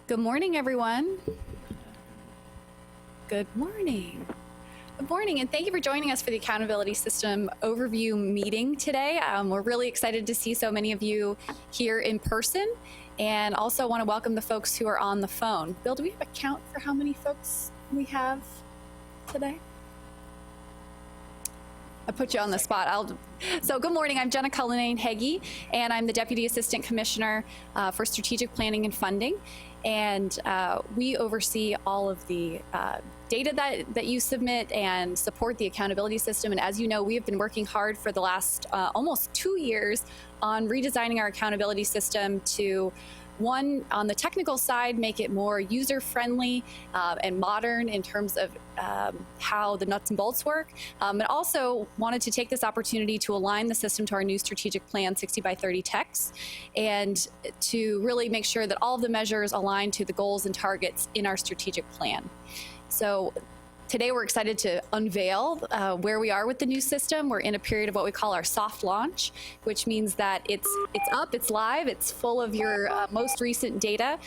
Good morning, everyone. Good morning. Good morning, and thank you for joining us for the Accountability System Overview meeting today. We're really excited to see so many of you here in person, and also want to welcome the folks who are on the phone. Bill, do we have a count for how many folks we have today? I put you on the spot. So good morning, I'm Jenna Cullinane Heggie, and I'm the Deputy Assistant Commissioner for Strategic Planning and Funding. And we oversee all of the data that you submit and support the accountability system. And as you know, we have been working hard for the last almost 2 years on redesigning our accountability system to, one, on the technical side, make it more user-friendly and modern in terms of how the nuts and bolts work, and also wanted to take this opportunity to align the system to our new strategic plan, 60 by 30 text, and to really make sure that all of the measures align to the goals and targets in our strategic plan. So today we're excited to unveil where we are with the new system. We're in a period of what we call our soft launch, which means that it's up, it's live, it's full of your most recent data,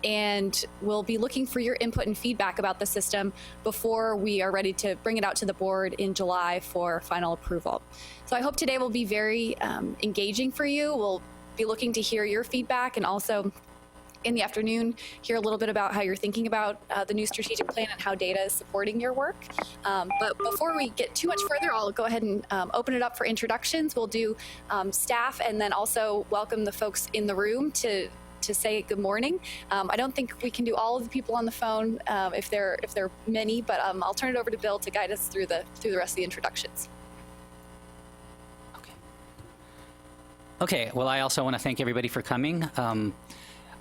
and we'll be looking for your input and feedback about the system before we are ready to bring it out to the board in July for final approval. So I hope today will be very engaging for you. We'll be looking to hear your feedback, and also in the afternoon, hear a little bit about how you're thinking about the new strategic plan and how data is supporting your work. But before we get too much further, I'll go ahead and open it up for introductions. We'll do staff, and then also welcome the folks in the room to say good morning. I don't think we can do all of the people on the phone if there are many, but I'll turn it over to Bill to guide us through the rest of the introductions. Okay, well, I also want to thank everybody for coming.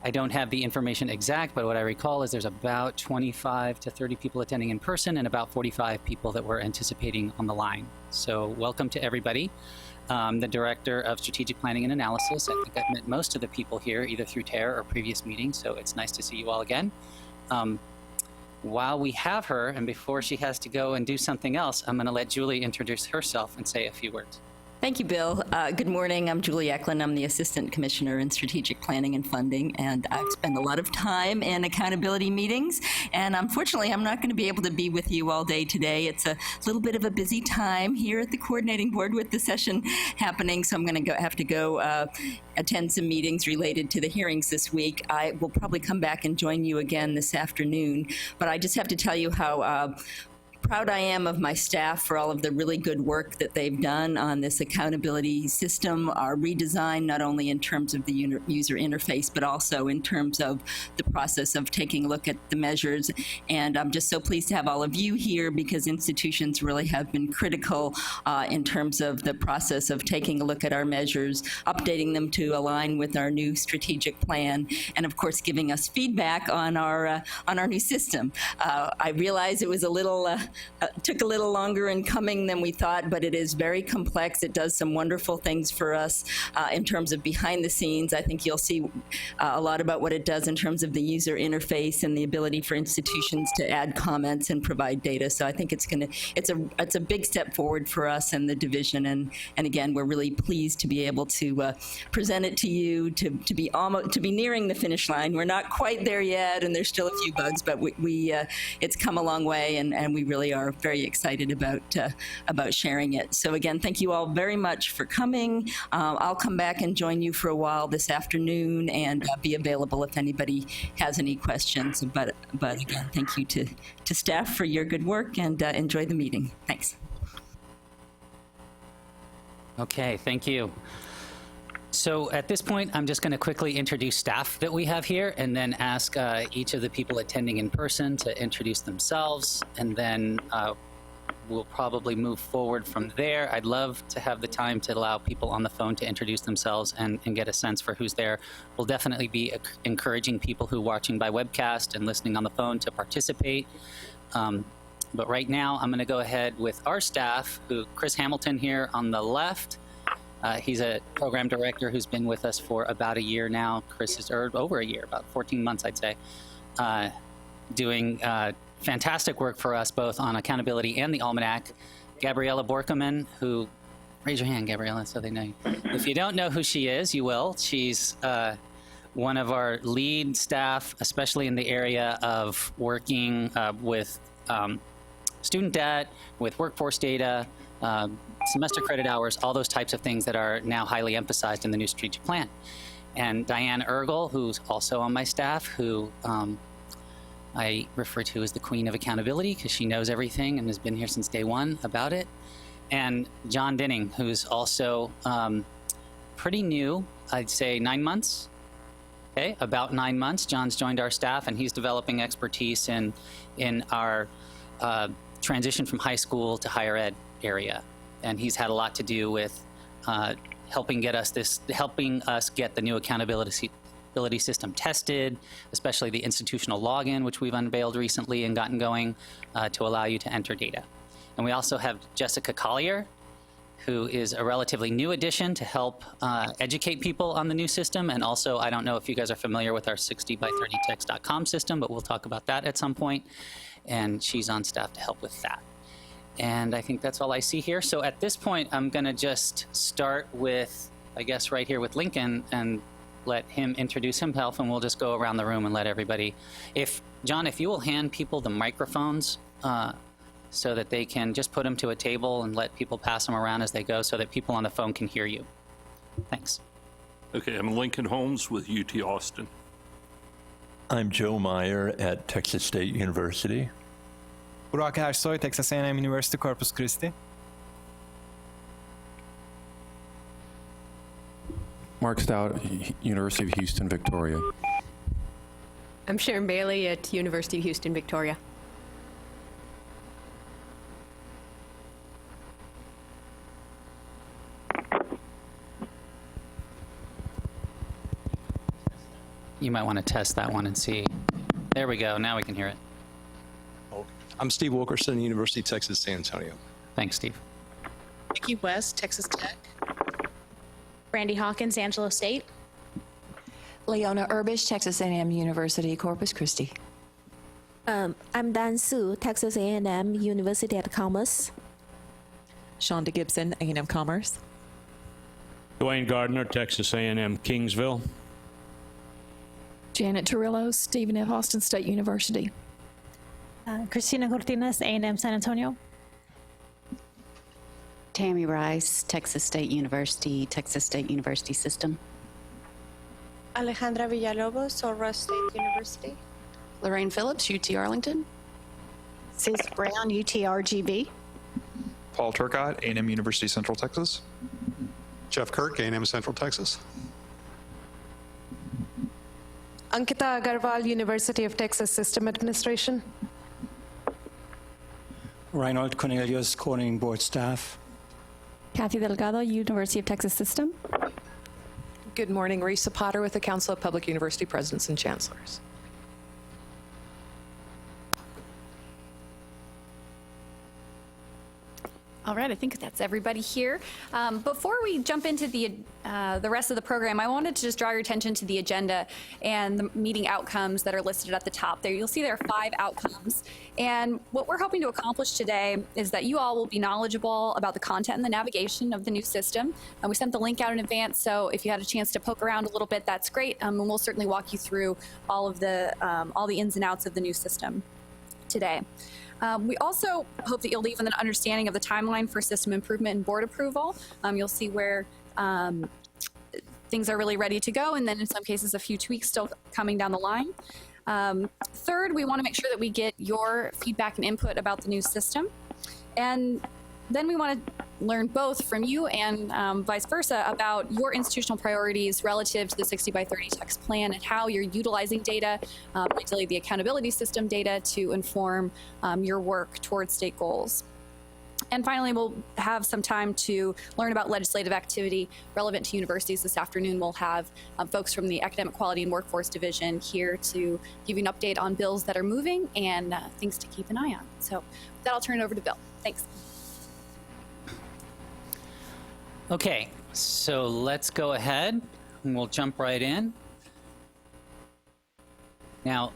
I don't have the information exact, but what I recall is there's about 25 to 30 people attending in person and about 45 people that we're anticipating on the line. So welcome to everybody. The Director of Strategic Planning and Analysis. I think I've met most of the people here either through TARE or previous meetings, so it's nice to see you all again. While we have her, and before she has to go and do something else, I'm going to let Julie introduce herself and say a few words. Thank you, Bill. Good morning. I'm Julie Eklund. I'm the Assistant Commissioner in Strategic Planning and Funding, and I've spent a lot of time in accountability meetings, and unfortunately, I'm not going to be able to be with you all day today. It's a little bit of a busy time here at the coordinating board with the session happening, so I'm going to have to go attend some meetings related to the hearings this week. I will probably come back and join you again this afternoon, but I just have to tell you how proud I am of my staff for all of the really good work that they've done on this accountability system, our redesign, not only in terms of the user interface, but also in terms of the process of taking a look at the measures. And I'm just so pleased to have all of you here, because institutions really have been critical in terms of the process of taking a look at our measures, updating them to align with our new strategic plan, and of course giving us feedback on our new system. I realize it was a little took a little longer in coming than we thought, but it is very complex. It does some wonderful things for us in terms of behind the scenes. I think you'll see a lot about what it does in terms of the user interface and the ability for institutions to add comments and provide data. So I think it's a big step forward for us and the division. And again, we're really pleased to be able to present it to you, to be nearing the finish line. We're not quite there yet, and there's still a few bugs, but it's come a long way, and we really are very excited about sharing it. So again, thank you all very much for coming. I'll come back and join you for a while this afternoon and be available if anybody has any questions. But again, thank you to staff for your good work, and enjoy the meeting. Thanks. Okay, thank you. So at this point, I'm just going to quickly introduce staff that we have here, and then ask each of the people attending in person to introduce themselves, and then we'll probably move forward from there. I'd love to have the time to allow people on the phone to introduce themselves and get a sense for who's there. We'll definitely be encouraging people who are watching by webcast and listening on the phone to participate. But right now, I'm going to go ahead with our staff, Chris Hamilton here on the left. He's a program director who's been with us for about a year now. Chris is over a year, about 14 months, I'd say, doing fantastic work for us both on accountability and the Almanac. Gabriella Borkeman, who, raise your hand, Gabriella, so they know you. If you don't know who she is, you will. She's one of our lead staff, especially in the area of working with student debt, with workforce data, semester credit hours, all those types of things that are now highly emphasized in the new strategic plan. And Diane Ergel, who's also on my staff, who I refer to as the Queen of Accountability because she knows everything and has been here since day one about it. And John Dinning, who's also pretty new, I'd say 9 months. Okay, about 9 months. John's joined our staff, and he's developing expertise in our transition from high school to higher ed area. And he's had a lot to do with helping us get the new accountability system tested, especially the institutional login, which we've unveiled recently and gotten going to allow you to enter data. And we also have Jessica Collier, who is a relatively new addition to help educate people on the new system. And also, I don't know if you guys are familiar with our 60by30text.com system, but we'll talk about that at some point. And she's on staff to help with that. And I think that's all I see here. So at this point, I'm going to just start with, I guess, right here with Lincoln and let him introduce himself, and we'll just go around the room and let everybody. John, if you will hand people the microphones so that they can just put them to a table and let people pass them around as they go so that people on the phone can hear you. Thanks. Okay, I'm Lincoln Holmes with UT Austin. I'm Joe Meyer at Texas State University. Burak Ersoy, Texas A&M University, Corpus Christi. Mark Stout, University of Houston, Victoria. I'm Sharon Bailey at University of Houston, Victoria. You might want to test that one and see. There we go. Now we can hear it. I'm Steve Wilkerson, University of Texas, San Antonio. Thanks, Steve. Vicki West, Texas Tech. Brandy Hawkins, Angelo State. Leona Urbish, Texas A&M University, Corpus Christi. I'm Dan Su, Texas A&M University at Commerce. Shonda Gibson, A&M Commerce. Dwayne Gardner, Texas A&M Kingsville. Janet Torillo, Stephen F. Austin State University. Cristina Cortines, A&M San Antonio. Tammy Rice, Texas State University, Texas State University System. Alejandra Villalobos, Oro State University. Lorraine Phillips, UT Arlington. Sis Brown, UT-RGV. Paul Turcott, A&M University Central Texas. Jeff Kirk, A&M Central Texas. Ankita Agarwal, University of Texas System Administration. Reinhold Cornelius, Corning Board Staff. Kathy Delgado, University of Texas System. Good morning, Risa Potter with the Council of Public University Presidents and Chancellors. All right, I think that's everybody here. Before we jump into the rest of the program, I wanted to just draw your attention to the agenda and the meeting outcomes that are listed at the top there. You'll see there are 5 outcomes. And what we're hoping to accomplish today is that you all will be knowledgeable about the content and the navigation of the new system. And we sent the link out in advance, so if you had a chance to poke around a little bit, that's great. And we'll certainly walk you through all the ins and outs of the new system today. We also hope that you'll leave with an understanding of the timeline for system improvement and board approval. You'll see where things are really ready to go, and then in some cases a few tweaks still coming down the line. Third, we want to make sure that we get your feedback and input about the new system. And then we want to learn both from you and vice versa about your institutional priorities relative to the 60by30 text plan and how you're utilizing data, particularly the accountability system data, to inform your work towards state goals. And finally, we'll have some time to learn about legislative activity relevant to universities. This afternoon, we'll have folks from the Academic Quality and Workforce Division here to give you an update on bills that are moving and things to keep an eye on. So with that, I'll turn it over to Bill. Thanks. Okay, so let's go ahead and we'll jump right in. Now,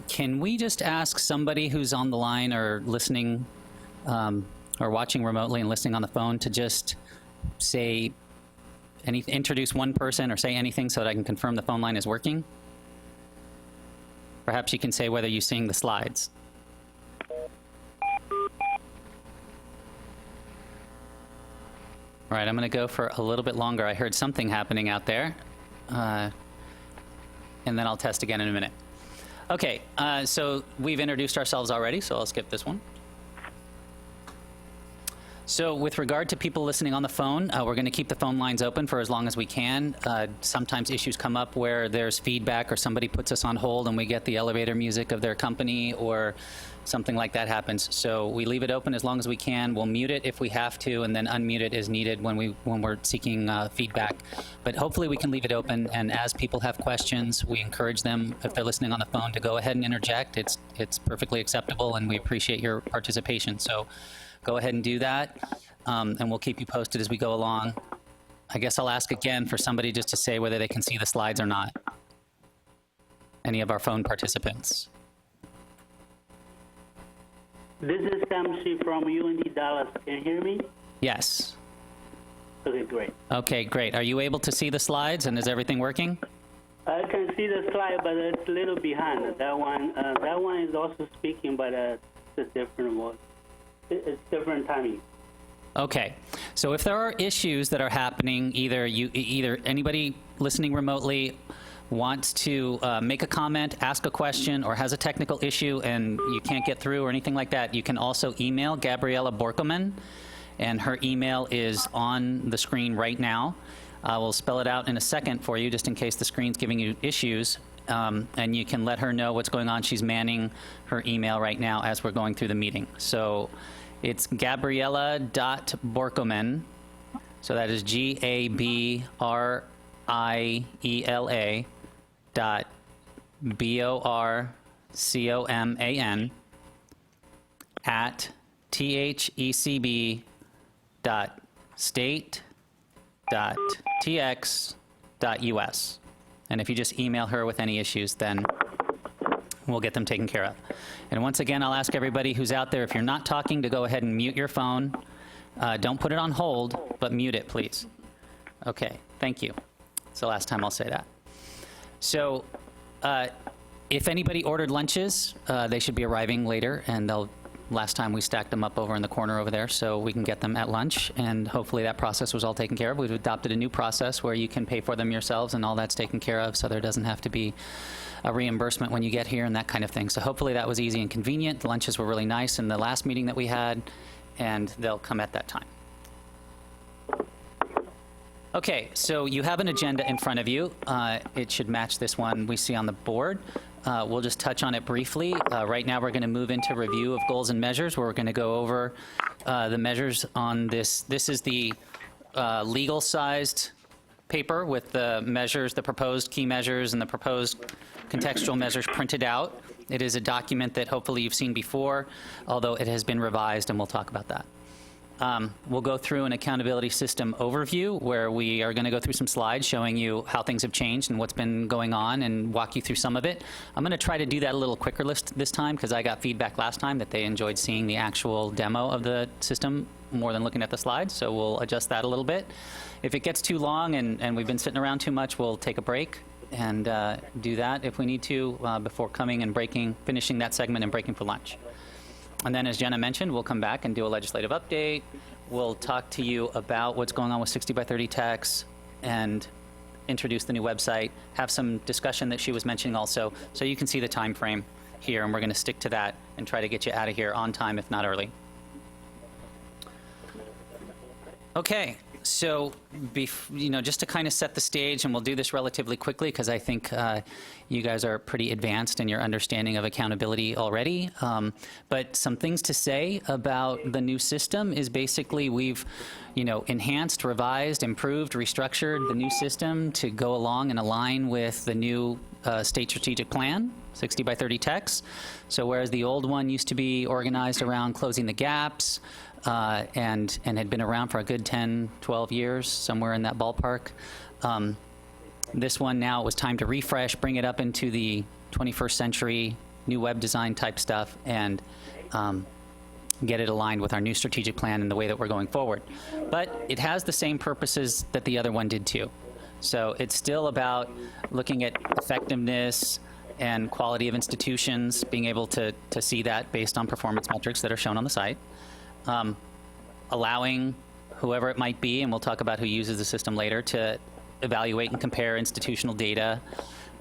can we just ask somebody who's on the line or listening or watching remotely and listening on the phone to just say introduce one person or say anything so that I can confirm the phone line is working? Perhaps you can say whether you're seeing the slides. All right, I'm going to go for a little bit longer. I heard something happening out there. And then I'll test again in a minute. Okay, so we've introduced ourselves already, so I'll skip this one. So with regard to people listening on the phone, we're going to keep the phone lines open for as long as we can. Sometimes issues come up where there's feedback or somebody puts us on hold and we get the elevator music of their company or something like that happens. So we leave it open as long as we can. We'll mute it if we have to and then unmute it as needed when we're seeking feedback. But hopefully we can leave it open, and as people have questions, we encourage them, if they're listening on the phone, to go ahead and interject. It's perfectly acceptable and we appreciate your participation. So go ahead and do that, and we'll keep you posted as we go along. I guess I'll ask again for somebody just to say whether they can see the slides or not. Any of our phone participants? This is Sam Shi from UNT Dallas. Can you hear me? Yes. Okay, great. Okay, great. Are you able to see the slides, and is everything working? I can see the slide, but it's a little behind. That one is also speaking, but it's a different one. It's different timing. Okay, so if there are issues that are happening, either anybody listening remotely wants to make a comment, ask a question, or has a technical issue and you can't get through or anything like that, you can also email Gabriella Borkelman, and her email is on the screen right now. I will spell it out in a second for you, just in case the screen's giving you issues. And you can let her know what's going on. She's manning her email right now as we're going through the meeting. So it's Gabriella.Borkelman. So that is GABRIELA BORCOMAN at thecb.state.tx.us. And if you just email her with any issues, then we'll get them taken care of. And once again, I'll ask everybody who's out there, if you're not talking, to go ahead and mute your phone. Don't put it on hold, but mute it, please. Okay, thank you. It's the last time I'll say that. So if anybody ordered lunches, they should be arriving later, and last time we stacked them up over in the corner over there, so we can get them at lunch, and hopefully that process was all taken care of. We've adopted a new process where you can pay for them yourselves and all that's taken care of, so there doesn't have to be a reimbursement when you get here and that kind of thing. So hopefully that was easy and convenient. The lunches were really nice in the last meeting that we had, and they'll come at that time. Okay, so you have an agenda in front of you. It should match this one we see on the board. We'll just touch on it briefly. Right now we're going to move into review of goals and measures, where we're going to go over the measures on this. This is the legal-sized paper with the measures, the proposed key measures and the proposed contextual measures printed out. It is a document that hopefully you've seen before, although it has been revised, and we'll talk about that. We'll go through an accountability system overview, where we are going to go through some slides showing you how things have changed and what's been going on, and walk you through some of it. I'm going to try to do that a little quicker this time, because I got feedback last time that they enjoyed seeing the actual demo of the system more than looking at the slides, so we'll adjust that a little bit. If it gets too long and we've been sitting around too much, we'll take a break and do that if we need to before coming and finishing that segment and breaking for lunch. And then, as Jenna mentioned, we'll come back and do a legislative update. We'll talk to you about what's going on with 60 by 30 text and introduce the new website, have some discussion that she was mentioning also, so you can see the time frame here, and we're going to stick to that and try to get you out of here on time, if not early. Okay. So, just to kind of set the stage, and we'll do this relatively quickly because I think you guys are pretty advanced in your understanding of accountability already. But some things to say about the new system is basically we've, enhanced, revised, improved, restructured the new system to go along and align with the new state strategic plan, 60 by 30 text. So whereas the old one used to be organized around closing the gaps, and had been around for a good 10, 12 years, somewhere in that ballpark. This one now, it was time to refresh, bring it up into the 21st century, new web design type stuff, and get it aligned with our new strategic plan and the way that we're going forward. But it has the same purposes that the other one did too. So it's still about looking at effectiveness and quality of institutions, being able to see that based on performance metrics that are shown on the site. Allowing whoever it might be, and we'll talk about who uses the system later, to evaluate and compare institutional data.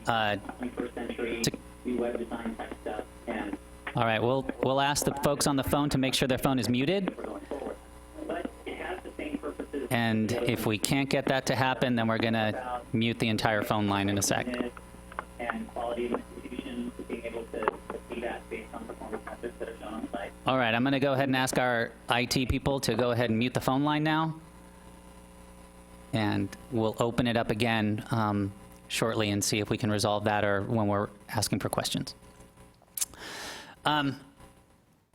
21st century, web design type stuff. All right, we'll ask the folks on the phone to make sure their phone is muted. And if we can't get that to happen, then we're going to mute the entire phone line in a sec. And quality of institutions, being able to see that based on performance metrics that are shown on the site. All right, I'm going to go ahead and ask our IT people to go ahead and mute the phone line now. And we'll open it up again shortly and see if we can resolve that or when we're asking for questions.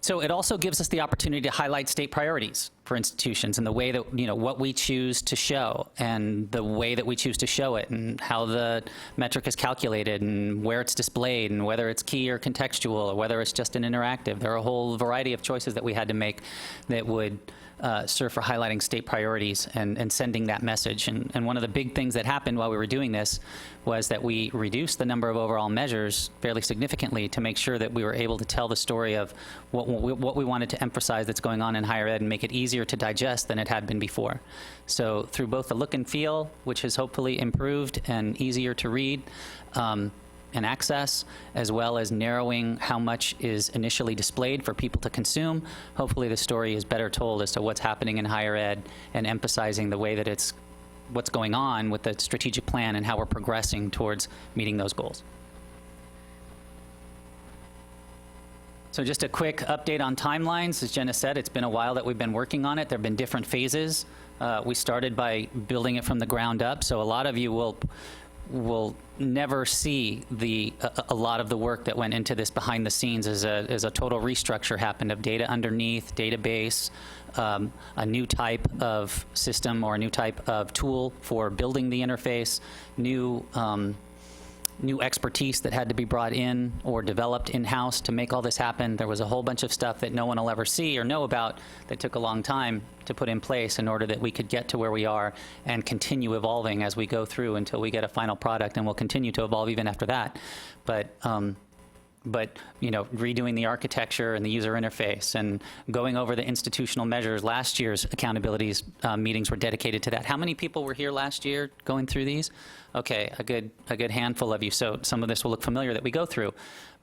So it also gives us the opportunity to highlight state priorities for institutions and the way that, what we choose to show and the way that we choose to show it and how the metric is calculated and where it's displayed and whether it's key or contextual or whether it's just an interactive. There are a whole variety of choices that we had to make that would serve for highlighting state priorities and sending that message. And one of the big things that happened while we were doing this was that we reduced the number of overall measures fairly significantly to make sure that we were able to tell the story of what we wanted to emphasize that's going on in higher ed and make it easier to digest than it had been before. So through both the look and feel, which has hopefully improved and easier to read, and access, as well as narrowing how much is initially displayed for people to consume. Hopefully the story is better told as to what's happening in higher ed and emphasizing the way that it's what's going on with the strategic plan and how we're progressing towards meeting those goals. So just a quick update on timelines. As Jenna said, it's been a while that we've been working on it. There have been different phases. We started by building it from the ground up, so a lot of you will never see a lot of the work that went into this behind the scenes as a total restructure happened of data underneath, database, a new type of system or a new type of tool for building the interface, new expertise that had to be brought in or developed in-house to make all this happen. There was a whole bunch of stuff that no one will ever see or know about that took a long time to put in place in order that we could get to where we are and continue evolving as we go through until we get a final product, and we'll continue to evolve even after that. But redoing the architecture and the user interface and going over the institutional measures. Last year's accountabilities meetings were dedicated to that. How many people were here last year going through these? Okay, a good handful of you. So some of this will look familiar that we go through.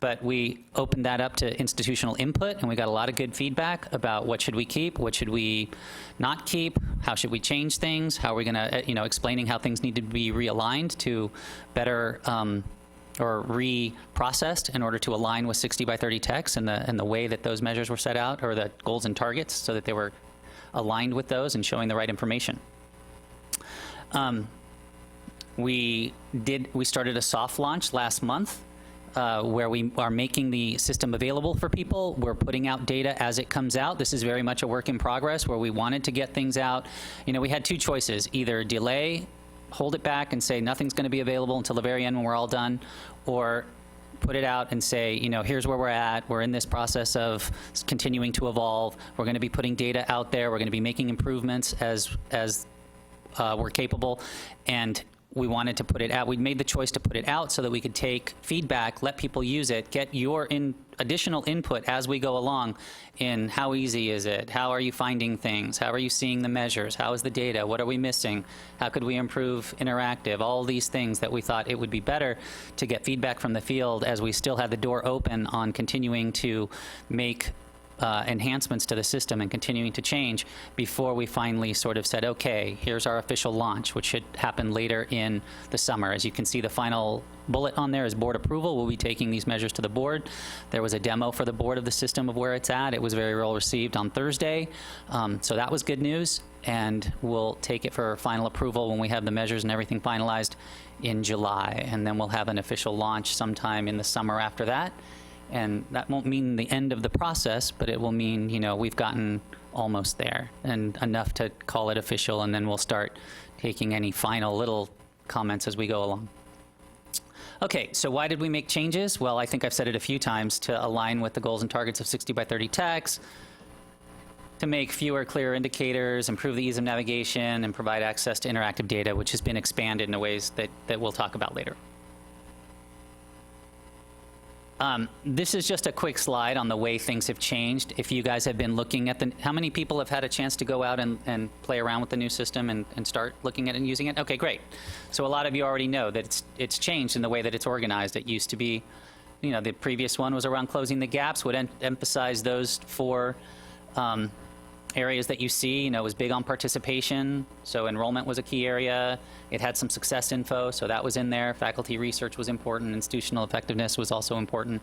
But we opened that up to institutional input, and we got a lot of good feedback about what should we keep, what should we not keep, how should we change things, how are we going to, explaining how things need to be realigned to better or reprocessed in order to align with 60 by 30 text and the way that those measures were set out, or the goals and targets, so that they were aligned with those and showing the right information. We started a soft launch last month where we are making the system available for people. We're putting out data as it comes out. This is very much a work in progress where we wanted to get things out. We had two choices: either delay, hold it back and say nothing's going to be available until the very end when we're all done, or put it out and say, here's where we're at. We're in this process of continuing to evolve. We're going to be putting data out there. We're going to be making improvements as we're capable. And we wanted to put it out. We made the choice to put it out so that we could take feedback, let people use it, get your additional input as we go along in how easy is it, how are you finding things, how are you seeing the measures, how is the data, what are we missing, how could we improve interactive, all these things that we thought it would be better to get feedback from the field as we still had the door open on continuing to make enhancements to the system and continuing to change before we finally sort of said, okay, here's our official launch, which should happen later in the summer. As you can see, the final bullet on there is board approval. We'll be taking these measures to the board. There was a demo for the board of the system of where it's at. It was very well received on Thursday. So that was good news, and we'll take it for final approval when we have the measures and everything finalized in July. And then we'll have an official launch sometime in the summer after that. And that won't mean the end of the process, but it will mean, we've gotten almost there and enough to call it official, and then we'll start taking any final little comments as we go along. Okay, so why did we make changes? Well, I think I've said it a few times: to align with the goals and targets of 60 by 30 text, to make fewer, clearer indicators, improve the ease of navigation, and provide access to interactive data, which has been expanded in the ways that we'll talk about later. This is just a quick slide on the way things have changed. If you guys have been looking at how many people have had a chance to go out and play around with the new system and start looking at it and using it? Okay, great. So a lot of you already know that it's changed in the way that it's organized. It used to be, the previous one was around closing the gaps, would emphasize those 4 areas that you see. It was big on participation, so enrollment was a key area. It had some success info, so that was in there. Faculty research was important. Institutional effectiveness was also important.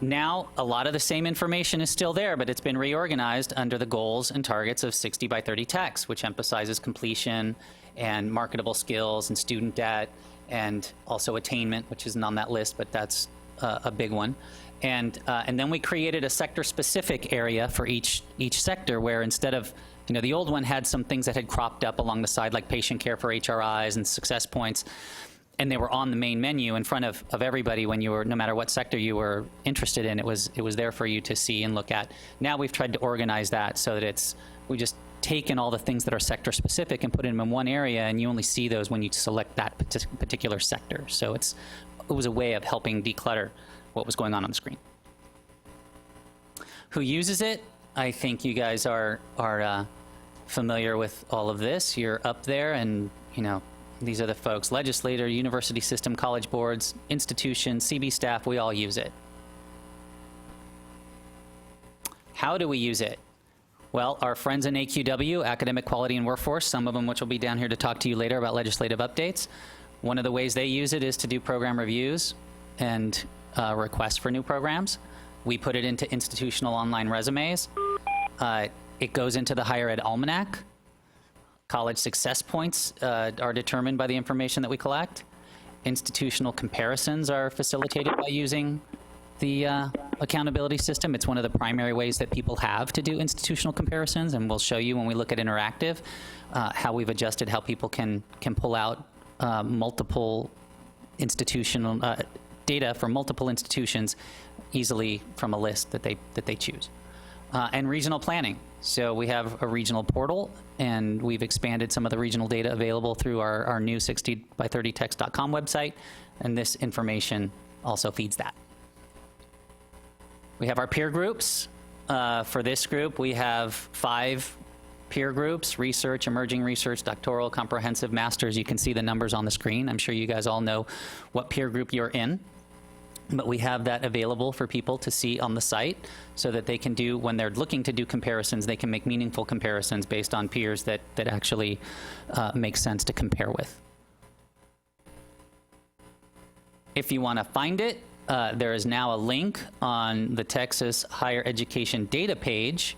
Now, a lot of the same information is still there, but it's been reorganized under the goals and targets of 60 by 30 text, which emphasizes completion and marketable skills and student debt, and also attainment, which isn't on that list, but that's a big one. And then we created a sector-specific area for each sector, where instead of, the old one had some things that had cropped up along the side, like patient care for HRIs and success points, and they were on the main menu in front of everybody when you were, no matter what sector you were interested in, it was there for you to see and look at. Now we've tried to organize that so that we just taken all the things that are sector-specific and put them in one area, and you only see those when you select that particular sector. So it was a way of helping declutter what was going on the screen. Who uses it? I think you guys are familiar with all of this. You're up there, and these are the folks: legislator, university system, college boards, institutions, CB staff. We all use it. How do we use it? Well, our friends in AQW, Academic Quality and Workforce, some of them which will be down here to talk to you later about legislative updates. One of the ways they use it is to do program reviews and requests for new programs. We put it into institutional online resumes. It goes into the Higher Ed Almanac. College success points are determined by the information that we collect. Institutional comparisons are facilitated by using the accountability system. It's one of the primary ways that people have to do institutional comparisons, and we'll show you when we look at interactive how we've adjusted how people can pull out multiple institutional data from multiple institutions easily from a list that they choose. And regional planning. So we have a regional portal, and we've expanded some of the regional data available through our new 60by30text.com website, and this information also feeds that. We have our peer groups. For this group, we have 5 peer groups: research, emerging research, doctoral, comprehensive, masters. You can see the numbers on the screen. I'm sure you guys all know what peer group you're in, but we have that available for people to see on the site so that they can do, when they're looking to do comparisons, they can make meaningful comparisons based on peers that actually make sense to compare with. If you want to find it, there is now a link on the Texas Higher Education data page,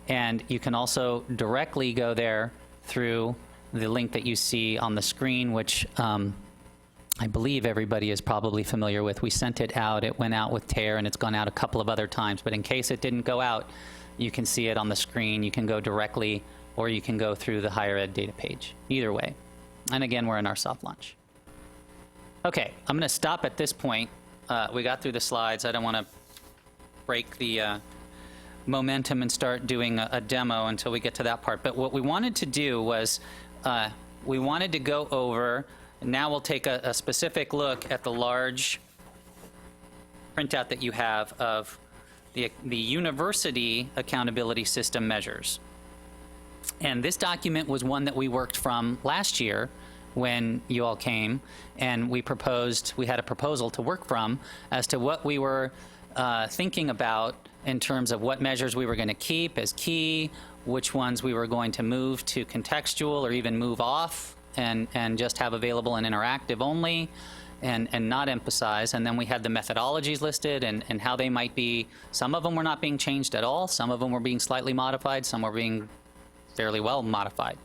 and you can also directly go there through the link that you see on the screen, which I believe everybody is probably familiar with. We sent it out. It went out with TARE, and it's gone out a couple of other times. But in case it didn't go out, you can see it on the screen. You can go directly, or you can go through the Higher Ed data page. Either way. And again, we're in our soft launch. Okay, I'm going to stop at this point. We got through the slides. I don't want to break the momentum and start doing a demo until we get to that part. But what we wanted to do was we wanted to go over. Now we'll take a specific look at the large printout that you have of the university accountability system measures. And this document was one that we worked from last year when you all came, and we had a proposal to work from as to what we were thinking about in terms of what measures we were going to keep as key, which ones we were going to move to contextual or even move off and just have available and interactive only, and not emphasize. And then we had the methodologies listed and how they might be. Some of them were not being changed at all. Some of them were being slightly modified. Some were being fairly well modified.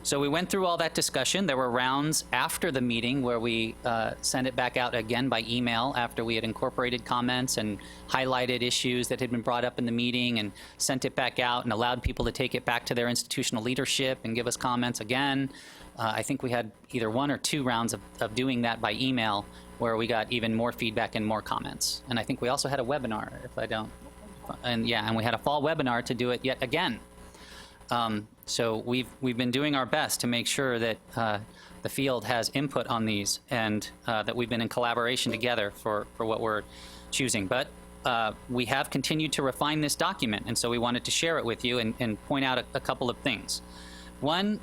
So we went through all that discussion. There were rounds after the meeting where we sent it back out again by email after we had incorporated comments and highlighted issues that had been brought up in the meeting, and sent it back out and allowed people to take it back to their institutional leadership and give us comments again. I think we had either 1 or 2 rounds of doing that by email where we got even more feedback and more comments. And I think we also had a webinar, if I don't And we had a fall webinar to do it yet again. So we've been doing our best to make sure that the field has input on these, and that we've been in collaboration together for what we're choosing. But we have continued to refine this document, and so we wanted to share it with you and point out a couple of things. One,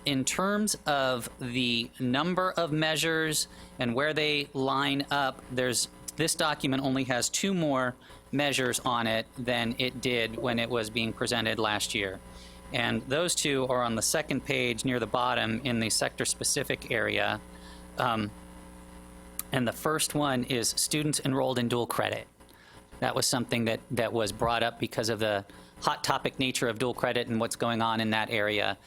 in terms of the number of measures and where they line up, this document only has 2 more measures on it than it did when it was being presented last year. And those 2 are on the second page near the bottom in the sector-specific area. And the first one is students enrolled in dual credit. That was something that was brought up because of the hot topic nature of dual credit and what's going on in that area.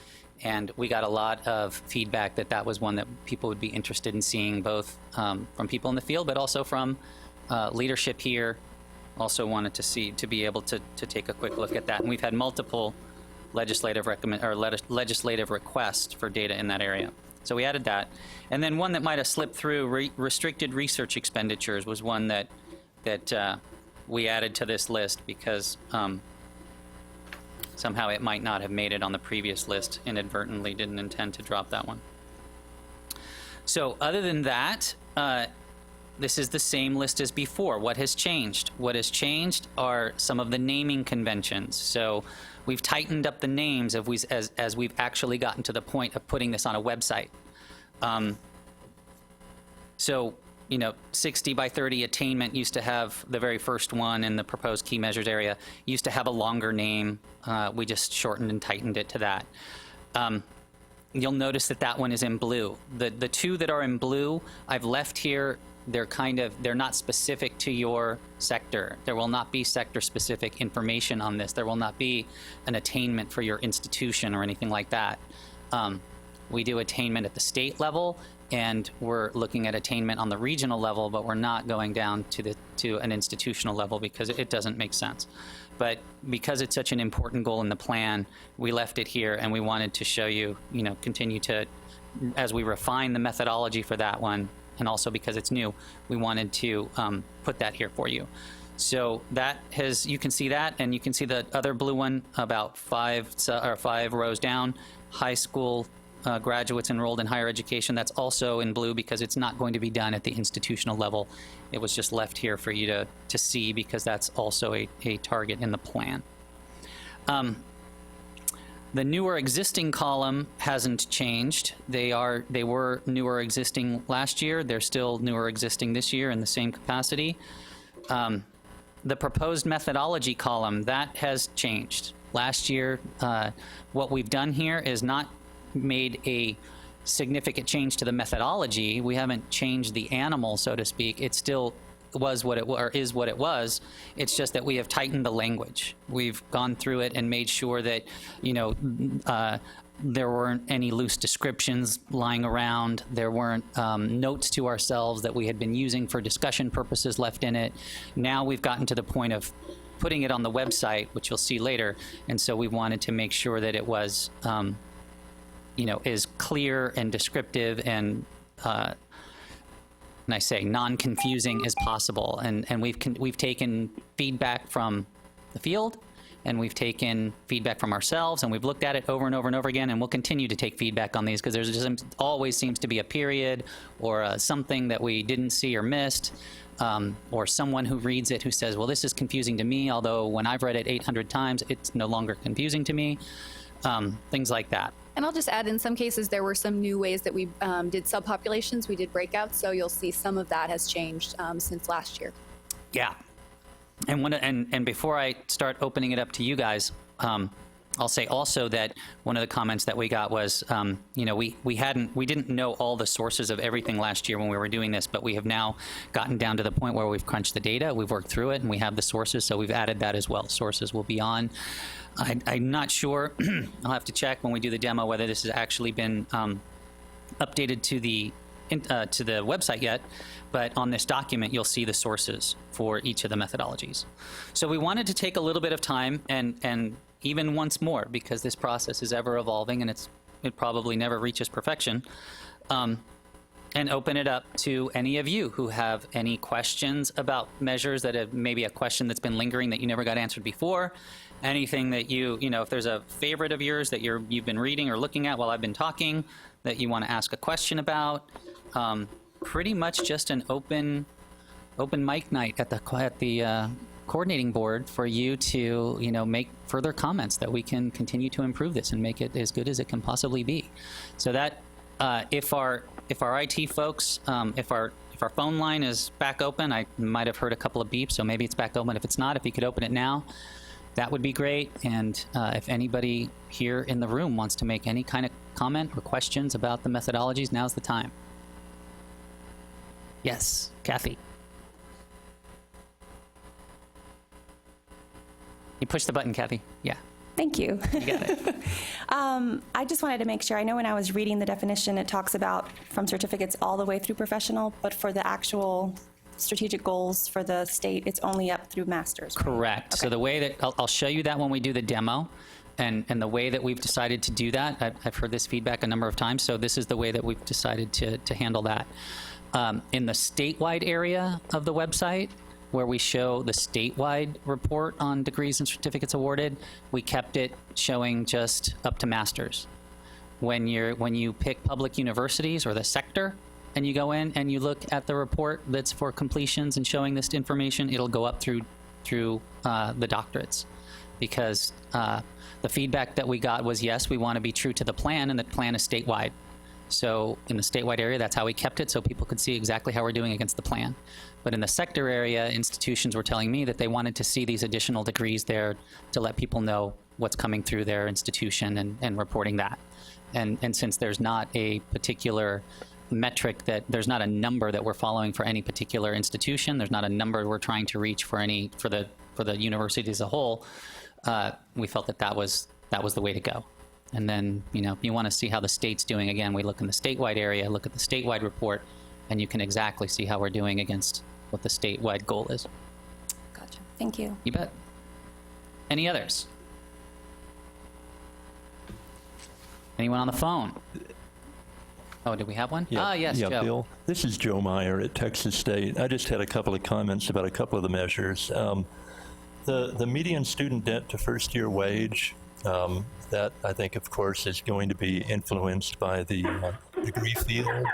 And we got a lot of feedback that was one that people would be interested in seeing, both from people in the field, but also from leadership here. Also wanted to be able to take a quick look at that. And we've had multiple legislative requests for data in that area. So we added that. And then one that might have slipped through, restricted research expenditures, was one that we added to this list because somehow it might not have made it on the previous list. Inadvertently didn't intend to drop that one. So other than that, this is the same list as before. What has changed? What has changed are some of the naming conventions. So we've tightened up the names as we've actually gotten to the point of putting this on a website. So, 60 by 30 attainment used to have, the very first one in the proposed key measures area, used to have a longer name. We just shortened and tightened it to that. You'll notice that one is in blue. The 2 that are in blue, I've left here. They're not specific to your sector. There will not be sector-specific information on this. There will not be an attainment for your institution or anything like that. We do attainment at the state level, and we're looking at attainment on the regional level, but we're not going down to an institutional level because it doesn't make sense. But because it's such an important goal in the plan, we left it here, and we wanted to show you, continue to, as we refine the methodology for that one, and also because it's new, we wanted to put that here for you. So you can see that, and you can see the other blue one about 5 rows down, high school graduates enrolled in higher education. That's also in blue because it's not going to be done at the institutional level. It was just left here for you to see because that's also a target in the plan. The newer existing column hasn't changed. They were newer existing last year. They're still newer existing this year in the same capacity. The proposed methodology column, that has changed. Last year, what we've done here is not made a significant change to the methodology. We haven't changed the animal, so to speak. It still was what it was, or is what it was. It's just that we have tightened the language. We've gone through it and made sure that, there weren't any loose descriptions lying around. There weren't notes to ourselves that we had been using for discussion purposes left in it. Now we've gotten to the point of putting it on the website, which you'll see later. And so we wanted to make sure that it was, is clear and descriptive and I say non-confusing as possible. And we've taken feedback from the field, and we've taken feedback from ourselves, and we've looked at it over and over and over again, and we'll continue to take feedback on these because there's just always seems to be a period or something that we didn't see or missed, or someone who reads it who says, well, this is confusing to me, although when I've read it 800 times, it's no longer confusing to me, things like that. And I'll just add, in some cases, there were some new ways that we did subpopulations. We did breakouts, so you'll see some of that has changed since last year. Yeah. And before I start opening it up to you guys, I'll say also that one of the comments that we got was, we didn't know all the sources of everything last year when we were doing this, but we have now gotten down to the point where we've crunched the data, we've worked through it, and we have the sources, so we've added that as well. Sources will be on. I'm not sure. I'll have to check when we do the demo whether this has actually been updated to the website yet, but on this document you'll see the sources for each of the methodologies. So we wanted to take a little bit of time and even once more, because this process is ever evolving and it probably never reaches perfection, and open it up to any of you who have any questions about measures that have maybe a question that's been lingering that you never got answered before. Anything that you know, if there's a favorite of yours that you've been reading or looking at while I've been talking that you want to ask a question about, pretty much just an open mic night at the coordinating board for you to, you know, make further comments that we can continue to improve this and make it as good as it can possibly be. So that if our IT folks, if our phone line is back open, I might have heard a couple of beeps, so maybe it's back open. If it's not, if you could open it now, that would be great. And if anybody here in the room wants to make any kind of comment or questions about the methodologies, now's the time. Yes, Kathy. You push the button, Kathy. Yeah. Thank you. You got it. I just wanted to make sure, I know when I was reading the definition, it talks about from certificates all the way through professional, but for the actual strategic goals for the state, it's only up through masters. Correct. Okay. So the way that, I'll show you that when we do the demo, and the way that we've decided to do that, I've heard this feedback a number of times, so this is the way that we've decided to handle that. In the statewide area of the website, where we show the statewide report on degrees and certificates awarded, we kept it showing just up to masters. When you pick public universities or the sector, and you go in and you look at the report that's for completions and showing this information, it'll go up through the doctorates, because the feedback that we got was, yes, we want to be true to the plan, and the plan is statewide. So in the statewide area, that's how we kept it, so people could see exactly how we're doing against the plan. But in the sector area, institutions were telling me that they wanted to see these additional degrees there to let people know what's coming through their institution and reporting that. And since there's not a particular metric, that there's not a number that we're following for any particular institution, there's not a number we're trying to reach for the university as a whole, we felt that was the way to go. And then, you know, if you want to see how the state's doing, again, we look in the statewide area, look at the statewide report, and you can exactly see how we're doing against what the statewide goal is. Gotcha. Thank you. You bet. Any others? Anyone on the phone? Oh, did we have one? Yeah, yes, yeah, Joe. Bill. This is Joe Meyer at Texas State. I just had a couple of comments about a couple of the measures. The median student debt to first-year wage, that I think, of course, is going to be influenced by the degree field.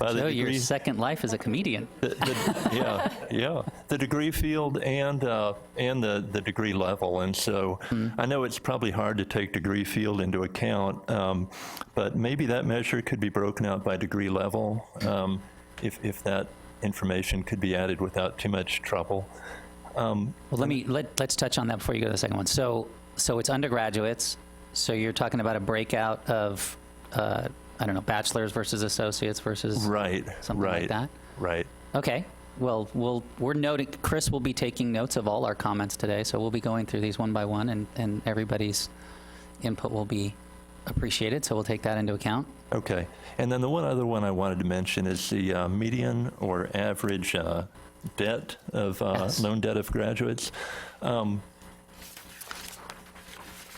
Joe, your second life as a comedian. Yeah. The degree field and the degree level. And so I know it's probably hard to take degree field into account, but maybe that measure could be broken out by degree level, if that information could be added without too much trouble. Well, let's touch on that before you go to the second one. So it's undergraduates. So you're talking about a breakout of, I don't know, bachelor's versus associates versus something like that? Right. Okay. Well, we're noting, Chris will be taking notes of all our comments today, so we'll be going through these one by one, and everybody's input will be appreciated, so we'll take that into account. Okay. And then the one other one I wanted to mention is the median or average debt of loan debt of graduates.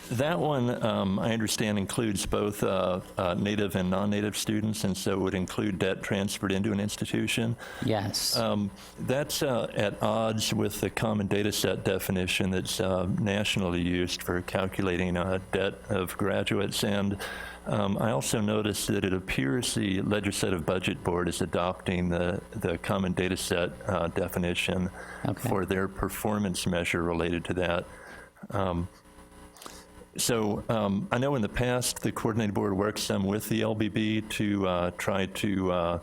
That one, I understand, includes both native and non-native students, and so it would include debt transferred into an institution. Yes. That's at odds with the common data set definition that's nationally used for calculating debt of graduates. And I also noticed that it appears the Legislative Budget Board is adopting the common data set definition for their performance measure related to that. So I know in the past the coordinating board worked some with the LBB to try to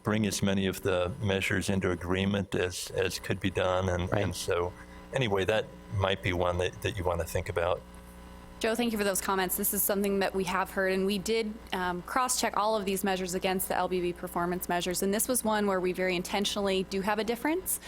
bring as many of the measures into agreement as could be done. And so anyway, that might be one that you want to think about. Joe, thank you for those comments. This is something that we have heard, and we did cross-check all of these measures against the LBB performance measures. And this was one where we very intentionally do have a difference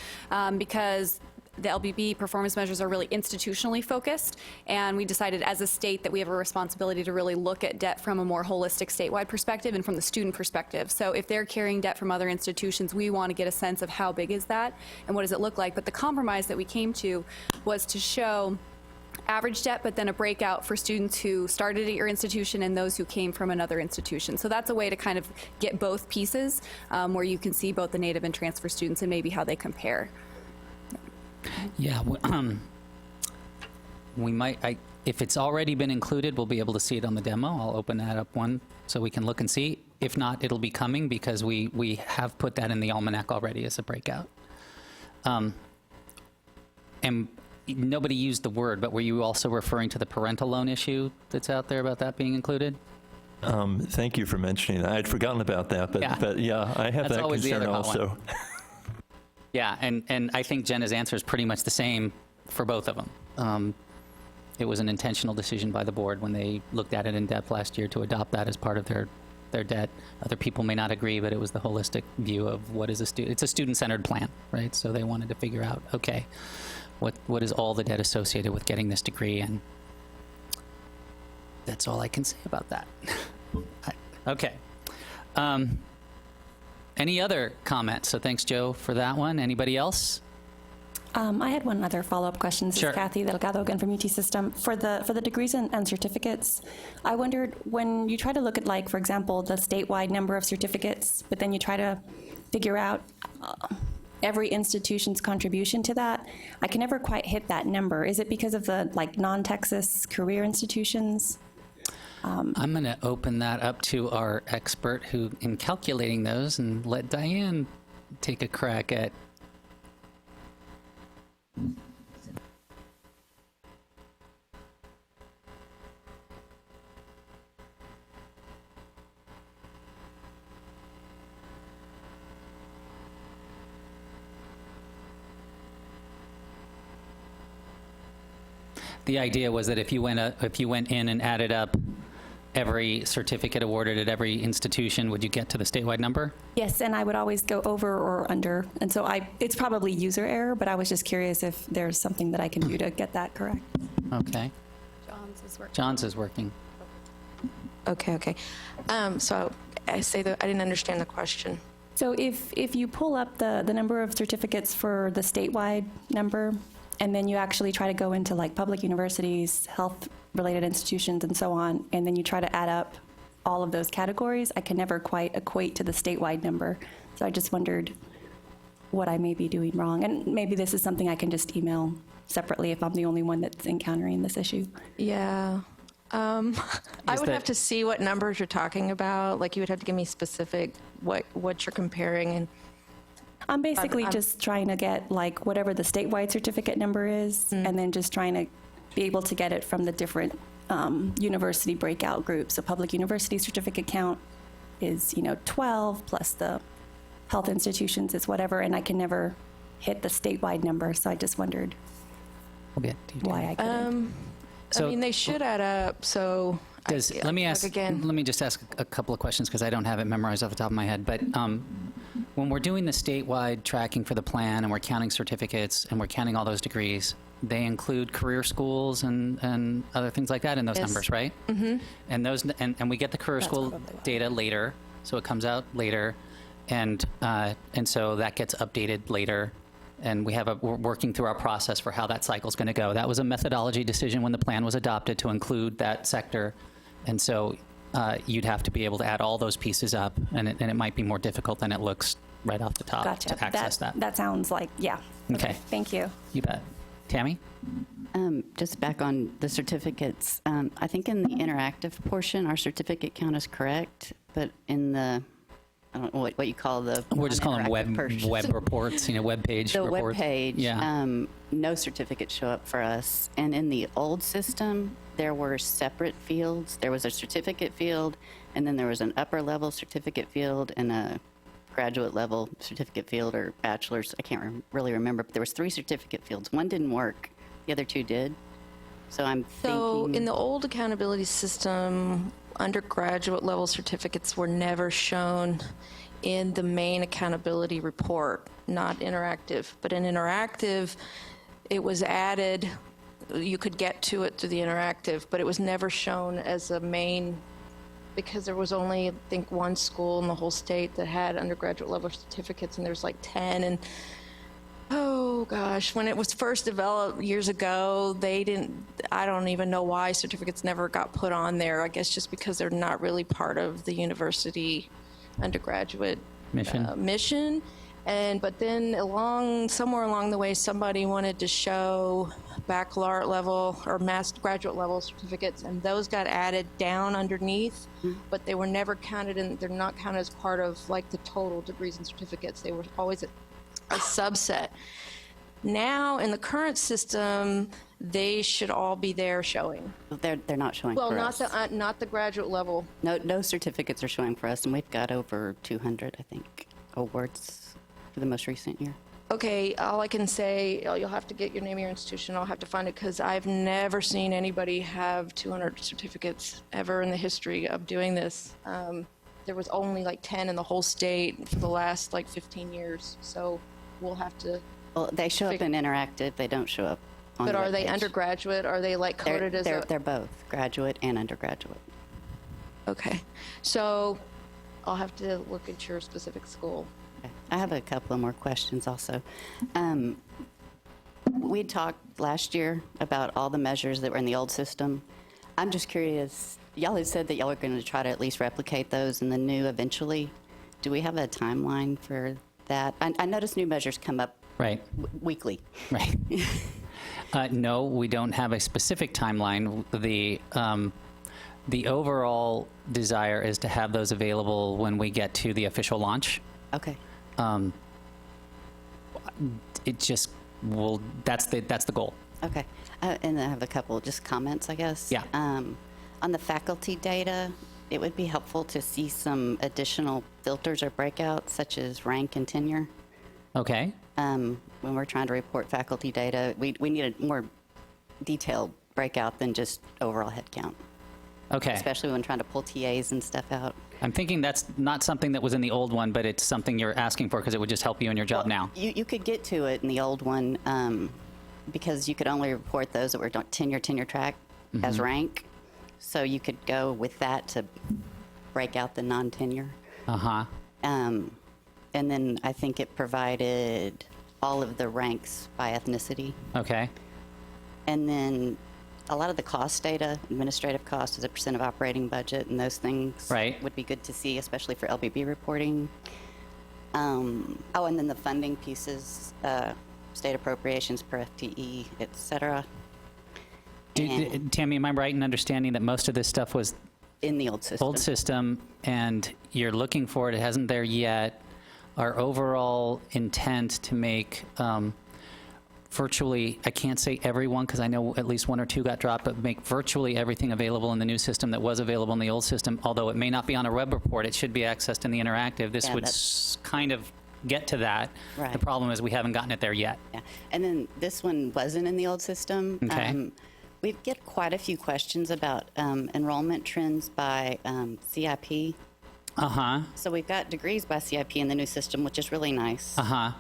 because the LBB performance measures are really institutionally focused, and we decided as a state that we have a responsibility to really look at debt from a more holistic statewide perspective and from the student perspective. So if they're carrying debt from other institutions, we want to get a sense of how big is that and what does it look like. But the compromise that we came to was to show average debt, but then a breakout for students who started at your institution and those who came from another institution. So that's a way to kind of get both pieces, where you can see both the native and transfer students and maybe how they compare. Yeah, we might, if it's already been included, we'll be able to see it on the demo. I'll open that up one so we can look and see. If not, it'll be coming because we have put that in the almanac already as a breakout. And nobody used the word, but were you also referring to the parental loan issue that's out there about that being included? Thank you for mentioning that. I had forgotten about that, but yeah, I have That's that always the concern other hot also. one. Yeah, and I think Jenna's answer is pretty much the same for both of them. It was an intentional decision by the board when they looked at it in depth last year to adopt that as part of their debt. Other people may not agree, but it was the holistic view of what is a student. It's a student-centered plan, right? So they wanted to figure out, okay, what is all the debt associated with getting this degree, and that's all I can say about that. Okay. Any other comments? So thanks, Joe, for that one. Anybody else? I had one other follow-up question. This Sure. is Kathy Delgado again from UT System. For the degrees and certificates, I wondered when you try to look at, like, for example, the statewide number of certificates, but then you try to figure out every institution's contribution to that, I can never quite hit that number. Is it because of the, like, non-Texas career institutions? I'm going to open that up to our expert who in calculating those and let Diane take a crack at. The idea was that if you went in and added up every certificate awarded at every institution, would you get to the statewide number? Yes, and I would always go over or under. And so it's probably user error, but I was just curious if there's something that I can do to get that correct. Okay. John's is working. Okay. So I say that I didn't understand the question. So if you pull up the number of certificates for the statewide number, and then you actually try to go into, like, public universities, health-related institutions, and so on, and then you try to add up all of those categories, I can never quite equate to the statewide number. So I just wondered what I may be doing wrong. And maybe this is something I can just email separately if I'm the only one that's encountering this issue. Yeah. I would have to see what numbers you're talking about. Like, you would have to give me specific what you're comparing. And I'm basically just trying to get, like, whatever the statewide certificate number is, and then just trying to be able to get it from the different university breakout groups. So public university certificate count is, 12, plus the health institutions is whatever, and I can never hit the statewide number. So I just wondered why I couldn't. So, I mean, they should add up. So let me just ask a couple of questions because I don't have it memorized off the top of my head. But when we're doing the statewide tracking for the plan and we're counting certificates and we're counting all those degrees, they include career schools and other things like that in those numbers, right? Mm-hmm. And those and we get the career school data later, so it comes out later, and so that gets updated later. And we're working through our process for how that cycle is going to go. That was a methodology decision when the plan was adopted to include that sector. And so you'd have to be able to add all those pieces up, and it might be more difficult than it looks right off the top to access that. That sounds like, yeah. Okay. Thank you. You bet. Tammy? Just back on the certificates, I think in the interactive portion, our certificate count is correct, but in the I don't know what you call the. We're just calling them web reports, web page the reports. Web page. Yeah. No certificates show up for us. And in the old system, there were separate fields. There was a certificate field, and then there was an upper level certificate field and a graduate level certificate field or bachelor's. I can't really remember, but there was 3 certificate fields. One didn't work. The other 2 did. So I'm thinking. In the old accountability system, undergraduate level certificates were never shown in the main accountability report, not interactive. But in interactive, it was added. You could get to it through the interactive, but it was never shown as a main, because there was only, I think, 1 school in the whole state that had undergraduate level certificates, and there's like 10. And gosh, when it was first developed years ago, I don't even know why certificates never got put on there. I guess just because they're not really part of the university undergraduate mission. But then somewhere along the way, somebody wanted to show baccalaureate level or graduate level certificates, and those got added down underneath, but they were never counted they're not counted as part of like the total degrees and certificates. They were always a subset. Now, in the current system, they should all be there showing. They're not showing Well, for us. not the graduate level. No certificates are showing for us, and we've got over 200, I think, awards for the most recent year. Okay, all I can say, you'll have to get your name of your institution. I'll have to find it because I've never seen anybody have 200 certificates ever in the history of doing this. There was only like 10 in the whole state for the last like 15 years. So we'll have to. Well, they show up in interactive. They don't show up on But the are they webpage. undergraduate? Are they like coded as a? They're both graduate and undergraduate. Okay, so I'll have to look at your specific school. Okay. I have a couple of more questions also. We talked last year about all the measures that were in the old system. I'm just curious, y'all had said that y'all were going to try to at least replicate those in the new eventually. Do we have a timeline for that? I notice new measures come up weekly. Right. No, we don't have a specific timeline. The overall desire is to have those available when we get to the official launch. Okay. It just will. That's the goal. Okay. And I have a couple just comments, I guess. Yeah. On the faculty data, it would be helpful to see some additional filters or breakouts, such as rank and tenure. Okay. When we're trying to report faculty data, we need a more detailed breakout than just overall headcount. Okay. Especially when trying to pull TAs and stuff out. I'm thinking that's not something that was in the old one, but it's something you're asking for because it would just help you in your job now. You could get to it in the old one because you could only report those that were tenure track as rank. So you could go with that to break out the non-tenure. Uh-huh. And then I think it provided all of the ranks by ethnicity. Okay. And then a lot of the cost data, administrative cost as a % of operating budget, and those things would be good to see, especially for LBB reporting. And then the funding pieces, state appropriations per FTE, et cetera. Tammy, am I right in understanding that most of this stuff was in the old system? Old system, and you're looking for it. It hasn't there yet. Our overall intent to make virtually, I can't say everyone because I know at least one or two got dropped, but make virtually everything available in the new system that was available in the old system. Although it may not be on a web report, it should be accessed in the interactive. This would kind of get to that. Right. The problem is we haven't gotten it there yet. Yeah. And then this one wasn't in the old system. Okay. We get quite a few questions about enrollment trends by CIP. Uh-huh. So we've got degrees by CIP in the new system, which is really nice. Uh-huh.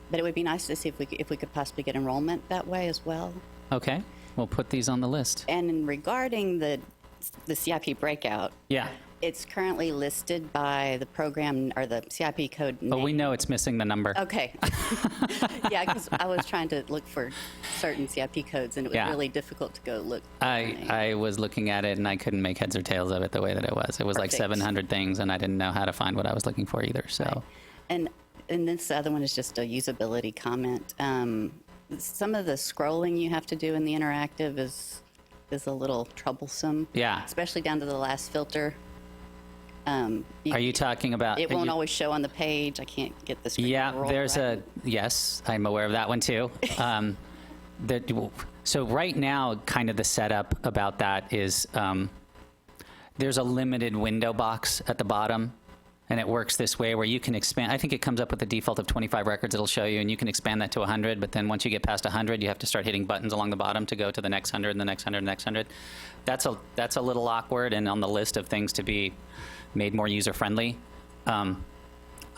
But it would be nice to see if we could possibly get enrollment that way as well. Okay. We'll put these on the list. And regarding the CIP breakout, yeah, it's currently listed by the program or the CIP code. But we know it's missing the number. Okay. Yeah, because I was trying to look for certain CIP codes, and it was really difficult to go look. I was looking at it, and I couldn't make heads or tails of it the way that it was. It was like 700 things, and I didn't know how to find what I was looking for either. So. Right. And this other one is just a usability comment. Some of the scrolling you have to do in the interactive is a little troublesome. Yeah. Especially down to the last filter. Are you talking about? It won't always show on the page. I can't get the screen. Yeah, there's yes, I'm aware of that one too. So right now, kind of the setup about that is there's a limited window box at the bottom. And it works this way where you can expand. I think it comes up with the default of 25 records it'll show you, and you can expand that to 100. But then once you get past 100, you have to start hitting buttons along the bottom to go to the next 100 and the next 100 and the next 100. That's a little awkward and on the list of things to be made more user-friendly.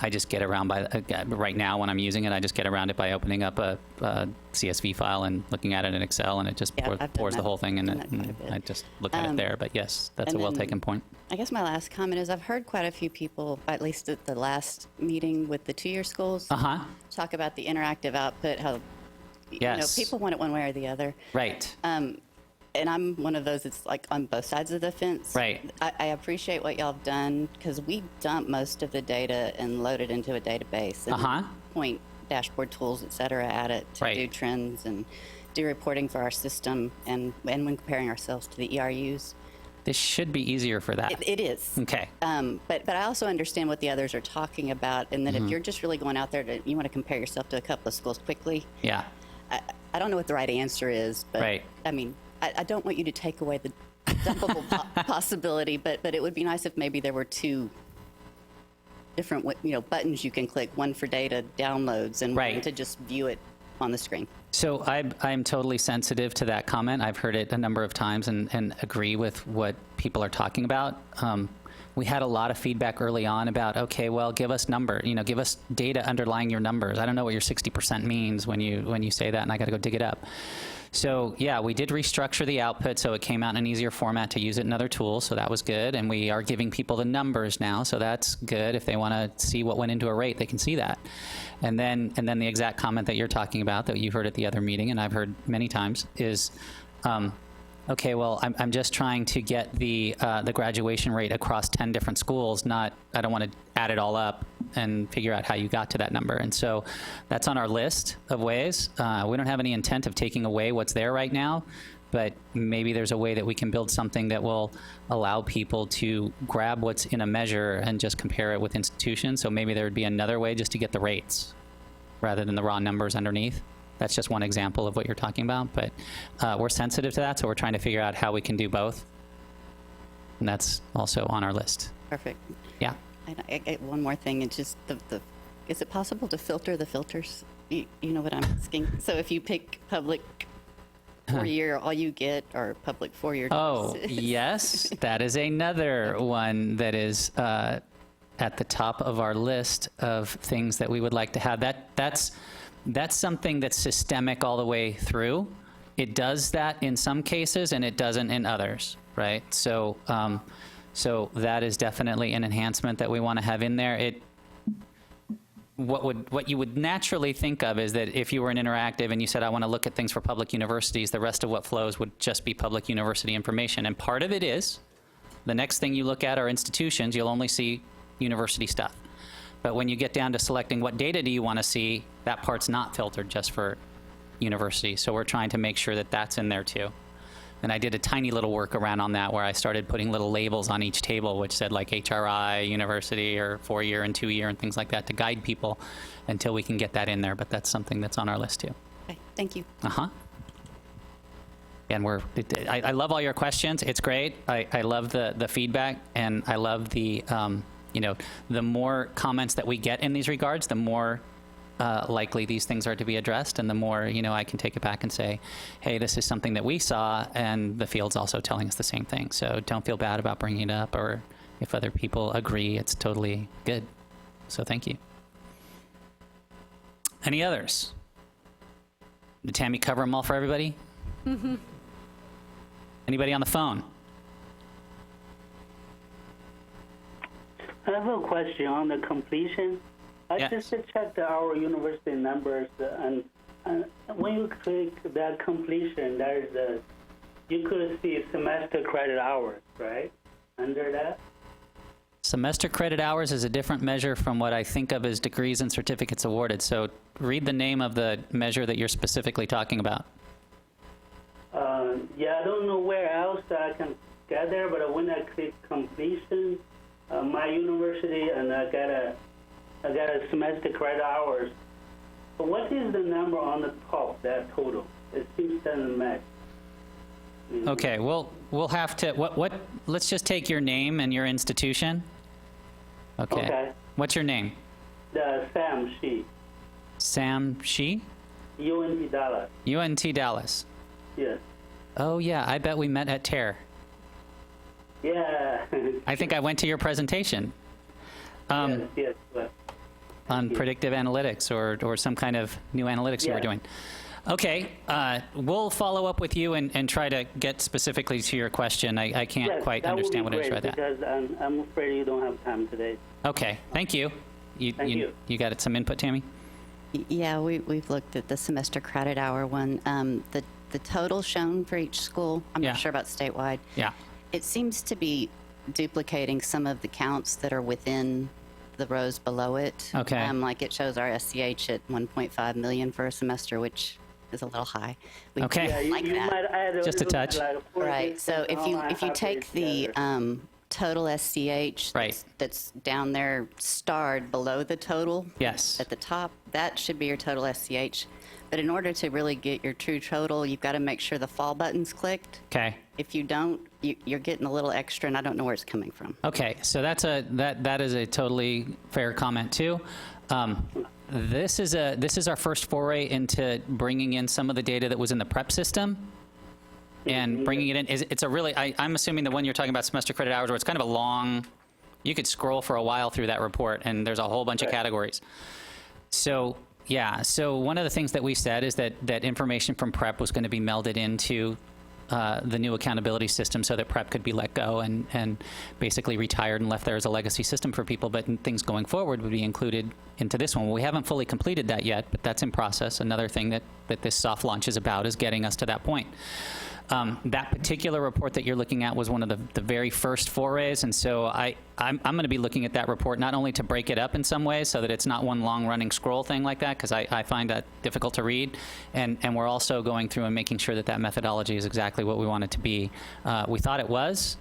I just get around by, right now when I'm using it, I just get around it by opening up a CSV file and looking at it in Excel, and it just pours the whole thing in it. And I just look at it there. But yes, that's a well-taken point. I guess my last comment is I've heard quite a few people, at least at the last meeting with the two-year schools, talk about the interactive output, how people want it one way or the other. Right. And I'm one of those that's like on both sides of the fence. Right. I appreciate what y'all have done because we dump most of the data and load it into a database and point dashboard tools, et cetera, at it to do trends and do reporting for our system and when comparing ourselves to the ERUs. This should be easier for that. It is. Okay. But I also understand what the others are talking about, and that if you're just really going out there you want to compare yourself to a couple of schools quickly. Yeah. I don't know what the right answer is, but I mean, I don't want you to take away the dumpable possibility, but it would be nice if maybe there were two different buttons you can click, one for data downloads and one to just view it on the screen. So I'm totally sensitive to that comment. I've heard it a number of times and agree with what people are talking about. We had a lot of feedback early on about, okay, well, give us give us data underlying your numbers. I don't know what your 60% means when you say that, and I got to go dig it up. So yeah, we did restructure the output so it came out in an easier format to use it in other tools, so that was good. And we are giving people the numbers now, so that's good. If they want to see what went into a rate, they can see that. And then the exact comment that you're talking about that you heard at the other meeting, and I've heard many times, is, okay, well, I'm just trying to get the graduation rate across 10 different schools, I don't want to add it all up and figure out how you got to that number. And so that's on our list of ways. We don't have any intent of taking away what's there right now, but maybe there's a way that we can build something that will allow people to grab what's in a measure and just compare it with institutions. So maybe there would be another way just to get the rates rather than the raw numbers underneath. That's just one example of what you're talking about, but we're sensitive to that, so we're trying to figure out how we can do both. And that's also on our list. Perfect. Yeah. One more thing, it's just is it possible to filter the filters? You know what I'm asking? So if you pick public 4-year, all you get are public 4-year. Oh, yes. That is another one that is at the top of our list of things that we would like to have. That's something that's systemic all the way through. It does that in some cases, and it doesn't in others, right? So, so that is definitely an enhancement that we want to have in there. What you would naturally think of is that if you were an interactive and you said, I want to look at things for public universities, the rest of what flows would just be public university information. And part of it is, the next thing you look at are institutions, you'll only see university stuff. But when you get down to selecting what data do you want to see, that part's not filtered just for universities. So we're trying to make sure that that's in there too. And I did a tiny little workaround on that where I started putting little labels on each table which said like HRI, university, or 4-year and 2-year and things like that to guide people until we can get that in there. But that's something that's on our list too. Okay, thank you. And I love all your questions. It's great. I love the feedback, and I love the the more comments that we get in these regards, the more likely these things are to be addressed, and the more I can take it back and say, hey, this is something that we saw, and the field's also telling us the same thing. So don't feel bad about bringing it up, or if other people agree, it's totally good. So thank you. Any others? Did Tammy cover them all for everybody? Mm-hmm. Anybody on the phone? I have a question on the completion. I just checked our university numbers, and when you click that completion, you could see semester credit hours, right? Under that? Semester credit hours is a different measure from what I think of as degrees and certificates awarded. So read the name of the measure that you're specifically talking about. Yeah, I don't know where else I can get there, but when I click completion, my university, and I got a semester credit hours. But what is the number on the top, that total? It seems doesn't match. Okay, well, we'll have to, let's just take your name and your institution. Okay. What's your name? Sam Shi. Sam Shi? UNT Dallas. UNT Dallas. Yes. Oh, yeah, I bet we met at TER. Yeah. I think I went to your presentation. Yes. on predictive analytics or some kind of new analytics you were Yeah. doing. Okay, we'll follow up with you and try to get specifically to your question. I can't Yes, quite that would understand what be it is great, right there. because I'm afraid you don't have time today. Okay, thank you. Thank you. You got some input, Tammy? Yeah, we've looked at the semester credit hour one. The total shown for each school, I'm Yeah. not sure about statewide. Yeah. It seems to be duplicating some of the counts that are within the rows below it. Okay. Like it shows our SCH at 1.5 million for a semester, which is a little high. We Okay. don't Yeah, you, like you that. might add Just a touch. Right. So if you take the total SCH that's down there starred below the total Yes. at the top, that should be your total SCH. But in order to really get your true total, you've got to make sure the fall button's clicked. Okay. If you don't, you're getting a little extra, and I don't know where it's coming from. Okay, so that is a totally fair comment too. This is our first foray into bringing in some of the data that was in the prep system and bringing it in. It's a really I'm assuming the one you're talking about, semester credit hours, where it's kind of a long. You could scroll for a while through that report, and there's a whole bunch of categories. So yeah, so one of the things that we said is that information from prep was going to be melded into the new accountability system so that prep could be let go and basically retired and left there as a legacy system for people, but things going forward would be included into this one. We haven't fully completed that yet, but that's in process. Another thing that this soft launch is about is getting us to that point. That particular report that you're looking at was one of the very first forays, and so I'm going to be looking at that report not only to break it up in some ways so that it's not one long running scroll thing like that, because I find that difficult to read, and we're also going through and making sure that methodology is exactly what we want it to be. We thought it was.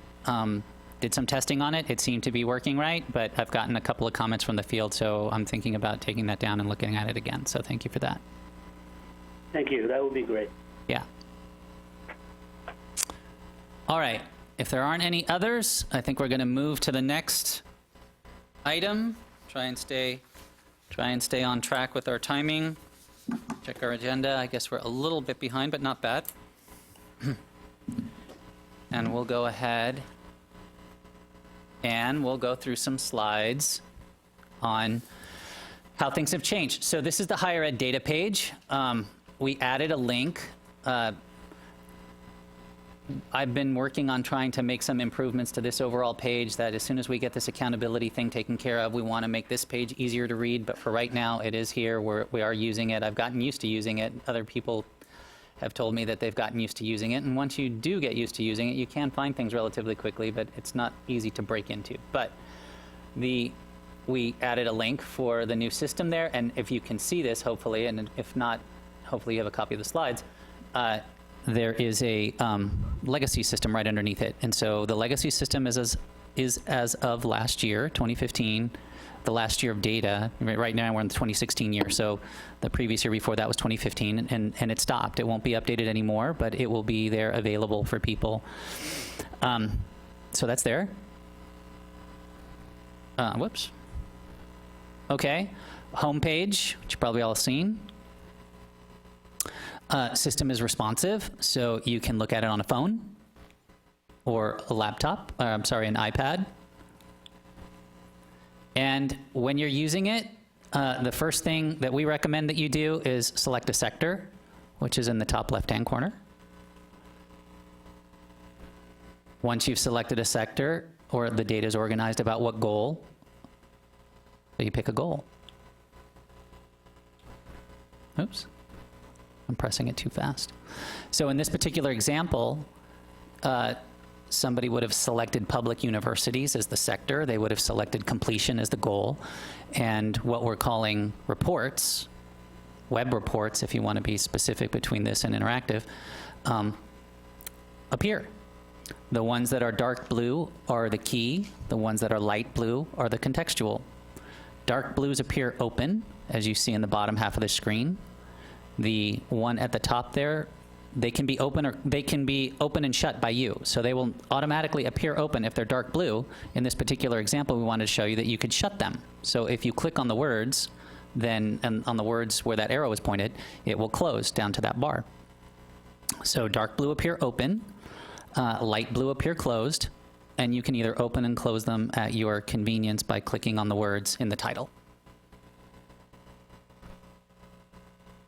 Did some testing on it. It seemed to be working right, but I've gotten a couple of comments from the field, so I'm thinking about taking that down and looking at it again. So thank you for that. Thank you. That would be great. Yeah. All right. If there aren't any others, I think we're going to move to the next item. Try and stay on track with our timing. Check our agenda. I guess we're a little bit behind, but not bad. And we'll go ahead and we'll go through some slides on how things have changed. So this is the higher ed data page. We added a link. I've been working on trying to make some improvements to this overall page that as soon as we get this accountability thing taken care of, we want to make this page easier to read. But for right now, it is here. We are using it. I've gotten used to using it. Other people have told me that they've gotten used to using it. And once you do get used to using it, you can find things relatively quickly, but it's not easy to break into. But we added a link for the new system there. And if you can see this, hopefully, and if not, hopefully you have a copy of the slides, there is a legacy system right underneath it. And so the legacy system is as of last year, 2015, the last year of data. Right now we're in the 2016 year. So the previous year before that was 2015, and it stopped. It won't be updated anymore, but it will be there available for people. So that's there. Whoops. Okay. Homepage, which you probably all have seen. System is responsive, so you can look at it on a phone or a laptop, an iPad. And when you're using it, the first thing that we recommend that you do is select a sector, which is in the top left-hand corner. Once you've selected a sector or the data is organized about what goal, so you pick a goal. Oops. I'm pressing it too fast. So in this particular example, somebody would have selected public universities as the sector. They would have selected completion as the goal. And what we're calling reports, web reports, if you want to be specific between this and interactive, appear. The ones that are dark blue are the key. The ones that are light blue are the contextual. Dark blues appear open, as you see in the bottom half of the screen. The one at the top there, they can be open and shut by you. So they will automatically appear open if they're dark blue. In this particular example, we wanted to show you that you could shut them. So if you click on the words, then on the words where that arrow is pointed, it will close down to that bar. So dark blue appear open, light blue appear closed, and you can either open and close them at your convenience by clicking on the words in the title.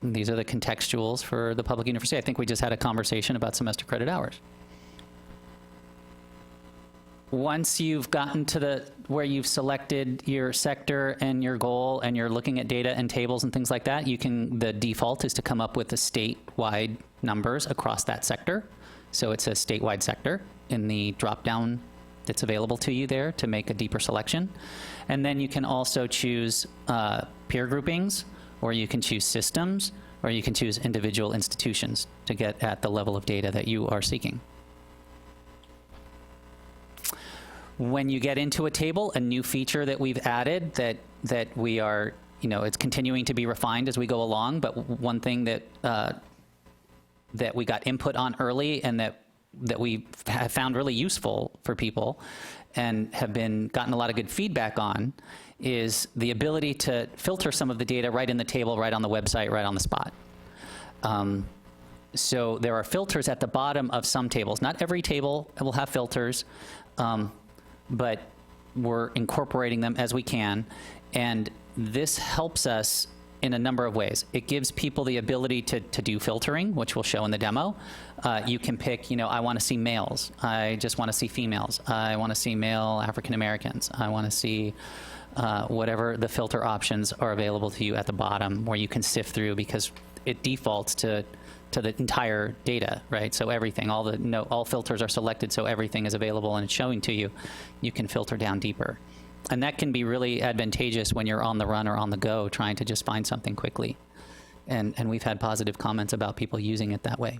these are the contextuals for the public university. I think we just had a conversation about semester credit hours. Once you've gotten to where you've selected your sector and your goal and you're looking at data and tables and things like that, the default is to come up with the statewide numbers across that sector. So it's a statewide sector in the drop-down that's available to you there to make a deeper selection. And then you can also choose peer groupings, or you can choose systems, or you can choose individual institutions to get at the level of data that you are seeking. When you get into a table, a new feature that we've added that we are, it's continuing to be refined as we go along, but one thing that we got input on early and that we have found really useful for people and have gotten a lot of good feedback on is the ability to filter some of the data right in the table, right on the website, right on the spot. So there are filters at the bottom of some tables. Not every table will have filters, but we're incorporating them as we can. And this helps us in a number of ways. It gives people the ability to do filtering, which we'll show in the demo. You can pick, I want to see males. I just want to see females. I want to see male African Americans. I want to see whatever the filter options are available to you at the bottom, where you can sift through, because it defaults to the entire data, right? So everything, all filters are selected, so everything is available and it's showing to you. You can filter down deeper. And that can be really advantageous when you're on the run or on the go trying to just find something quickly. And we've had positive comments about people using it that way.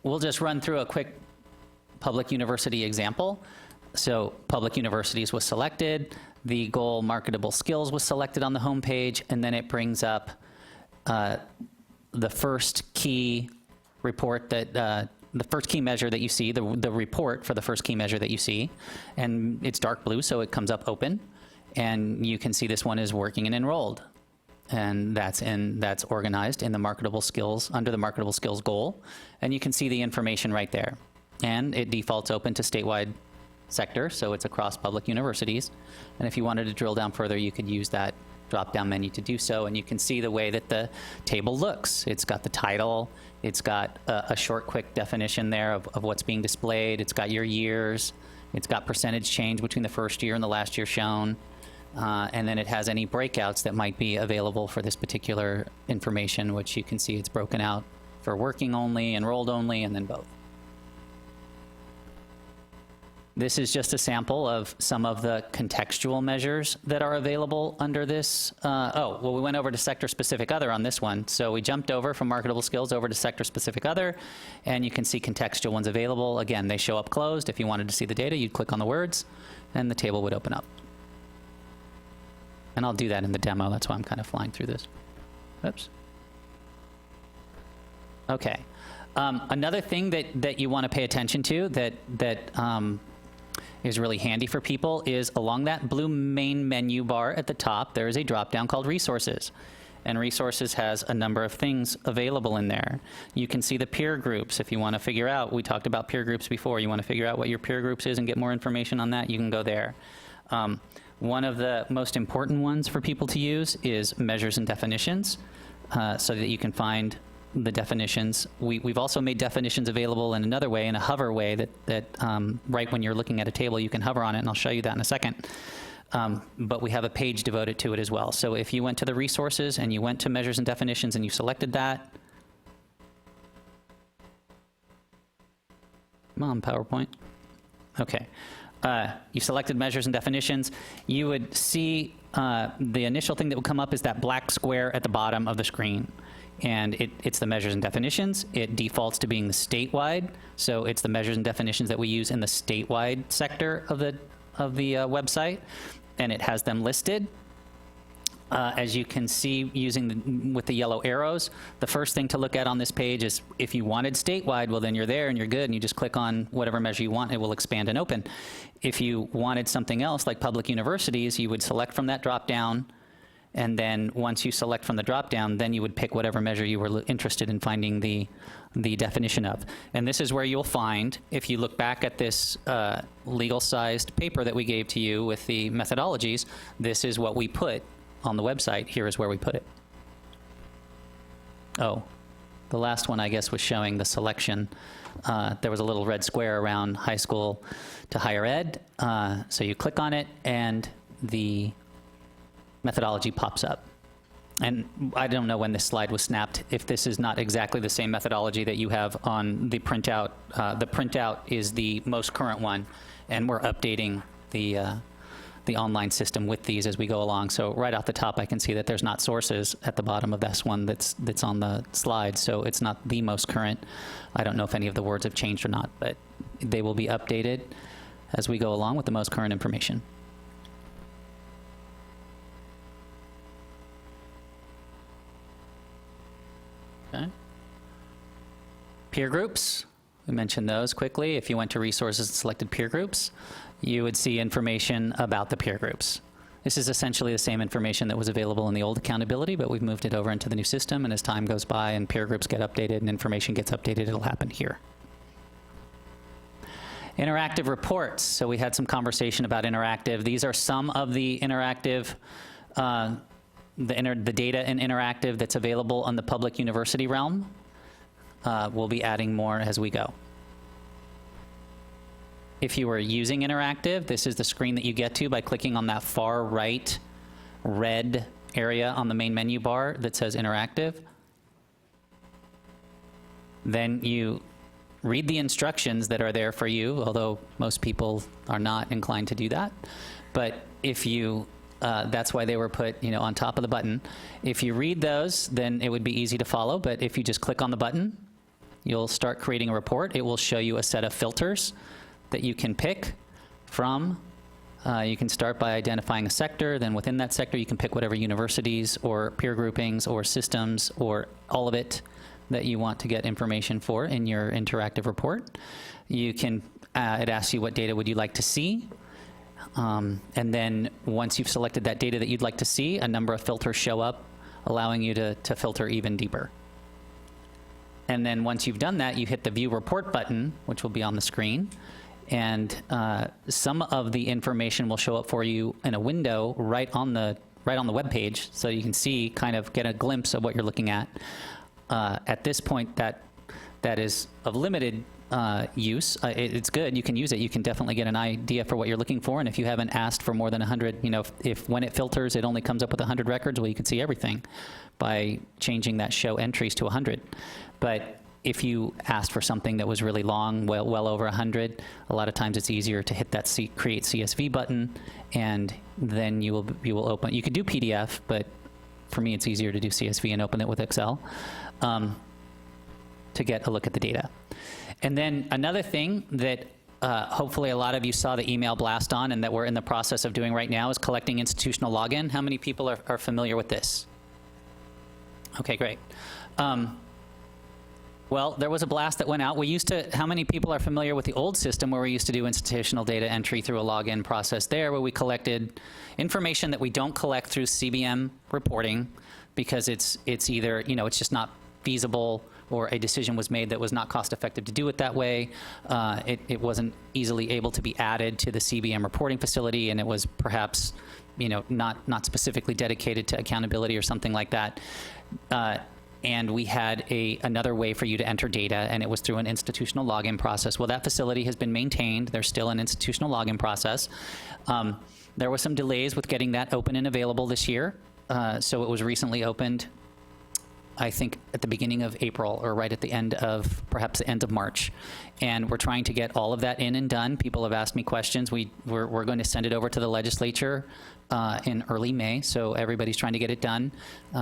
We'll just run through a quick public university example. So public universities was selected. The goal marketable skills was selected on the home page, and then it brings up the first key report the first key measure that you see, the report for the first key measure that you see, and it's dark blue, so it comes up open, and you can see this one is working and enrolled, and that's organized in the marketable skills, under the marketable skills goal, and you can see the information right there, and it defaults open to statewide sector, so it's across public universities. And if you wanted to drill down further, you could use that drop-down menu to do so, and you can see the way that the table looks. It's got the title, it's got a short, quick definition there of what's being displayed, it's got your years, it's got percentage change between the first year and the last year shown, and then it has any breakouts that might be available for this particular information, which you can see it's broken out for working only, enrolled only, and then both. This is just a sample of some of the contextual measures that are available under this. We went over to sector-specific other on this one. So we jumped over from marketable skills over to sector-specific other, and you can see contextual ones available. Again, they show up closed. If you wanted to see the data, you'd click on the words, and the table would open up. And I'll do that in the demo. That's why I'm kind of flying through this. Oops. Okay. Another thing that you want to pay attention to that is really handy for people is along that blue main menu bar at the top, there is a drop-down called Resources. And Resources has a number of things available in there. You can see the peer groups. If you want to figure out, we talked about peer groups before, you want to figure out what your peer groups is and get more information on that, you can go there. One of the most important ones for people to use is measures and definitions, so that you can find the definitions. We've also made definitions available in another way, in a hover way, that right when you're looking at a table, you can hover on it, and I'll show you that in a second. But we have a page devoted to it as well. So if you went to the resources and you went to measures and definitions and you selected that, come on, PowerPoint. Okay. You selected measures and definitions, you would see the initial thing that would come up is that black square at the bottom of the screen. And it's the measures and definitions. It defaults to being the statewide, so it's the measures and definitions that we use in the statewide sector of the website, and it has them listed. As you can see, with the yellow arrows, the first thing to look at on this page is if you wanted statewide, well then you're there and you're good, and you just click on whatever measure you want, it will expand and open. If you wanted something else like public universities, you would select from that drop down, And then once you select from the drop-down, then you would pick whatever measure you were interested in finding the definition of. And this is where you'll find, if you look back at this legal-sized paper that we gave to you with the methodologies, this is what we put on the website. Here is where we put it. Oh, the last one, I guess, was showing the selection. There was a little red square around high school to higher ed. So you click on it, and the methodology pops up. And I don't know when this slide was snapped, if this is not exactly the same methodology that you have on the printout. The printout is the most current one, and we're updating the online system with these as we go along. So right off the top, I can see that there's not sources at the bottom of this one that's on the slide, so it's not the most current. I don't know if any of the words have changed or not, but they will be updated as we go along with the most current information. Okay. Peer groups, we mentioned those quickly. If you went to resources and selected peer groups, you would see information about the peer groups. This is essentially the same information that was available in the old accountability, but we've moved it over into the new system, and as time goes by and peer groups get updated and information gets updated, it'll happen here. Interactive reports. So we had some conversation about interactive. These are some of the interactive the data in interactive that's available on the public university realm. We'll be adding more as we go. If you are using interactive, this is the screen that you get to by clicking on that far right red area on the main menu bar that says interactive. Then you read the instructions that are there for you, although most people are not inclined to do that. But if you that's why they were put, on top of the button. If you read those, then it would be easy to follow. But if you just click on the button, you'll start creating a report. It will show you a set of filters that you can pick from. You can start by identifying a sector. Then within that sector, you can pick whatever universities or peer groupings or systems or all of it that you want to get information for in your interactive report. You can, it asks you what data would you like to see. And then once you've selected that data that you'd like to see, a number of filters show up, allowing you to filter even deeper. And then once you've done that, you hit the View Report button, which will be on the screen. And some of the information will show up for you in a window right on the web page, so you can see, kind of get a glimpse of what you're looking at. At this point, that is of limited use. It's good. You can use it. You can definitely get an idea for what you're looking for. And if you haven't asked for more than 100, if when it filters, it only comes up with 100 records, well, you can see everything by changing that show entries to 100. But if you asked for something that was really long, well over 100, a lot of times it's easier to hit that Create CSV button, and then you will open. You could do PDF, but for me, it's easier to do CSV and open it with Excel to get a look at the data. And then another thing that hopefully a lot of you saw the email blast on, and that we're in the process of doing right now, is collecting institutional login. How many people are familiar with this? Okay, great. Well, there was a blast that went out. How many people are familiar with the old system where we used to do institutional data entry through a login process there, where we collected information that we don't collect through CBM reporting because it's either, it's just not feasible, or a decision was made that was not cost effective to do it that way. It wasn't easily able to be added to the CBM reporting facility, and it was perhaps, not specifically dedicated to accountability or something like that. And we had another way for you to enter data, and it was through an institutional login process. Well, that facility has been maintained. There's still an institutional login process. There were some delays with getting that open and available this year. So it was recently opened, I think, at the beginning of April, or right at the end of, perhaps the end of March. And we're trying to get all of that in and done. People have asked me questions. We're going to send it over to the legislature in early May, so everybody's trying to get it done.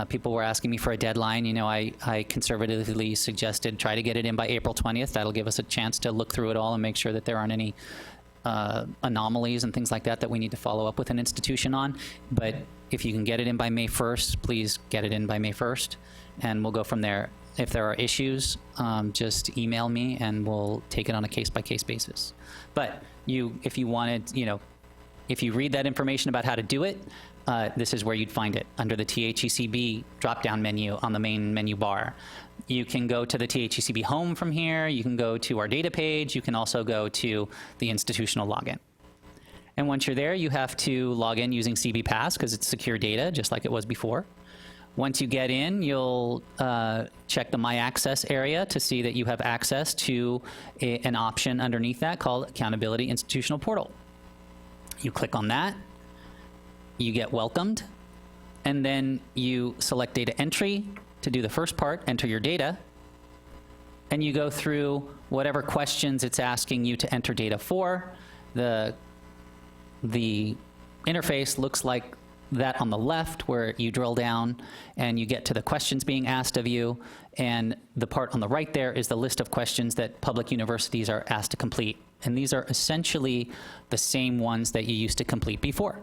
People were asking me for a deadline. I conservatively suggested try to get it in by April 20th. That'll give us a chance to look through it all and make sure that there aren't any anomalies and things like that we need to follow up with an institution on. But if you can get it in by May 1st, please get it in by May 1st, and we'll go from there. If there are issues, just email me and we'll take it on a case-by-case basis. But if you wanted, if you read that information about how to do it, this is where you'd find it, under the THECB drop-down menu on the main menu bar. You can go to the THECB home from here. You can go to our data page. You can also go to the institutional login. And once you're there, you have to log in using CBPass because it's secure data, just like it was before. Once you get in, you'll check the My Access area to see that you have access to an option underneath that called Accountability Institutional Portal. You click on that, you get welcomed, and then you select data entry to do the first part, enter your data, and you go through whatever questions it's asking you to enter data for. The interface looks like that on the left, where you drill down and you get to the questions being asked of you, and the part on the right there is the list of questions that public universities are asked to complete. And these are essentially the same ones that you used to complete before.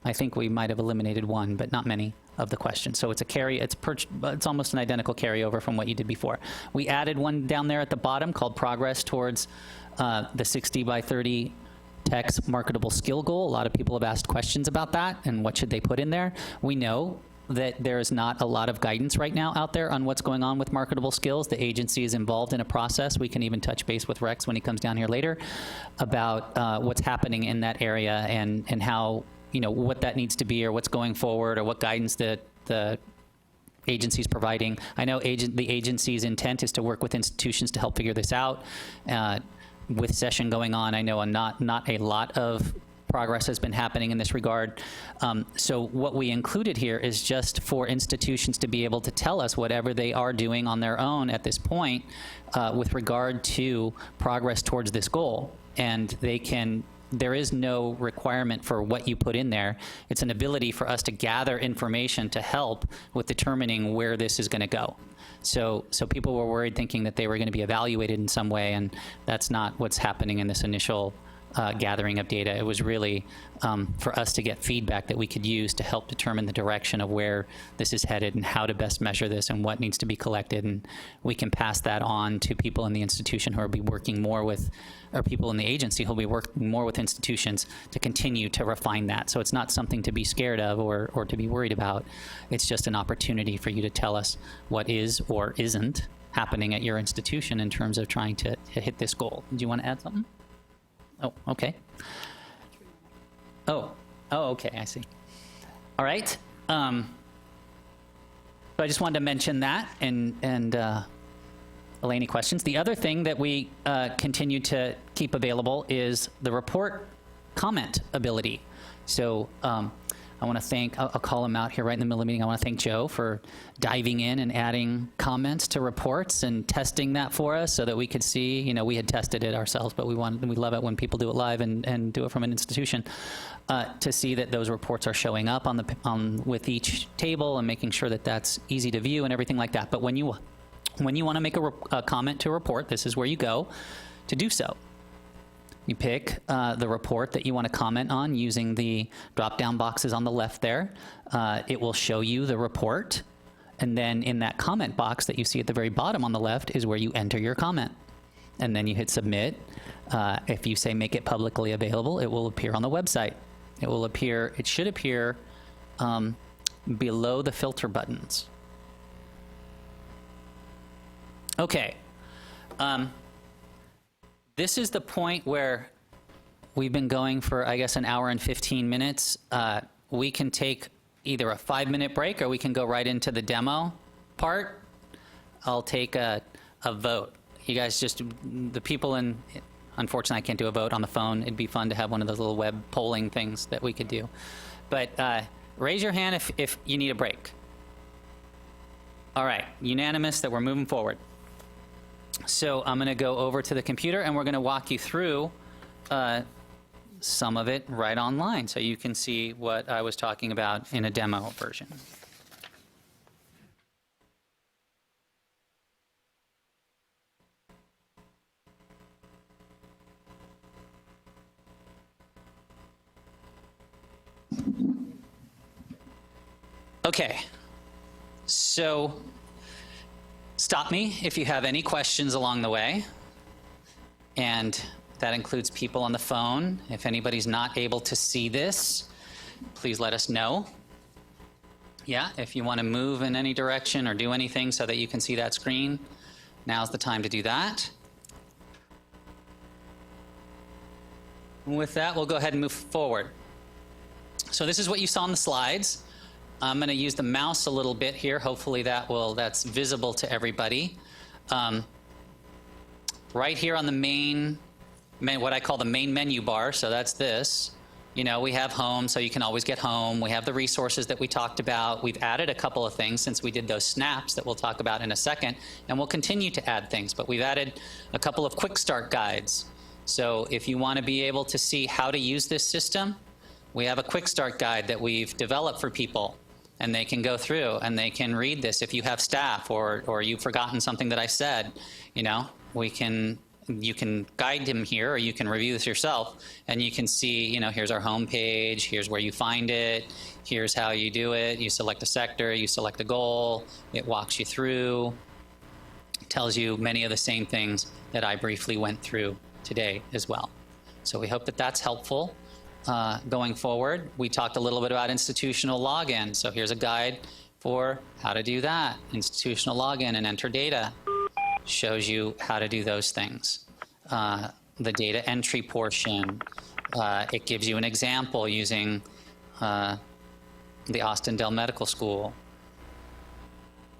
I think we might have eliminated one, but not many of the questions. So it's it's almost an identical carryover from what you did before. We added one down there at the bottom called Progress Towards the 60 by 30 TECS marketable skill goal. A lot of people have asked questions about that and what should they put in there. We know that there is not a lot of guidance right now out there on what's going on with marketable skills. The agency is involved in a process. We can even touch base with Rex when he comes down here later about what's happening in that area and how, what that needs to be or what's going forward or what guidance the agency's providing. I know the agency's intent is to work with institutions to help figure this out. With session going on, I know not a lot of progress has been happening in this regard. So what we included here is just for institutions to be able to tell us whatever they are doing on their own at this point with regard to progress towards this goal. And there is no requirement for what you put in there. It's an ability for us to gather information to help with determining where this is going to go. So people were worried thinking that they were going to be evaluated in some way, and that's not what's happening in this initial gathering of data. It was really for us to get feedback that we could use to help determine the direction of where this is headed and how to best measure this and what needs to be collected. And we can pass that on to people in the institution who will be working more with, or people in the agency who will be working more with institutions to continue to refine that. So it's not something to be scared of or to be worried about. It's just an opportunity for you to tell us what is or isn't happening at your institution in terms of trying to hit this goal. Do you want to add something? Oh, okay. Oh, okay, I see. All right. So I just wanted to mention that and allay any questions. The other thing that we continue to keep available is the report comment ability. So I want to thank, I'll call him out here right in the middle of the meeting. I want to thank Joe for diving in and adding comments to reports and testing that for us so that we could see, we had tested it ourselves, but we love it when people do it live and do it from an institution, to see that those reports are showing up with each table and making sure that that's easy to view and everything like that. But when you want to make a comment to a report, this is where you go to do so. You pick the report that you want to comment on using the drop-down boxes on the left there. It will show you the report. And then in that comment box that you see at the very bottom on the left is where you enter your comment. And then you hit submit. If you say make it publicly available, it will appear on the website. It should appear below the filter buttons. Okay. This is the point where we've been going for, I guess, an hour and 15 minutes. We can take either a 5-minute break or we can go right into the demo part. I'll take a vote. You guys the people unfortunately I can't do a vote on the phone. It'd be fun to have one of those little web polling things that we could do. But raise your hand if you need a break. All right, unanimous that we're moving forward. So I'm going to go over to the computer and we're going to walk you through some of it right online so you can see what I was talking about in a demo version. Okay, so stop me if you have any questions along the way, and that includes people on the phone. If anybody's not able to see this, please let us know. Yeah, if you want to move in any direction or do anything so that you can see that screen, now's the time to do that. With that, we'll go ahead and move forward. So this is what you saw on the slides. I'm going to use the mouse a little bit here. Hopefully that's visible to everybody. Right here on the what I call the main menu bar, so that's this. You know, we have home, so you can always get home. We have the resources that we talked about. We've added a couple of things since we did those snaps that we'll talk about in a second, and we'll continue to add things. But we've added a couple of quick start guides. So if you want to be able to see how to use this system, we have a quick start guide that we've developed for people, and they can go through and they can read this. If you have staff or you've forgotten something that I said, you know, you can guide him here, or you can review this yourself, and you can see, you know, here's our home page, here's where you find it, here's how you do it. You select a sector, you select a goal, it walks you through, tells you many of the same things that I briefly went through today as well. So we hope that that's helpful going forward. We talked a little bit about institutional login. So here's a guide for how to do that. Institutional login and enter data shows you how to do those things. The data entry portion, it gives you an example using the Austindale Medical School.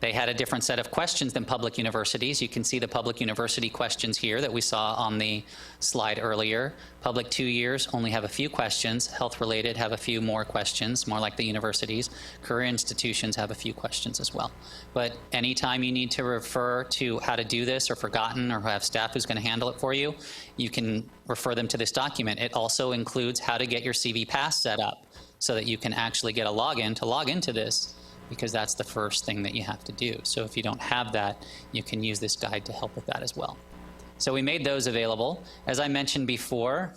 They had a different set of questions than public universities. You can see the public university questions here that we saw on the slide earlier. Public 2 years only have a few questions. Health-related have a few more questions, more like the universities. Career institutions have a few questions as well. But anytime you need to refer to how to do this or forgotten or have staff who's going to handle it for you, you can refer them to this document. It also includes how to get your CV Pass set up so that you can actually get a login to log into this, because that's the first thing that you have to do. So if you don't have that, you can use this guide to help with that as well. So we made those available. As I mentioned before,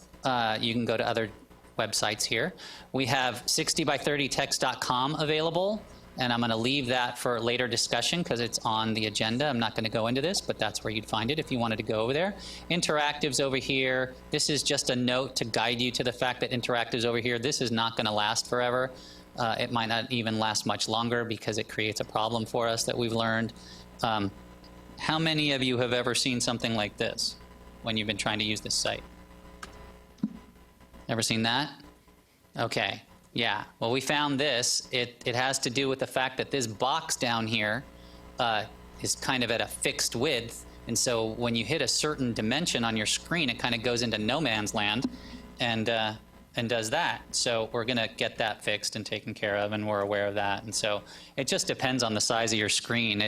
you can go to other websites here. We have 60by30text.com available, and I'm going to leave that for later discussion because it's on the agenda. I'm not going to go into this, but that's where you'd find it if you wanted to go over there. Interactives over here. This is just a note to guide you to the fact that interactives over here, this is not going to last forever. It might not even last much longer because it creates a problem for us that we've learned. How many of you have ever seen something like this when you've been trying to use this site? Ever seen that? Okay, yeah. Well, we found this. It has to do with the fact that this box down here is kind of at a fixed width. And so when you hit a certain dimension on your screen, it kind of goes into no man's land and does that. So we're going to get that fixed and taken care of, and we're aware of that. And so it just depends on the size of your screen.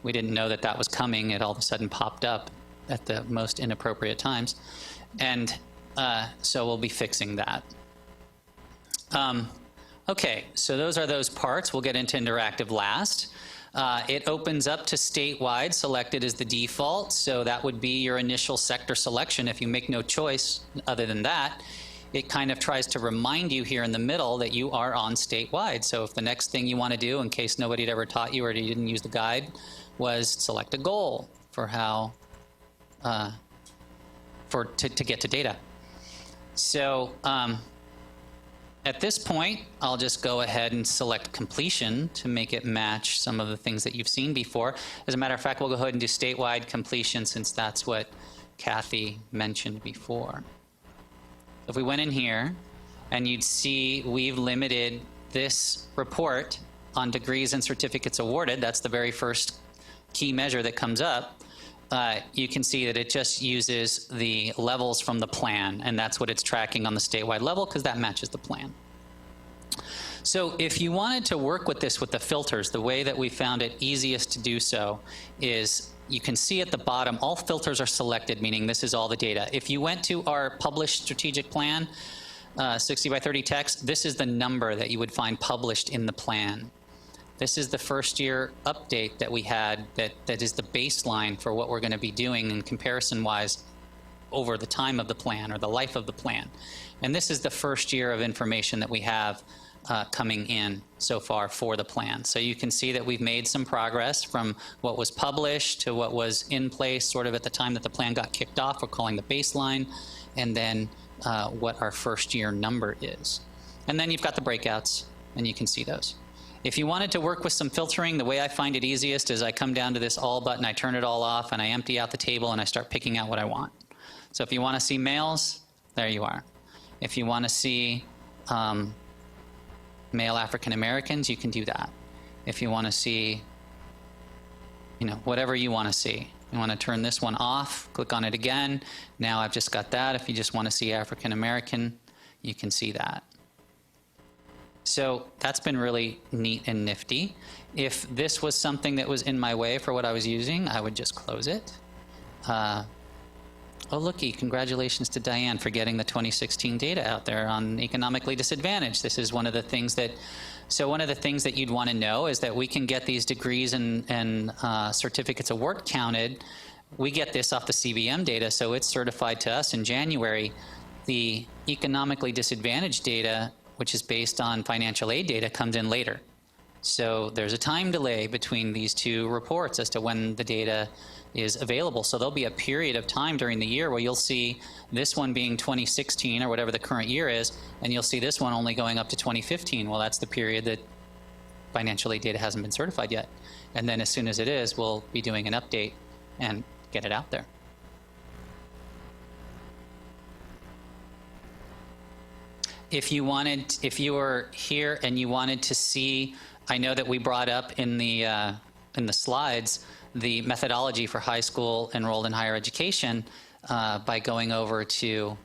We didn't know that was coming. It all of a sudden popped up at the most inappropriate times. And so we'll be fixing that. Okay, so those are those parts. We'll get into interactive last. It opens up to statewide, selected as the default. So that would be your initial sector selection. If you make no choice other than that, it kind of tries to remind you here in the middle that you are on statewide. So if the next thing you want to do, in case nobody had ever taught you or you didn't use the guide, was select a goal for how to get to data. So at this point, I'll just go ahead and select completion to make it match some of the things that you've seen before. As a matter of fact, we'll go ahead and do statewide completion since that's what Kathy mentioned before. If we went in here, and you'd see we've limited this report on degrees and certificates awarded. That's the very first key measure that comes up. You can see that it just uses the levels from the plan, and that's what it's tracking on the statewide level because that matches the plan. So if you wanted to work with this with the filters, the way that we found it easiest to do so is you can see at the bottom, all filters are selected, meaning this is all the data. If you went to our published strategic plan, 60by30 text, this is the number that you would find published in the plan. This is the first year update that we had that is the baseline for what we're going to be doing in comparison-wise over the time of the plan or the life of the plan. And this is the first year of information that we have coming in so far for the plan. So you can see that we've made some progress from what was published to what was in place sort of at the time that the plan got kicked off. We're calling the baseline, and then what our first year number is. And then you've got the breakouts, and you can see those. If you wanted to work with some filtering, the way I find it easiest is I come down to this all button, I turn it all off, and I empty out the table, and I start picking out what I want. So if you want to see males, there you are. If you want to see male African Americans, you can do that. If you want to see, whatever you want to see. You want to turn this one off, click on it again. Now I've just got that. If you just want to see African American, you can see that. So that's been really neat and nifty. If this was something that was in my way for what I was using, I would just close it. Oh, looky, congratulations to Diane for getting the 2016 data out there on economically disadvantaged. This is one of the things that, one of the things that you'd want to know is that we can get these degrees and certificates of work counted. We get this off the CBM data, so it's certified to us in January. The economically disadvantaged data, which is based on financial aid data, comes in later. So there's a time delay between these two reports as to when the data is available. So there'll be a period of time during the year where you'll see this one being 2016 or whatever the current year is, and you'll see this one only going up to 2015. Well, that's the period that financial aid data hasn't been certified yet. And then as soon as it is, we'll be doing an update and get it out there. If you were here and you wanted to see, I know that we brought up in the slides the methodology for high school enrolled in higher education by going over to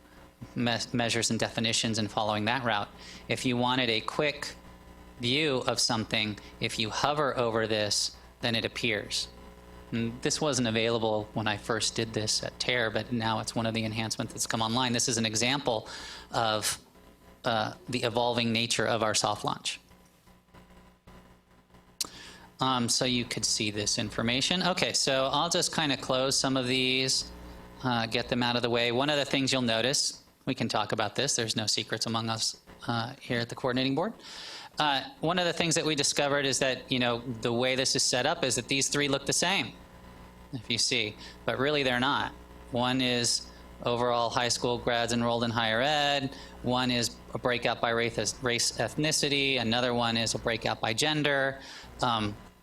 measures and definitions and following that route. If you wanted a quick view of something, if you hover over this, then it appears. And this wasn't available when I first did this at TARE, but now it's one of the enhancements that's come online. This is an example of the evolving nature of our soft launch. So you could see this information. Okay, so I'll just kind of close some of these, get them out of the way. One of the things you'll notice, we can talk about this, there's no secrets among us here at the coordinating board. One of the things that we discovered is that, the way this is set up is that these three look the same, if you see, but really they're not. One is overall high school grads enrolled in higher ed. One is a breakout by race, ethnicity. Another one is a breakout by gender.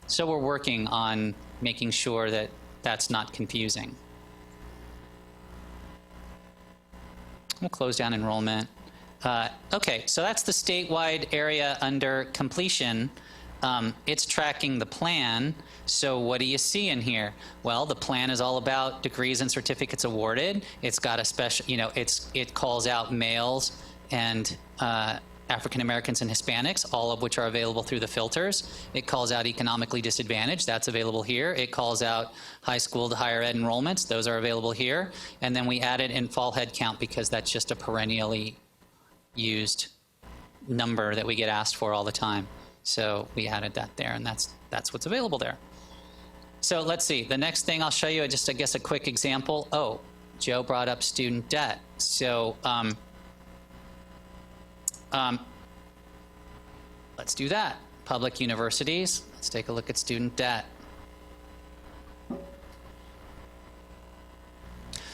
So we're working on making sure that that's not confusing. We'll close down enrollment. Okay, so that's the statewide area under completion. It's tracking the plan. So what do you see in here? Well, the plan is all about degrees and certificates awarded. It's got a special, it calls out males and African Americans and Hispanics, all of which are available through the filters. It calls out economically disadvantaged. That's available here. It calls out high school to higher ed enrollments. Those are available here. And then we added in fall head count because that's just a perennially used number that we get asked for all the time. So we added that there, and that's what's available there. So let's see. The next thing I'll show you, just I guess a quick example. Oh, Joe brought up student debt. So let's do that. Public universities. Let's take a look at student debt.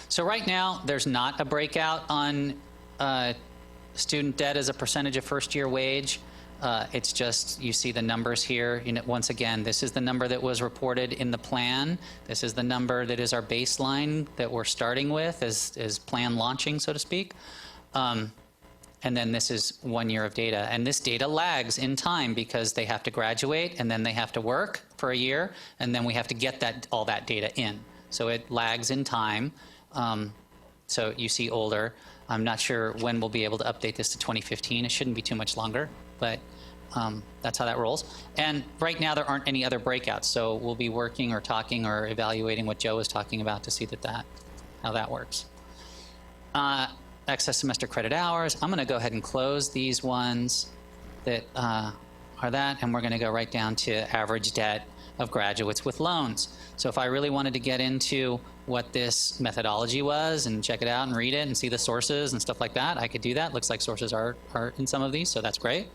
So right now, there's not a breakout on student debt as a percentage of first-year wage. It's just, you see the numbers here. Once again, this is the number that was reported in the plan. This is the number that is our baseline that we're starting with as plan launching, so to speak. And then this is 1 year of data. And this data lags in time because they have to graduate and then they have to work for a year, and then we have to get all that data in. So it lags in time. So you see older. I'm not sure when we'll be able to update this to 2015. It shouldn't be too much longer, but that's how that rolls. And right now there aren't any other breakouts, so we'll be working or talking or evaluating what Joe was talking about to see how that works. Excess semester credit hours. I'm going to go ahead and close these ones that are that, and we're going to go right down to average debt of graduates with loans. So if I really wanted to get into what this methodology was and check it out and read it and see the sources and stuff like that, I could do that. Looks like sources are in some of these, so that's great.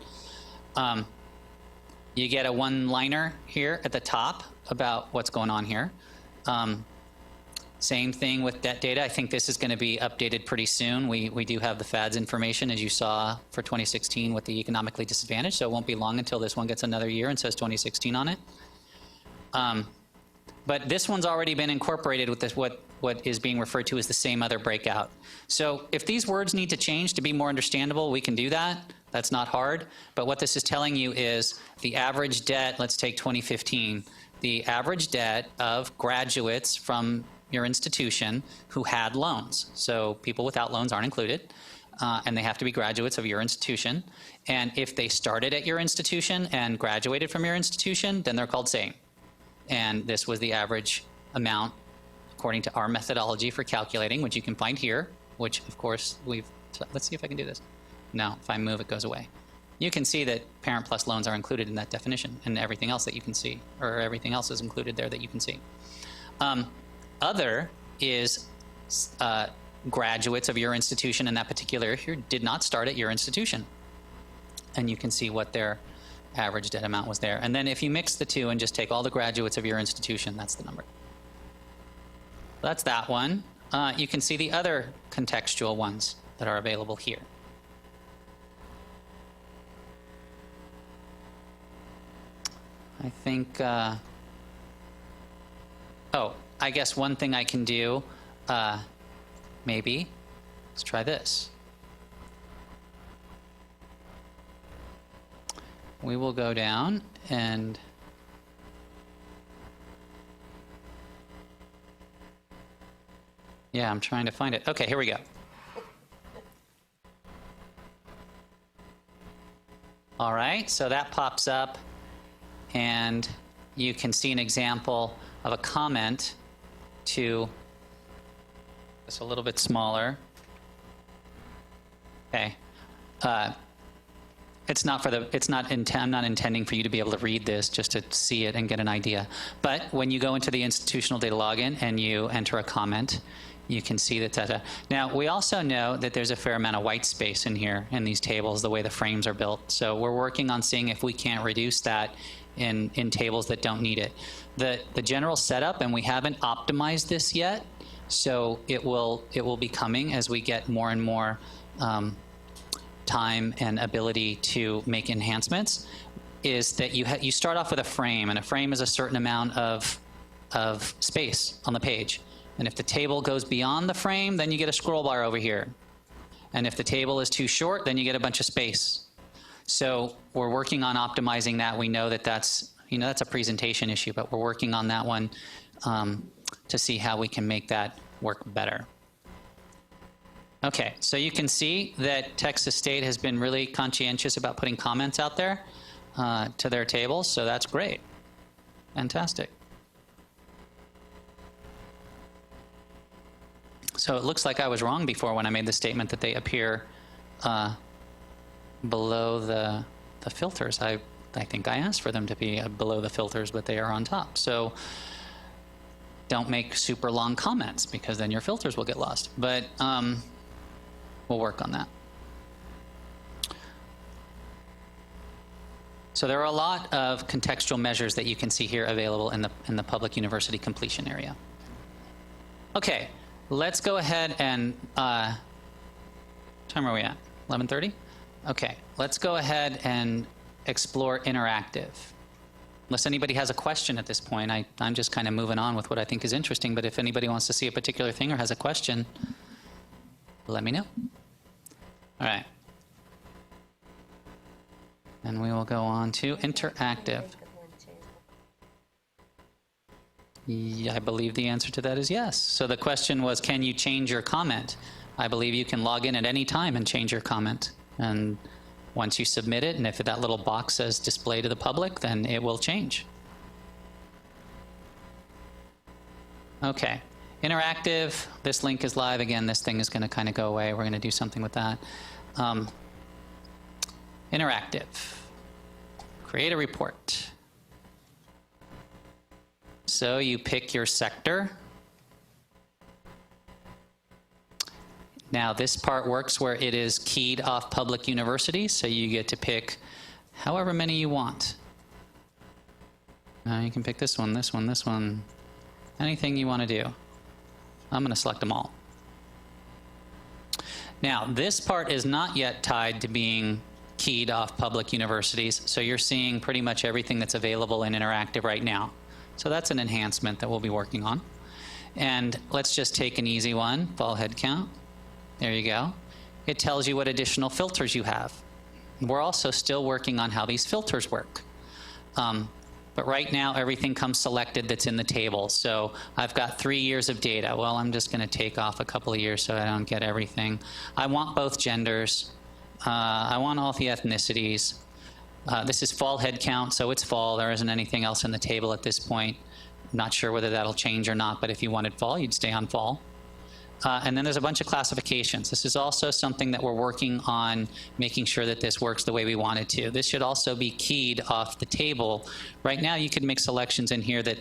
You get a one-liner here at the top about what's going on here. Same thing with debt data. I think this is going to be updated pretty soon. We do have the FADS information, as you saw, for 2016 with the economically disadvantaged, so it won't be long until this one gets another year and says 2016 on it. But this one's already been incorporated with this, what is being referred to as the same other breakout. So if these words need to change to be more understandable, we can do that. That's not hard. But what this is telling you is the average debt, let's take 2015, the average debt of graduates from your institution who had loans. So people without loans aren't included, and they have to be graduates of your institution. And if they started at your institution and graduated from your institution, then they're called same. And this was the average amount according to our methodology for calculating, which you can find here, which of course let's see if I can do this. No, if I move, it goes away. You can see that Parent Plus loans are included in that definition, and everything else that you can see, or everything else is included there that you can see. Other is graduates of your institution in that particular year did not start at your institution. And you can see what their average debt amount was there. And then if you mix the two and just take all the graduates of your institution, that's the number. That's that one. You can see the other contextual ones that are available here. I think, I guess one thing I can do, maybe, let's try this. We will go down and I'm trying to find it. Okay, here we go. All right, so that pops up, and you can see an example of a comment to it's a little bit smaller. Okay. I'm not intending for you to be able to read this, just to see it and get an idea. But when you go into the institutional data login and you enter a comment, you can see that data. Now, we also know that there's a fair amount of white space in here in these tables, the way the frames are built. So we're working on seeing if we can't reduce that in tables that don't need it. The general setup, and we haven't optimized this yet, so it will be coming as we get more and more time and ability to make enhancements, is that you start off with a frame, and a frame is a certain amount of space on the page. And if the table goes beyond the frame, then you get a scroll bar over here. And if the table is too short, then you get a bunch of space. So we're working on optimizing that. We know that that's a presentation issue, but we're working on that one to see how we can make that work better. Okay, so you can see that Texas State has been really conscientious about putting comments out there to their tables, so that's great. Fantastic. So it looks like I was wrong before when I made the statement that they appear below the filters. I think I asked for them to be below the filters, but they are on top. So don't make super long comments, because then your filters will get lost. But we'll work on that. So there are a lot of contextual measures that you can see here available in the public university completion area. Okay, let's go ahead and what time are we at? 11:30? Okay, let's go ahead and explore interactive. Unless anybody has a question at this point, I'm just kind of moving on with what I think is interesting, but if anybody wants to see a particular thing or has a question, let me know. All right. And we will go on to interactive. Yeah, I believe the answer to that is yes. So the question was, can you change your comment? I believe you can log in at any time and change your comment. And once you submit it, and if that little box says display to the public, then it will change. Okay. Interactive, this link is live. Again, this thing is going to kind of go away. We're going to do something with that. Interactive. Create a report. So you pick your sector. Now this part works where it is keyed off public universities, so you get to pick however many you want. You can pick this one, this one, this one, anything you want to do. I'm going to select them all. Now, this part is not yet tied to being keyed off public universities, so you're seeing pretty much everything that's available in Interactive right now. So that's an enhancement that we'll be working on. And let's just take an easy one, fall head count. There you go. It tells you what additional filters you have. We're also still working on how these filters work. But right now, everything comes selected that's in the table. So I've got 3 years of data. Well, I'm just going to take off a couple of years so I don't get everything. I want both genders. I want all the ethnicities. This is fall head count, so it's fall. There isn't anything else in the table at this point. Not sure whether that'll change or not, but if you wanted fall, you'd stay on fall. And then there's a bunch of classifications. This is also something that we're working on making sure that this works the way we want it to. This should also be keyed off the table. Right now, you could make selections in here that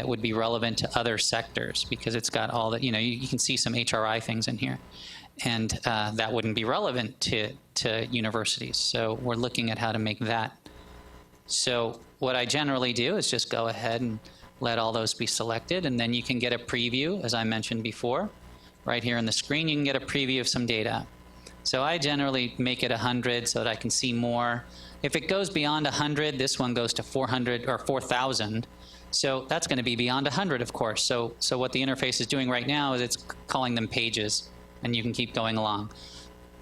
would be relevant to other sectors because it's got all that, you can see some HRI things in here. And that wouldn't be relevant to universities. So we're looking at how to make that. So what I generally do is just go ahead and let all those be selected, and then you can get a preview, as I mentioned before. Right here on the screen, you can get a preview of some data. So I generally make it 100 so that I can see more. If it goes beyond 100, this one goes to 400 or 4,000. So that's going to be beyond 100, of course. So what the interface is doing right now is it's calling them pages, and you can keep going along.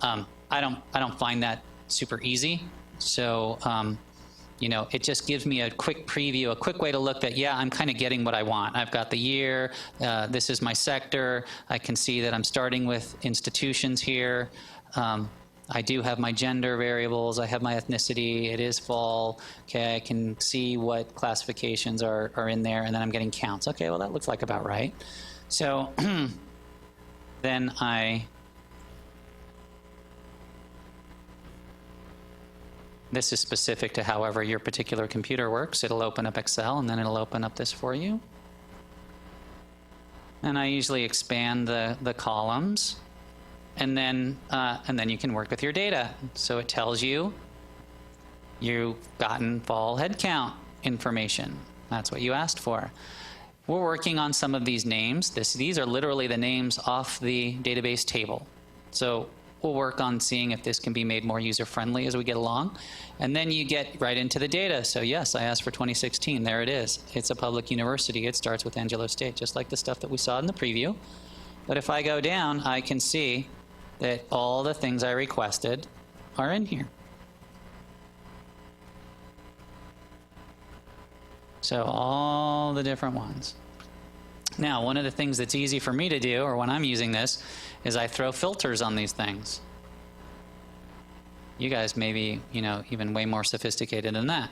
I don't find that super easy. So it just gives me a quick preview, a quick way to look that, yeah, I'm kind of getting what I want. I've got the year, this is my sector. I can see that I'm starting with institutions here. I do have my gender variables. I have my ethnicity. It is fall. Okay, I can see what classifications are in there, and then I'm getting counts. Okay, well, that looks like about right. So then this is specific to however your particular computer works. It'll open up Excel, and then it'll open up this for you. And I usually expand the columns, and then you can work with your data. So it tells you you've gotten fall head count information. That's what you asked for. We're working on some of these names. These are literally the names off the database table. So we'll work on seeing if this can be made more user-friendly as we get along. And then you get right into the data. So yes, I asked for 2016. There it is. It's a public university. It starts with Angelo State, just like the stuff that we saw in the preview. But if I go down, I can see that all the things I requested are in here. So all the different ones. Now, one of the things that's easy for me to do, or when I'm using this, is I throw filters on these things. You guys may be, even way more sophisticated than that.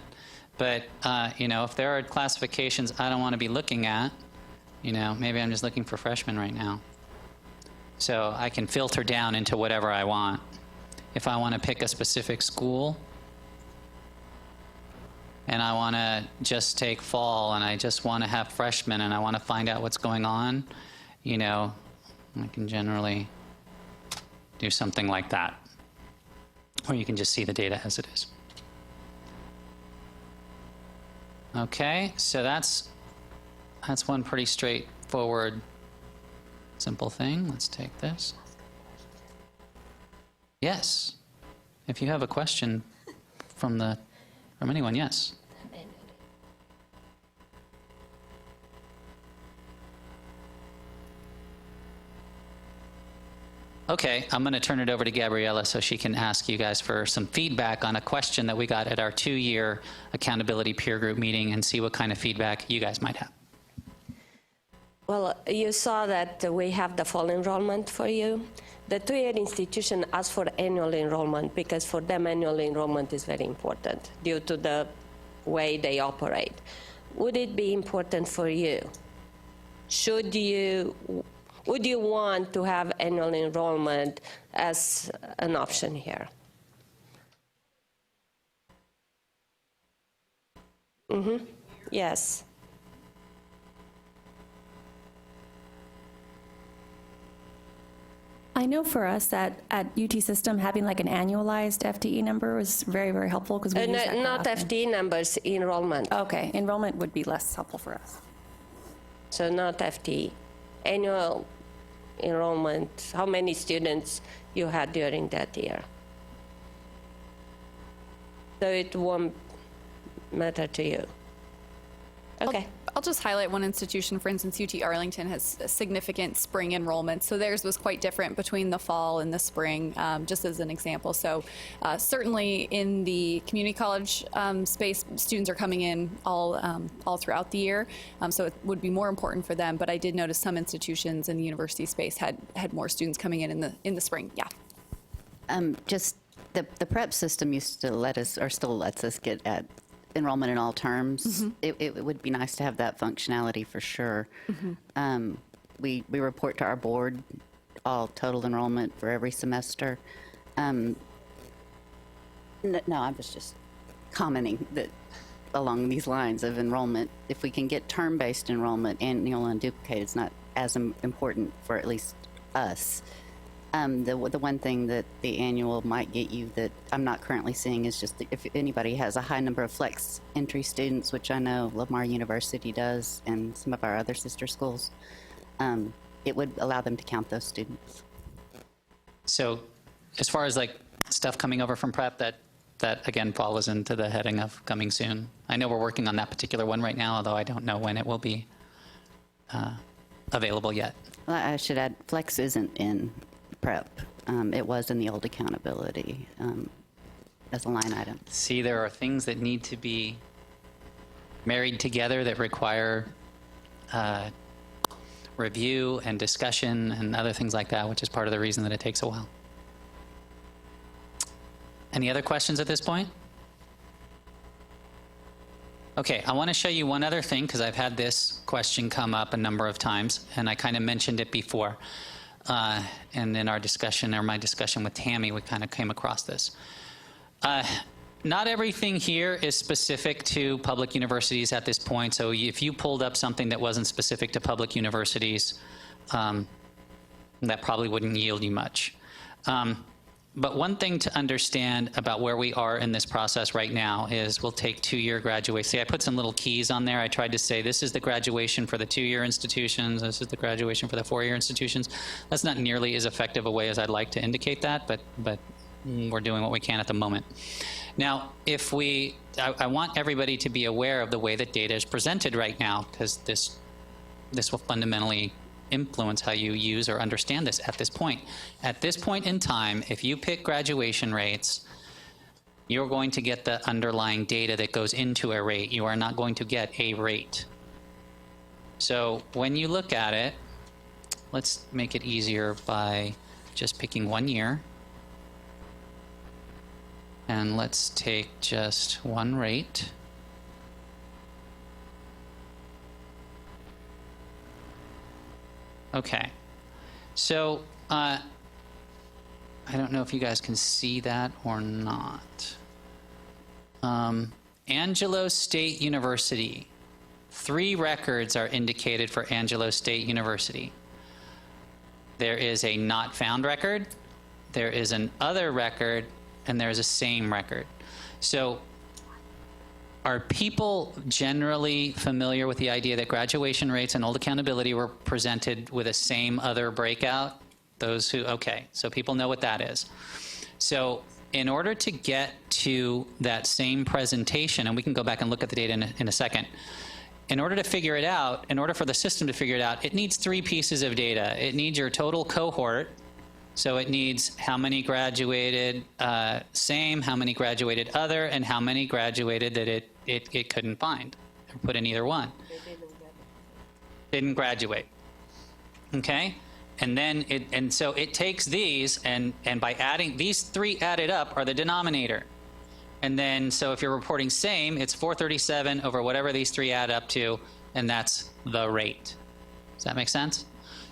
But, if there are classifications I don't want to be looking at, maybe I'm just looking for freshmen right now. So I can filter down into whatever I want. If I want to pick a specific school, and I want to just take fall, and I just want to have freshmen, and I want to find out what's going on, I can generally do something like that. Or you can just see the data as it is. Okay, so that's one pretty straightforward, simple thing. Let's take this. Yes, if you have a question from anyone, yes. Okay, I'm going to turn it over to Gabriella so she can ask you guys for some feedback on a question that we got at our 2-year accountability peer group meeting and see what kind of feedback you guys might have. Well, you saw that we have the fall enrollment for you. The 2-year institution asks for annual enrollment because for them annual enrollment is very important due to the way they operate. Would it be important for you? Would you want to have annual enrollment as an option here? Yes. I know for us that at UT System, having like an annualized FTE number was very, very helpful because we use that not FTE numbers, enrollment. Okay, enrollment would be less helpful for us. So not FTE. Annual enrollment, how many students you had during that year. So it won't matter to you. Okay. I'll just highlight one institution. For instance, UT Arlington has a significant spring enrollment, so theirs was quite different between the fall and the spring, just as an example. So certainly in the community college space, students are coming in all throughout the year, so it would be more important for them. But I did notice some institutions in the university space had more students coming in the spring. Yeah. Just the prep system used to let us, or still lets us, get at enrollment in all terms. It would be nice to have that functionality for sure. We report to our board all total enrollment for every semester. No, I was just commenting that along these lines of enrollment, if we can get term-based enrollment, annual and duplicate, it's not as important for at least us. The one thing that the annual might get you that I'm not currently seeing is just if anybody has a high number of flex entry students, which I know Lamar University does and some of our other sister schools, it would allow them to count those students. So as far as like stuff coming over from prep, that again follows into the heading of coming soon. I know we're working on that particular one right now, although I don't know when it will be available yet. Well, I should add, flex isn't in prep. It was in the old accountability as a line item. See, there are things that need to be married together that require review and discussion and other things like that, which is part of the reason that it takes a while. Any other questions at this point? Okay, I want to show you one other thing because I've had this question come up a number of times, and I kind of mentioned it before. And in our discussion, or my discussion with Tammy, we kind of came across this. Not everything here is specific to public universities at this point. So if you pulled up something that wasn't specific to public universities, that probably wouldn't yield you much. But one thing to understand about where we are in this process right now is we'll take two-year graduation. See, I put some little keys on there. I tried to say this is the graduation for the two-year institutions. This is the graduation for the four-year institutions. That's not nearly as effective a way as I'd like to indicate that, but we're doing what we can at the moment. Now, I want everybody to be aware of the way that data is presented right now, because this will fundamentally influence how you use or understand this at this point. At this point in time, if you pick graduation rates, you're going to get the underlying data that goes into a rate. You are not going to get a rate. So when you look at it, let's make it easier by just picking 1 year. And let's take just one rate. Okay, so I don't know if you guys can see that or not. Angelo State University. 3 records are indicated for Angelo State University. There is a not found record, there is an other record, and there's a same record. So are people generally familiar with the idea that graduation rates and old accountability were presented with a same other breakout? Those who, okay, so people know what that is. So in order to get to that same presentation, and we can go back and look at the data in a second, in order to figure it out, in order for the system to figure it out, it needs 3 pieces of data. It needs your total cohort, so it needs how many graduated same, how many graduated other, and how many graduated that it couldn't find or put in either one. Didn't graduate. Okay? And then so it takes these and by adding these 3 added up are the denominator. And then so if you're reporting same, it's 437 over whatever these 3 add up to, and that's the rate. Does that make sense?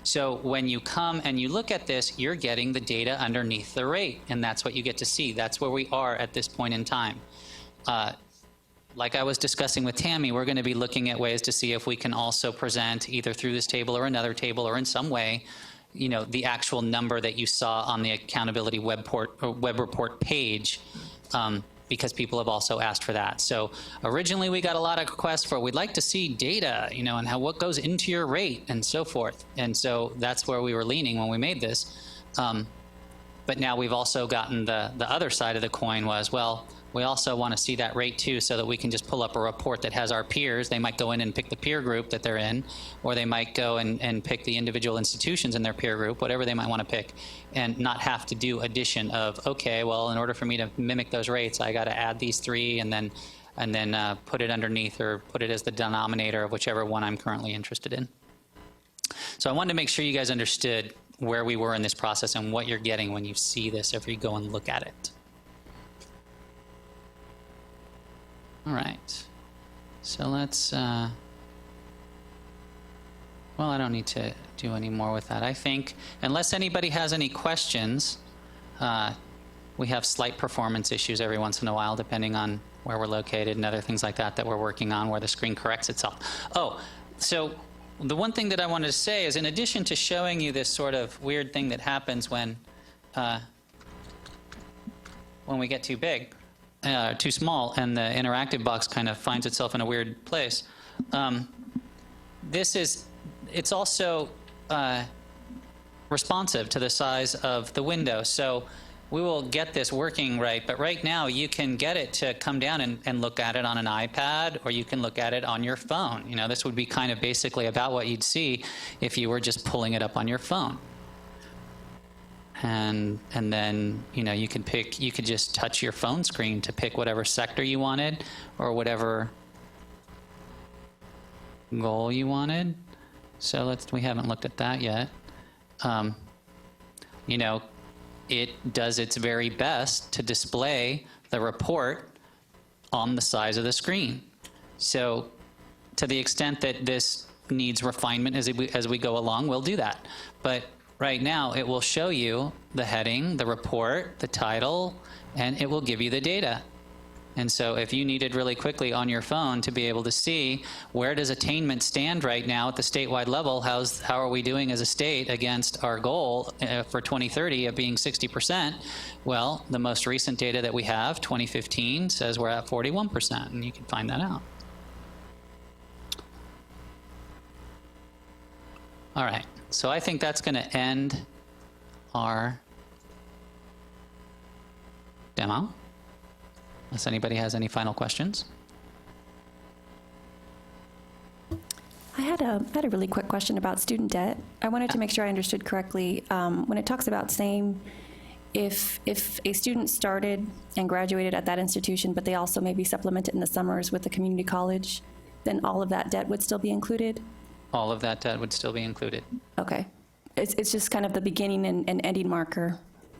So when you come and you look at this, you're getting the data underneath the rate, and that's what you get to see. That's where we are at this point in time. Like I was discussing with Tammy, we're going to be looking at ways to see if we can also present either through this table or another table or in some way, you know, the actual number that you saw on the accountability web report page because people have also asked for that. So originally we got a lot of requests for, we'd like to see data, you know, and how what goes into your rate and so forth. And so that's where we were leaning when we made this. But now we've also gotten the other side of the coin was, well, we also want to see that rate too, so that we can just pull up a report that has our peers. They might go in and pick the peer group that they're in, or they might go and pick the individual institutions in their peer group, whatever they might want to pick, and not have to do addition of, okay, well, in order for me to mimic those rates, I got to add these three and then put it underneath or put it as the denominator of whichever one I'm currently interested in. So I wanted to make sure you guys understood where we were in this process and what you're getting when you see this if you go and look at it. All right, so let's, well, I don't need to do any more with that. I think, unless anybody has any questions, we have slight performance issues every once in a while, depending on where we're located and other things like that that we're working on, where the screen corrects itself. Oh, so the one thing that I wanted to say is, in addition to showing you this sort of weird thing that happens when we get too big, too small, and the interactive box kind of finds itself in a weird place. It's also responsive to the size of the window. So we will get this working right, but right now you can get it to come down and look at it on an iPad, or you can look at it on your phone. You know, this would be kind of basically about what you'd see if you were just pulling it up on your phone. And then, you know, you could just touch your phone screen to pick whatever sector you wanted or whatever goal you wanted. So we haven't looked at that yet. You know, it does its very best to display the report on the size of the screen. So to the extent that this needs refinement as we go along, we'll do that. But right now, it will show you the heading, the report, the title, and it will give you the data. And so if you needed really quickly on your phone to be able to see where does attainment stand right now at the statewide level, how are we doing as a state against our goal for 2030 of being 60%, well, the most recent data that we have, 2015, says we're at 41%, and you can find that out. All right. So I think that's going to end our demo, unless anybody has any final questions. I had a really quick question about student debt. I wanted to make sure I understood correctly. When it talks about saying if a student started and graduated at that institution, but they also maybe supplemented in the summers with a community college, then all of that debt would still be included? All of that debt would still be included. Okay. It's just kind of the beginning and ending marker.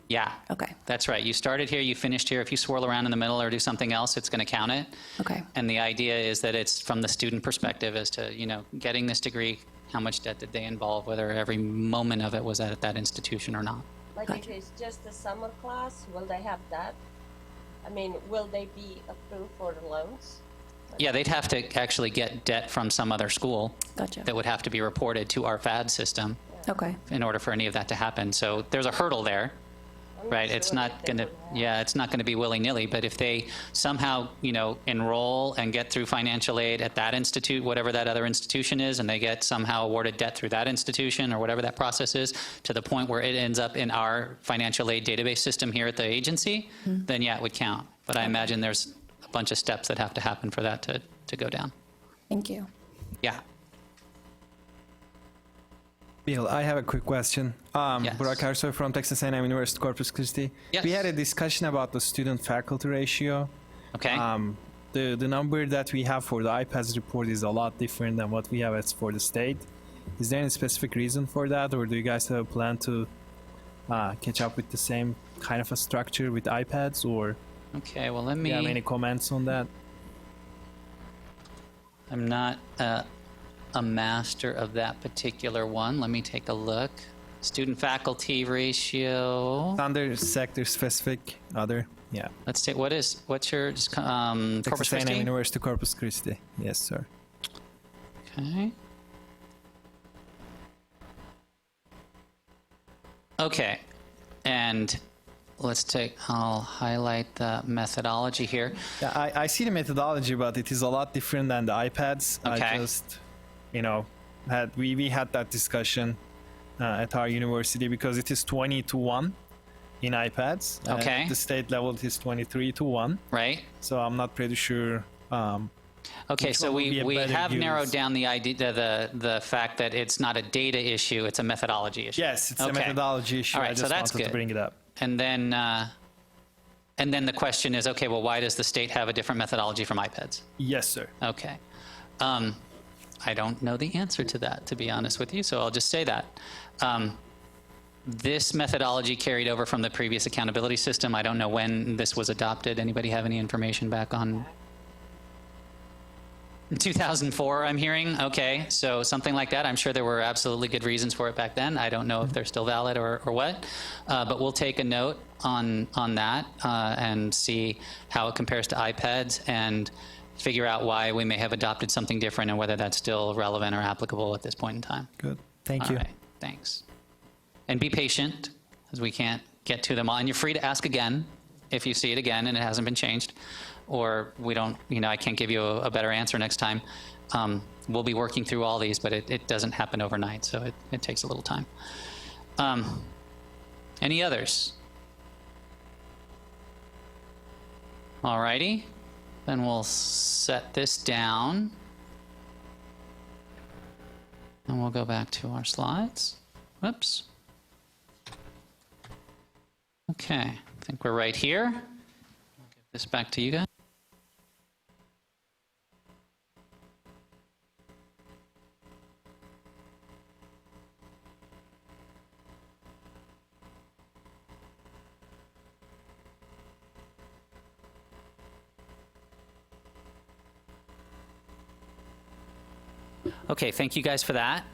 Yeah. Okay. That's right. You started here, you finished here. If you swirl around in the middle or do something else, it's going to count it. Okay. And the idea is that it's from the student perspective as to, you know, getting this degree, how much debt did they involve, whether every moment of it was at that institution or not. Like if it's just a summer class, will they have that? I mean, will they be approved for the loans? Yeah, they'd have to actually get debt from some other school. Gotcha. That would have to be reported to our FAD system. Okay. In order for any of that to happen. So there's a hurdle there, right? It's not going to, it's not going to be willy-nilly, but if they somehow, you know, enroll and get through financial aid at that institute, whatever that other institution is, and they get somehow awarded debt through that institution or whatever that process is, to the point where it ends up in our financial aid database system here at the agency, then yeah, it would count. But I imagine there's a bunch of steps that have to happen for that to go down. Thank you. Yeah. Bill, I have a quick question. Yes. Burak Ersoy from Texas A&M University Corpus Christi. Yes. We had a discussion about the student-faculty ratio. Okay. The number that we have for the IPADS report is a lot different than what we have as for the state. Is there any specific reason for that, or do you guys have a plan to catch up with the same kind of a structure with iPads, or Okay, well, let do me... you have any comments on that? I'm not a master of that particular one. Let me take a look. Student-faculty ratio. Under sector specific, other, yeah. Let's take, what's your, Corpus Texas A&M Christi? University Corpus Christi, yes, sir. Okay. Okay, and I'll highlight the methodology here. Yeah, I see the methodology, but it is a lot different than the iPads. Okay. I just, we had that discussion at our university because it is 20-1 in iPads. Okay. At the state level, it is 23-1. Right. So I'm not pretty sure. Okay, so we have narrowed use. down the idea, the fact that it's not a data issue, it's a methodology issue. Yes, it's a Okay. methodology issue. All right, I just so that's wanted good. to bring it up. And then the question is, okay, well, why does the state have a different methodology from iPads? Yes, sir. Okay. I don't know the answer to that, to be honest with you, so I'll just say that. This methodology carried over from the previous accountability system. I don't know when this was adopted. Anybody have any information back on? 2004, I'm hearing. Okay, so something like that. I'm sure there were absolutely good reasons for it back then. I don't know if they're still valid or what, but we'll take a note on that and see how it compares to iPads and figure out why we may have adopted something different and whether that's still relevant or applicable at this point in time. Good. Thank All you. right, thanks. And be patient, because we can't get to them all. And you're free to ask again if you see it again and it hasn't been changed, or we don't, I can't give you a better answer next time. We'll be working through all these, but it doesn't happen overnight, so it takes a little time. Any others? All righty, then we'll set this down. And we'll go back to our slides. Whoops. Okay, I think we're right here. I'll give this back to you guys. Okay, thank you guys for that.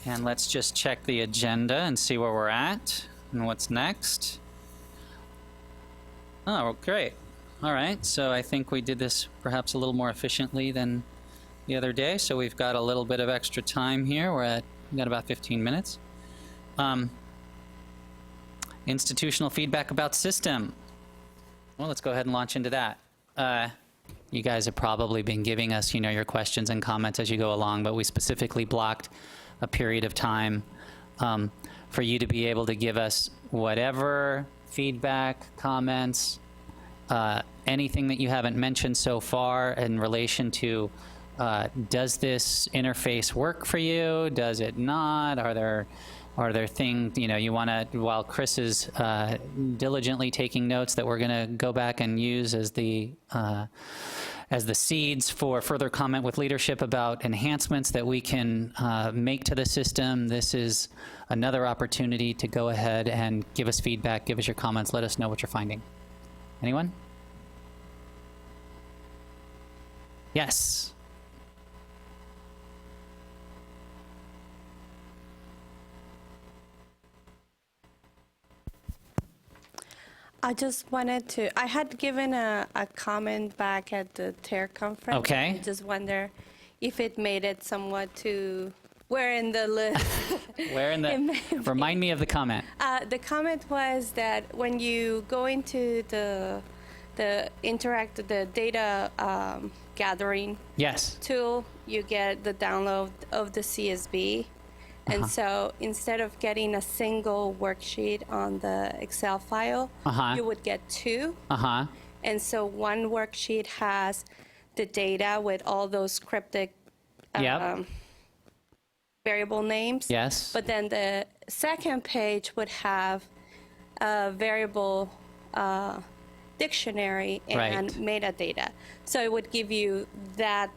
And let's just check the agenda and see where we're at and what's next. Oh, great. All right, so I think we did this perhaps a little more efficiently than the other day, so we've got a little bit of extra time here. We've got about 15 minutes. Institutional feedback about system. Well, let's go ahead and launch into that. You guys have probably been giving us, your questions and comments as you go along, but we specifically blocked a period of time for you to be able to give us whatever feedback, comments, anything that you haven't mentioned so far in relation to does this interface work for you? Does it not? Are there things, you want to, while Chris is diligently taking notes that we're going to go back and use as the seeds for further comment with leadership about enhancements that we can make to the system. This is another opportunity to go ahead and give us feedback, give us your comments, let us know what you're finding. Anyone? Yes. I just wanted to, I had given a comment back at the TARE conference. Okay. I just wonder if it made it somewhat to, where in the list? Where in the, remind me of the comment. The comment was that when you go into the data gathering Yes. tool, you get the download of the CSV. And so instead of getting a single worksheet on the Excel file, you would get two. And so one worksheet has the data with all those cryptic variable names. Yes. But then the second page would have a variable dictionary and metadata. So it would give you that,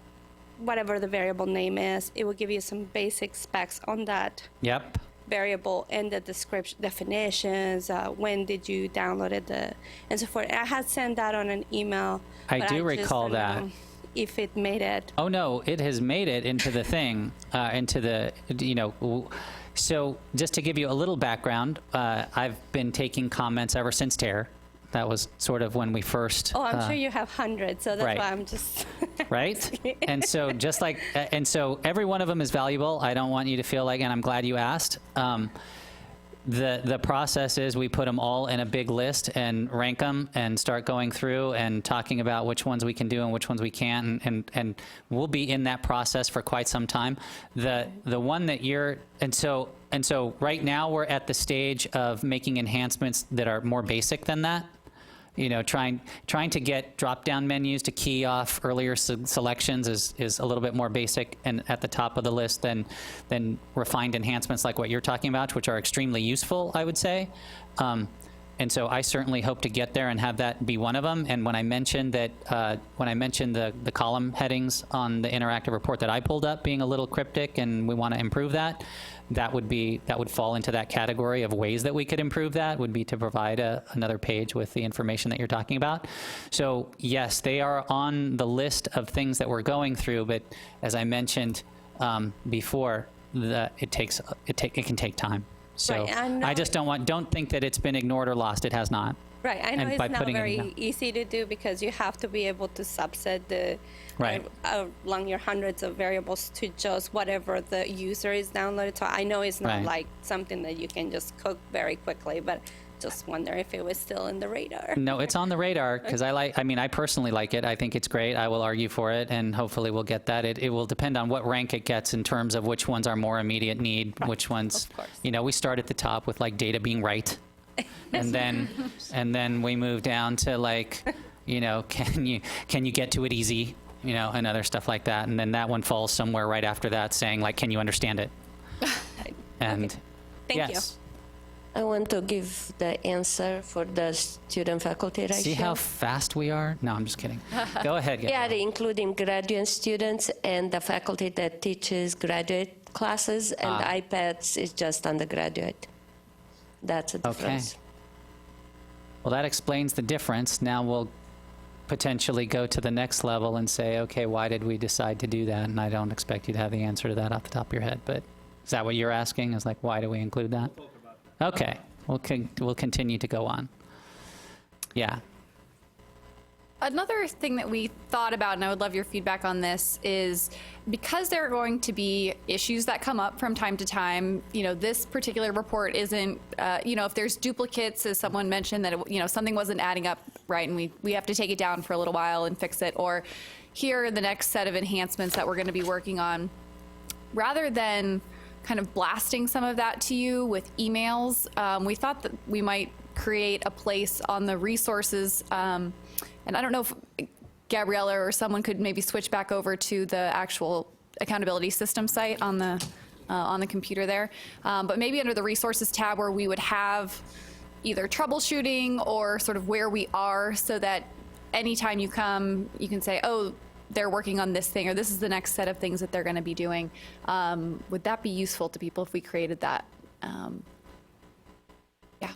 whatever the variable name is, it will give you some basic specs on that variable and the description, definitions, when did you download it, and so forth. I had sent that on an email. I but do just recall don't that. know if it made it. Oh, no, it has made it into the thing, into the, so just to give you a little background, I've been taking comments ever since TARE. That was sort of when we first. Oh, I'm sure you have hundreds, so that's why I'm just. Right? And so just like, and so every one of them is valuable. I don't want you to feel like, and I'm glad you asked. the process is we put them all in a big list and rank them and start going through and talking about which ones we can do and which ones we can't, and we'll be in that process for quite some time. The one that you're and so right now we're at the stage of making enhancements that are more basic than that. You know, trying to get drop-down menus to key off earlier selections is a little bit more basic and at the top of the list than refined enhancements like what you're talking about, which are extremely useful, I would say. And so I certainly hope to get there and have that be one of them. And when I mentioned that, the column headings on the interactive report that I pulled up being a little cryptic, and we want to improve that, that would fall into that category of ways that we could improve that, would be to provide another page with the information that you're talking about. So yes, they are on the list of things that we're going through, but as I mentioned before, it can take time. So Right, I just don't think that it's been ignored or lost. It has not. Right, I know And it's by not putting it in very easy to do because you have to be able to subset the Right. along your hundreds of variables to just whatever the user is downloaded. So I know it's not Right. like something that you can just cook very quickly, but just wonder if it was still in the radar. No, it's on the radar because I personally like it. I think it's great. I will argue for it, and hopefully we'll get that. It will depend on what rank it gets in terms of which ones are more immediate need, which ones, we start at the top with like data being right. And then we move down to like, can you get to it easy, and other stuff like that. And then that one falls somewhere right after that saying like, can you understand it? And Thank yes. I want to give the answer for the student-faculty ratio. See how fast we are? No, I'm just kidding. Go ahead. Yeah, including graduate students and the faculty that teaches graduate classes, and the iPads is just undergraduate. That's a difference. Okay. Well, that explains the difference. Now we'll potentially go to the next level and say, okay, why did we decide to do that? And I don't expect you to have the answer to that off the top of your head, but is that what you're asking? Is like, why do we include that? Okay, we'll continue to go on. Yeah. Another thing that we thought about, and I would love your feedback on this, is because there are going to be issues that come up from time to time, this particular report isn't, if there's duplicates, as someone mentioned, that, something wasn't adding up right, and we have to take it down for a little while and fix it, or here are the next set of enhancements that we're going to be working on. Rather than kind of blasting some of that to you with emails, we thought that we might create a place on the resources, and I don't know if Gabriella or someone could maybe switch back over to the actual accountability system site on the computer there, but maybe under the resources tab where we would have either troubleshooting or sort of where we are, so that anytime you come, you can say, oh, they're working on this thing, or this is the next set of things that they're going to be doing. Would that be useful to people if we created that? Yeah.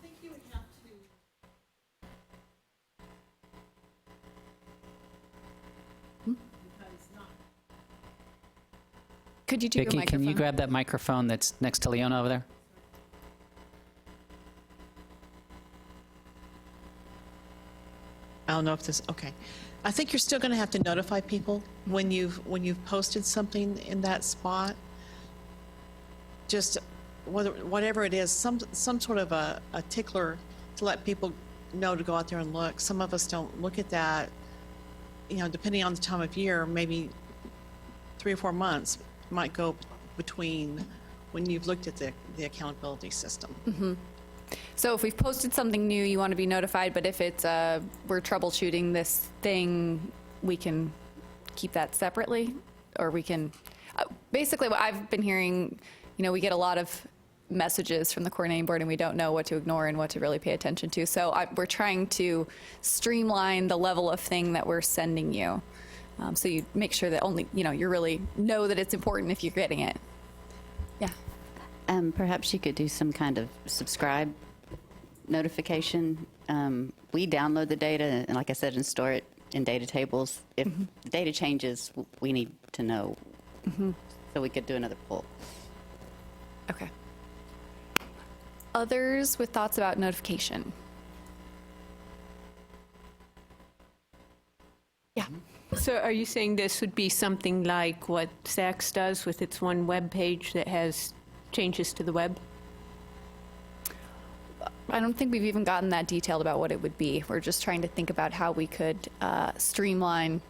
Could you do your Vicki, microphone? can you grab that microphone that's next to Leona over there? I don't know if this, okay. I think you're still going to have to notify people when you've posted something in that spot. Just whatever it is, some sort of a tickler to let people know to go out there and look. Some of us don't look at that, depending on the time of year, maybe 3 or 4 months might go between when you've looked at the accountability system. Mm-hmm. So if we've posted something new, you want to be notified, but if it's we're troubleshooting this thing, we can keep that separately, or we can basically what I've been hearing, we get a lot of messages from the coordinating board and we don't know what to ignore and what to really pay attention to. So we're trying to streamline the level of thing that we're sending you. So you make sure that only, you really know that it's important if you're getting it. Yeah. Perhaps you could do some kind of subscribe notification. We download the data, and like I said, and store it in data tables. If the data changes, we need to know. So we could do another poll. Okay. Others with thoughts about notification? Yeah. So are you saying this would be something like what SACS does with its one web page that has changes to the web? I don't think we've even gotten that detailed about what it would be. We're just trying to think about how we could streamline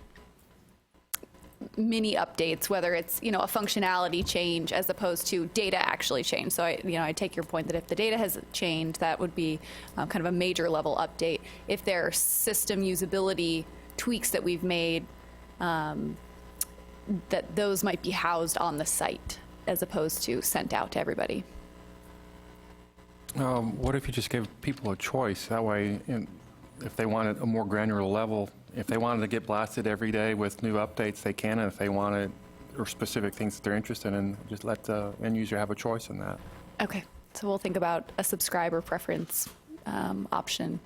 mini updates, whether it's, you know, a functionality change as opposed to data actually change. So I take your point that if the data has changed, that would be kind of a major level update. If there are system usability tweaks that we've made, that those might be housed on the site as opposed to sent out to everybody. What if you just gave people a choice? That way, if they wanted a more granular level, if they wanted to get blasted every day with new updates, they can. And if they wanted, or specific things that they're interested in, just let the end user have a choice in that. Okay, so we'll think about a subscriber preference option.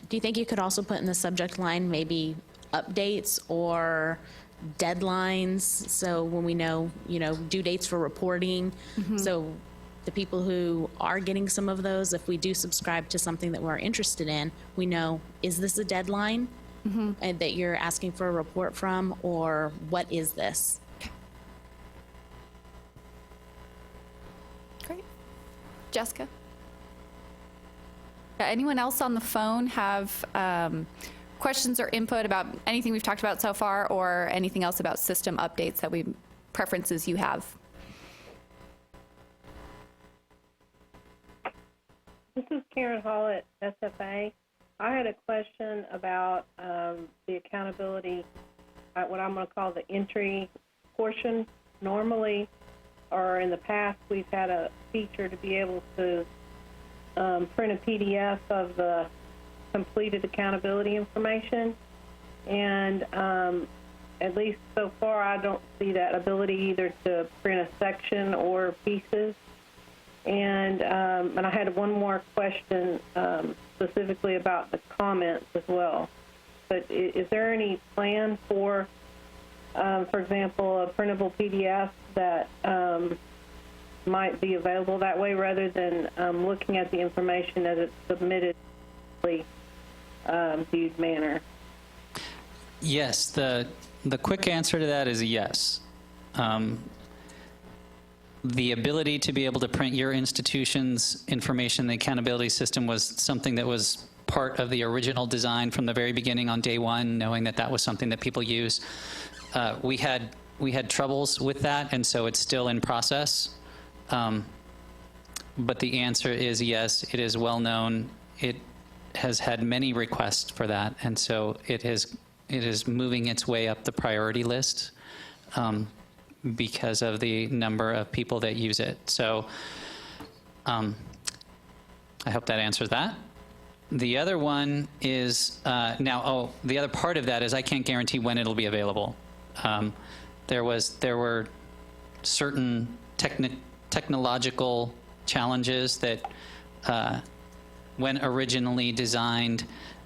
Do you think you could also put in the subject line maybe updates or deadlines? So when we know, due dates for reporting. So the people who are getting some of those, if we do subscribe to something that we're interested in, we know, is this a deadline and that you're asking for a report from, or what is this? Great. Jessica? Anyone else on the phone have questions or input about anything we've talked about so far, or anything else about system updates that preferences you have? This is Karen Hall at SFA. I had a question about the accountability, what I'm going to call the entry portion. Normally, or in the past, we've had a feature to be able to print a PDF of the completed accountability information. And at least so far, I don't see that ability either to print a section or pieces. And I had one more question specifically about the comments as well. But is there any plan for example, a printable PDF that might be available that way rather than looking at the information as it's submitted in a viewed manner? Yes, the quick answer to that is yes. The ability to be able to print your institution's information in the accountability system was something that was part of the original design from the very beginning on day one, knowing that that was something that people use. We had troubles with that, and so it's still in process. But the answer is yes, it is well known. It has had many requests for that, and so it is moving its way up the priority list because of the number of people that use it. So I hope that answers that. The other one is the other part of that is I can't guarantee when it'll be available. There were certain technological challenges that when originally designed,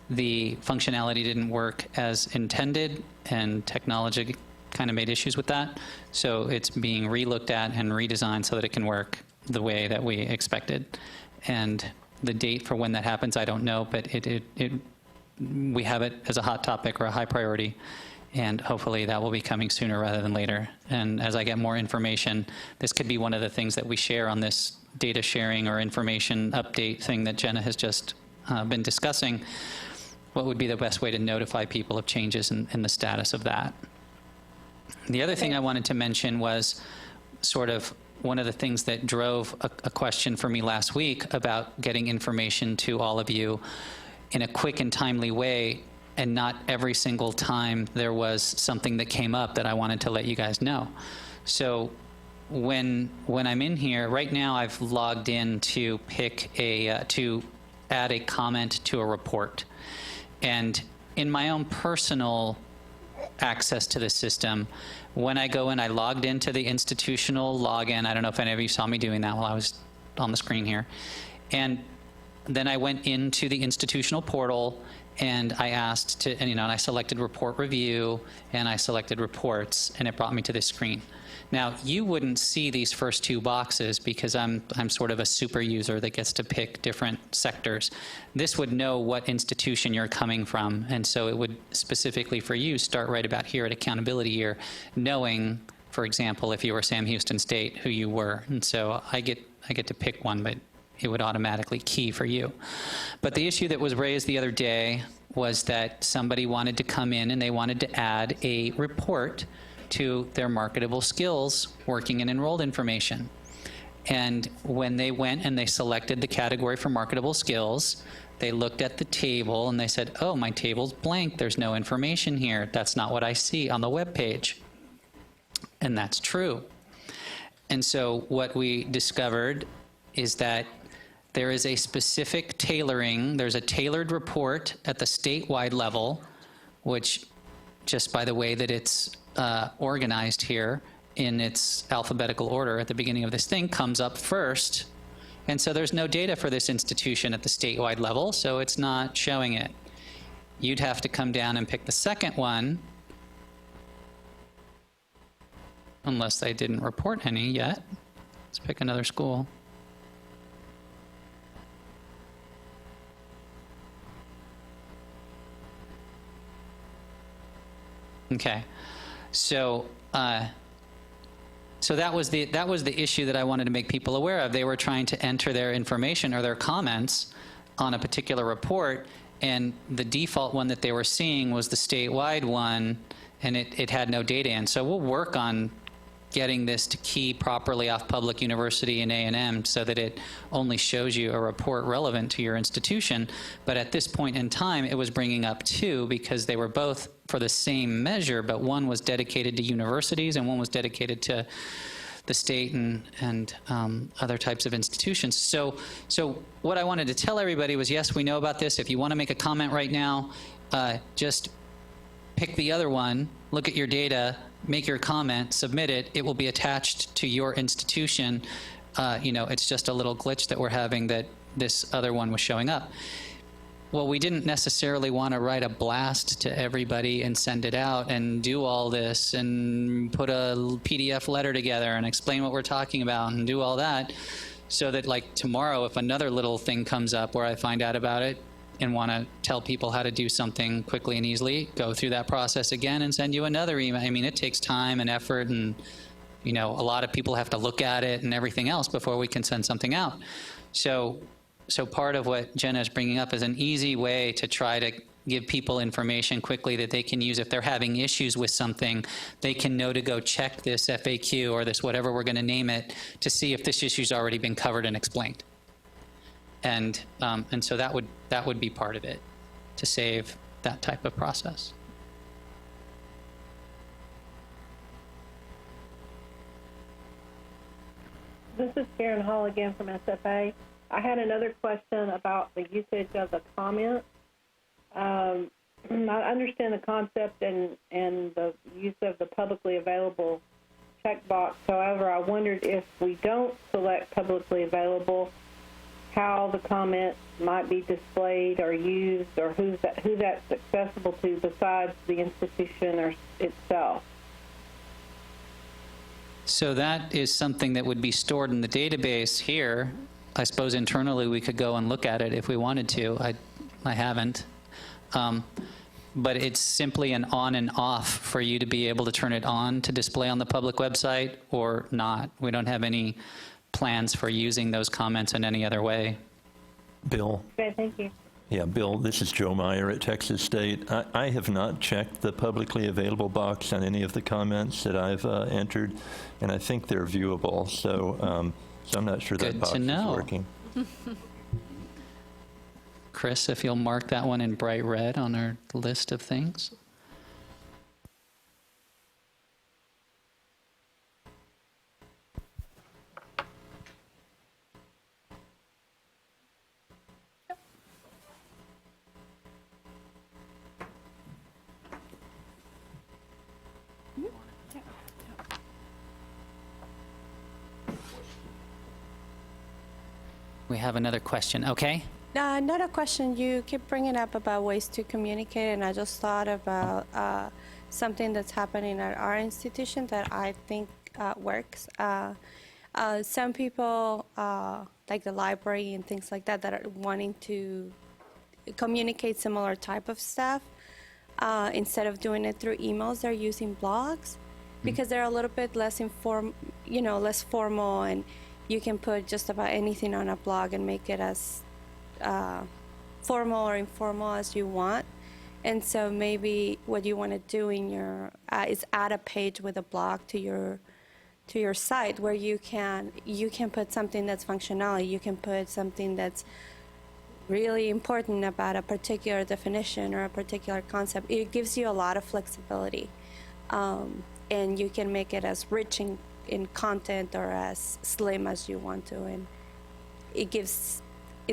the functionality didn't work as intended, and technology kind of made issues with that. So it's being relooked at and redesigned so that it can work the way that we expected. And the date for when that happens, I don't know, but we have it as a hot topic or a high priority, and hopefully that will be coming sooner rather than later. And as I get more information, this could be one of the things that we share on this data sharing or information update thing that Jenna has just been discussing. What would be the best way to notify people of changes in the status of that? The other thing I wanted to mention was sort of one of the things that drove a question for me last week about getting information to all of you in a quick and timely way, and not every single time there was something that came up that I wanted to let you guys know. So when I'm in here, right now I've logged in to to add a comment to a report. And in my own personal access to the system, when I go in, I logged into the institutional login. I don't know if any of you saw me doing that while I was on the screen here. And then I went into the institutional portal and I asked to, and I selected report review and I selected reports, and it brought me to this screen. Now, you wouldn't see these first two boxes because I'm sort of a super user that gets to pick different sectors. This would know what institution you're coming from, and so it would specifically for you start right about here at accountability year, knowing for example, if you were Sam Houston State, who you were. And so I get to pick one, but it would automatically key for you. But the issue that was raised the other day was that somebody wanted to come in and they wanted to add a report to their marketable skills working in enrolled information. And when they went and they selected the category for marketable skills, they looked at the table and they said, oh, my table's blank. There's no information here. That's not what I see on the web page. And that's true. And so what we discovered is that there is a specific tailoring. There's a tailored report at the statewide level, which, just by the way that it's organized here in its alphabetical order at the beginning of this thing, comes up first. And so there's no data for this institution at the statewide level, so it's not showing it. You'd have to come down and pick the second one, unless they didn't report any yet. Let's pick another school. Okay, so that was the issue that I wanted to make people aware of. They were trying to enter their information or their comments on a particular report, and the default one that they were seeing was the statewide one, and it had no data in. So we'll work on getting this to key properly off Public University and A&M so that it only shows you a report relevant to your institution. But at this point in time, it was bringing up two because they were both for the same measure, but one was dedicated to universities and one was dedicated to the state and other types of institutions. So what I wanted to tell everybody was, yes, we know about this. If you want to make a comment right now, just pick the other one, look at your data, make your comment, submit it. It will be attached to your institution. It's just a little glitch that we're having that this other one was showing up. Well, we didn't necessarily want to write a blast to everybody and send it out and do all this and put a PDF letter together and explain what we're talking about and do all that, so that like tomorrow, if another little thing comes up where I find out about it and want to tell people how to do something quickly and easily, go through that process again and send you another email. I mean, it takes time and effort, and a lot of people have to look at it and everything else before we can send something out. So part of what Jenna is bringing up is an easy way to try to give people information quickly that they can use. If they're having issues with something, they can know to go check this FAQ or this whatever we're going to name it to see if this issue's already been covered and explained. And so that would be part of it, to save that type of process. This is Karen Hall again from SFA. I had another question about the usage of the comments. I understand the concept and the use of the publicly available checkbox. However, I wondered if we don't select publicly available, how the comments might be displayed or used, or who that's accessible to besides the institution or itself. So that is something that would be stored in the database here. I suppose internally we could go and look at it if we wanted to. I haven't. But it's simply an on and off for you to be able to turn it on to display on the public website or not. We don't have any plans for using those comments in any other way. Bill? Okay, thank you. Yeah, Bill, this is Joe Meyer at Texas State. I have not checked the publicly available box on any of the comments that I've entered, and I think they're viewable. So I'm not sure that box is working. Chris, if you'll mark that one in bright red on our list of things. We have another question. Okay. Not a question. You keep bringing up about ways to communicate, and I just thought about something that's happening at our institution that I think works. Some people, like the library and things like that, that are wanting to communicate similar type of stuff. Instead of doing it through emails, they're using blogs. because they're a little bit less less formal, and you can put just about anything on a blog and make it as formal or informal as you want. And so maybe what you want to do in your is add a page with a blog to your site where you can put something that's functional. You can put something that's really important about a particular definition or a particular concept. It gives you a lot of flexibility, and you can make it as rich in content or as slim as you want to. And it's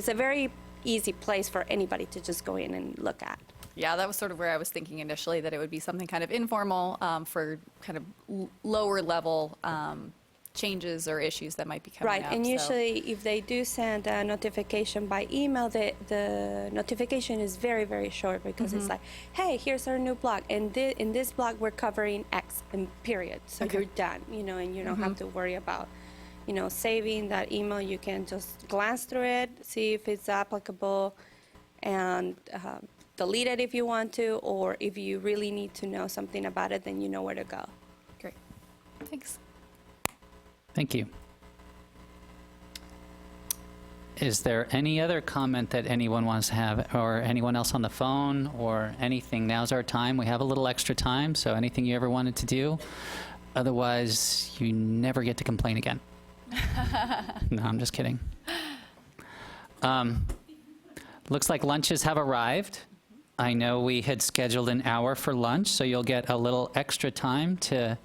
a very easy place for anybody to just go in and look at. Yeah, that was sort of where I was thinking initially, that it would be something kind of informal for kind of lower level changes or issues that might be coming Right, up. and so- usually if they do send a notification by email, the notification is very, very short, because it's like, hey, here's our new blog, and in this blog we're covering X, and period. So you're done, and you don't have to worry about, saving that email. You can just glance through it, see if it's applicable, and delete it if you want to, or if you really need to know something about it, then you know where to go. Great, thanks. Thank you. Is there any other comment that anyone wants to have, or anyone else on the phone, or anything? Now's our time. We have a little extra time, so anything you ever wanted to do. Otherwise, you never get to complain again. No, I'm just kidding. Looks like lunches have arrived. I know we had scheduled an hour for lunch, so you'll get a little extra time to...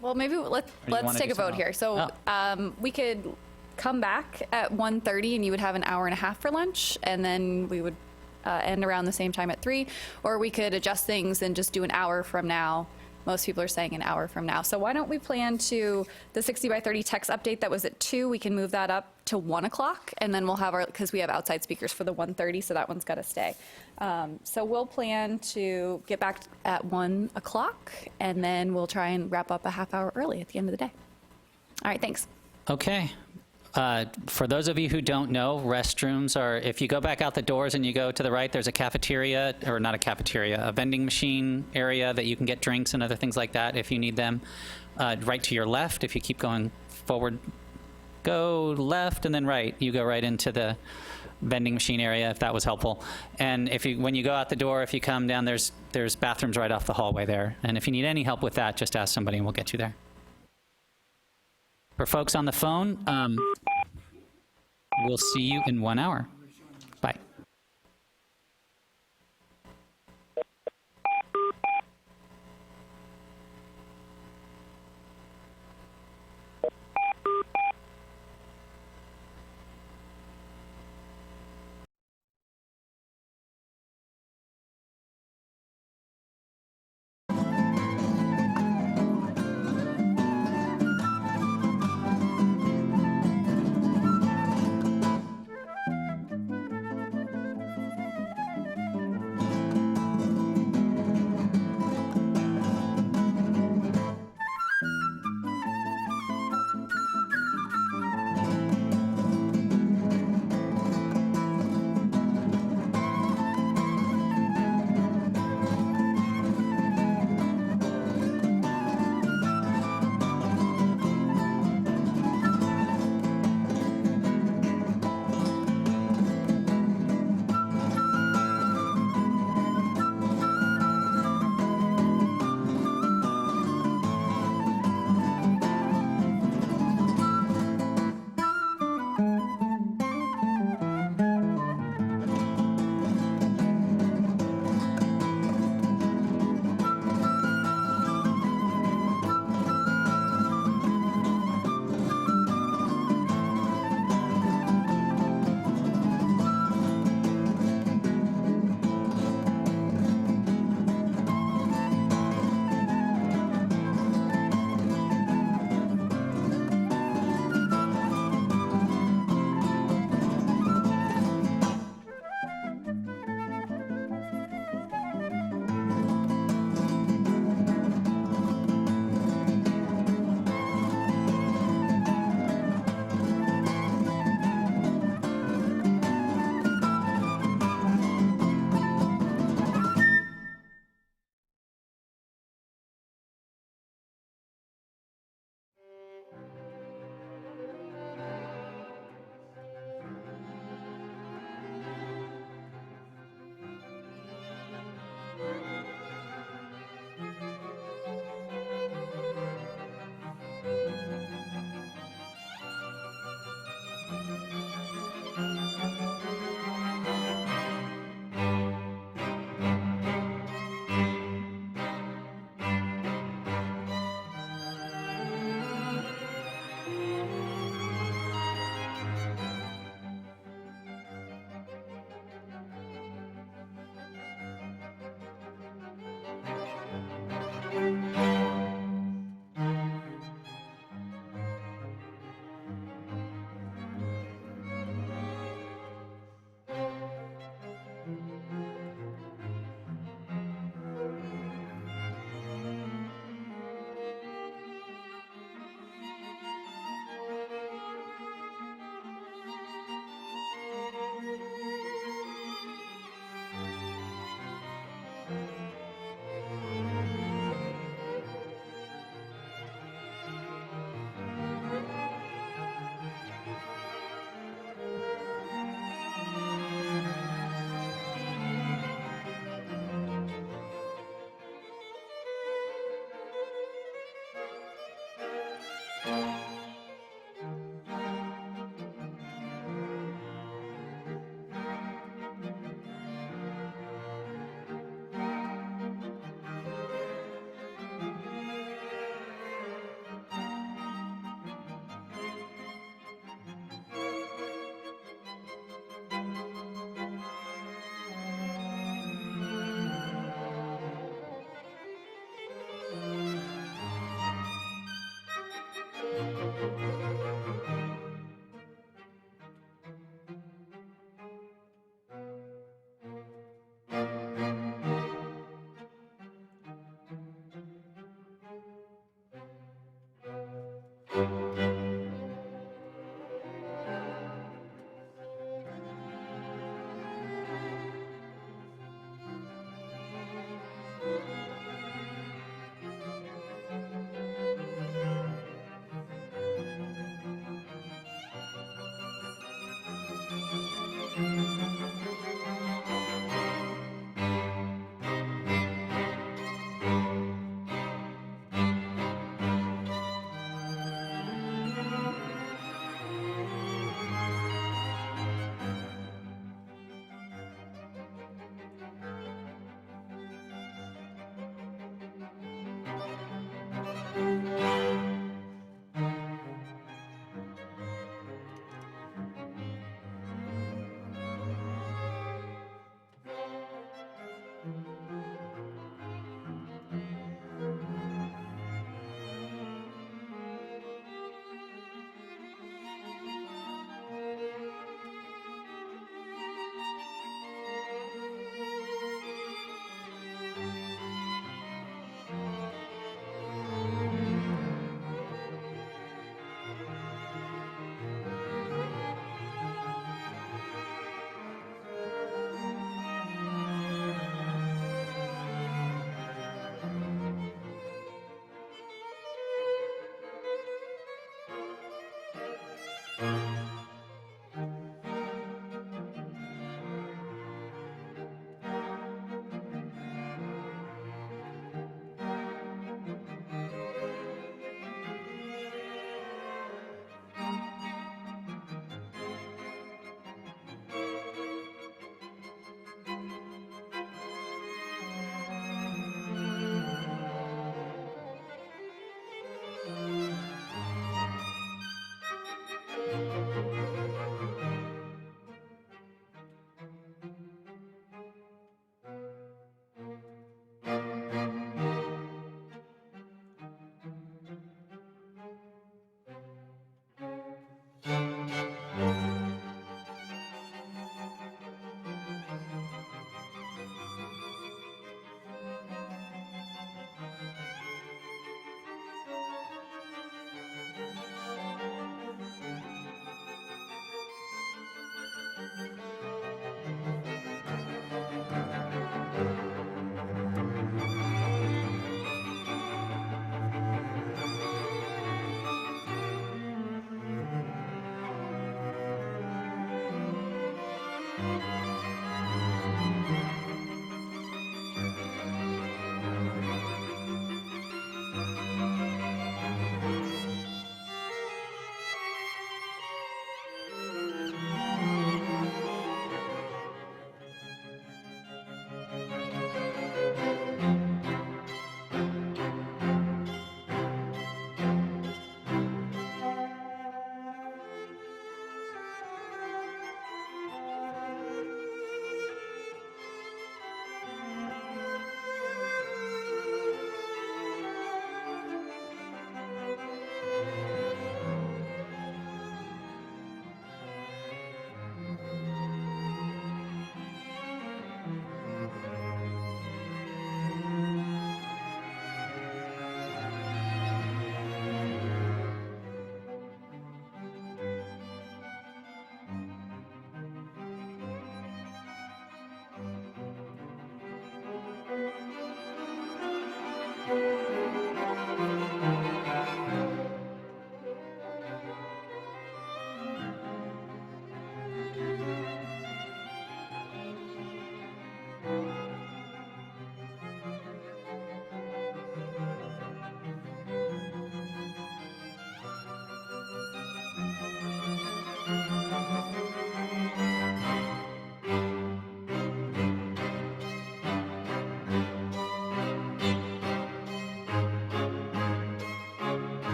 Well, maybe let's wanna take do a vote something here. So we could come back at 1:30, and you would have an hour and a half for lunch, and then we would end around the same time at 3, or we could adjust things and just do an hour from now. Most people are saying an hour from now. So why don't we plan to the 60 by 30 text update that was at 2, we can move that up to 1 o'clock, and then we'll have because we have outside speakers for the 1:30, so that one's got to stay. So we'll plan to get back at 1 o'clock, and then we'll try and wrap up a half hour early at the end of the day. All right, thanks. Okay. For those of you who don't know, restrooms are, if you go back out the doors and you go to the right, there's a cafeteria, or not a cafeteria, a vending machine area that you can get drinks and other things like that if you need them. Right to your left, if you keep going forward, go left and then right, you go right into the vending machine area, if that was helpful. And when you go out the door, if you come down, there's bathrooms right off the hallway there. And if you need any help with that, just ask somebody and we'll get you there. For folks on the phone, we'll see you in 1 hour. Bye.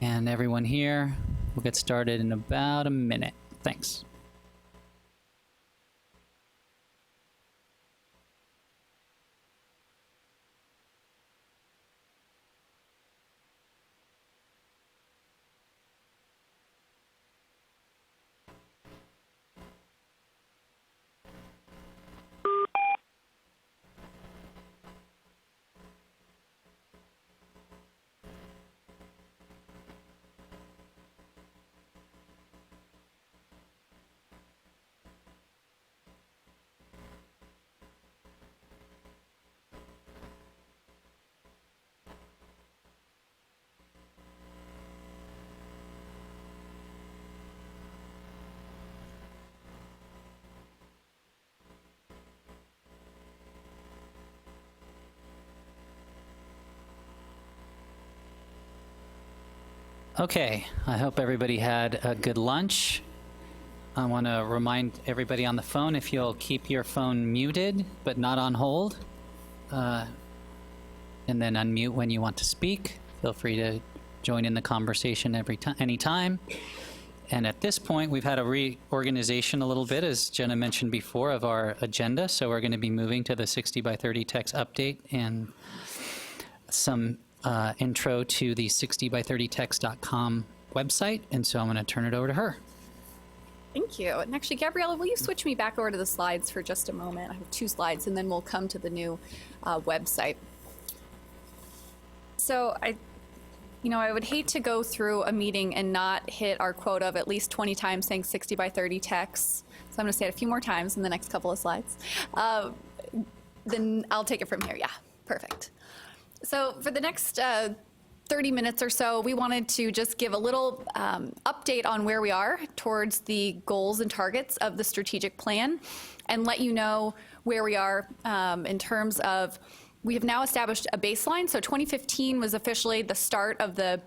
And everyone here, we'll get started in about a minute. Thanks. Okay, I hope everybody had a good lunch. I want to remind everybody on the phone, if you'll keep your phone muted, but not on hold, and then unmute when you want to speak. Feel free to join in the conversation anytime. And at this point, we've had a reorganization a little bit, as Jenna mentioned before, of our agenda. So we're going to be moving to the 60 by 30 text update and some intro to the 60by30text.com website. And so I'm going to turn it over to her. Thank you. And actually, Gabriella, will you switch me back over to the slides for just a moment? I have 2 slides, and then we'll come to the new website. So I would hate to go through a meeting and not hit our quota of at least 20 times saying 60 by 30 texts. So I'm going to say it a few more times in the next couple of slides. Then I'll take it from here. Yeah, perfect. So for the next 30 minutes or so, we wanted to just give a little update on where we are towards the goals and targets of the strategic plan, and let you know where we are in terms of, we have now established a baseline. So 2015 was officially the start of the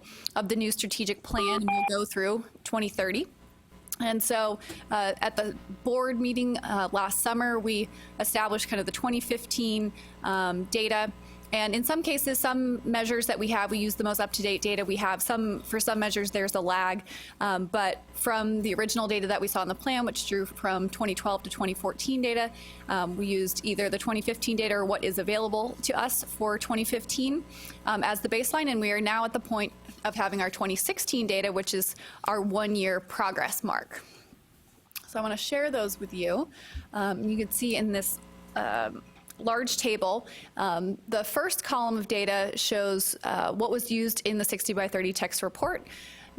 new strategic plan, and we'll go through 2030. And so at the board meeting last summer, we established kind of the 2015 data. And in some cases, some measures that we have, we use the most up-to-date data we have. For some measures, there's a lag. But from the original data that we saw in the plan, which drew from 2012 to 2014 data, we used either the 2015 data or what is available to us for 2015 as the baseline. And we are now at the point of having our 2016 data, which is our 1-year progress mark. So I want to share those with you. You can see in this large table, the first column of data shows what was used in the 60 by 30 text report.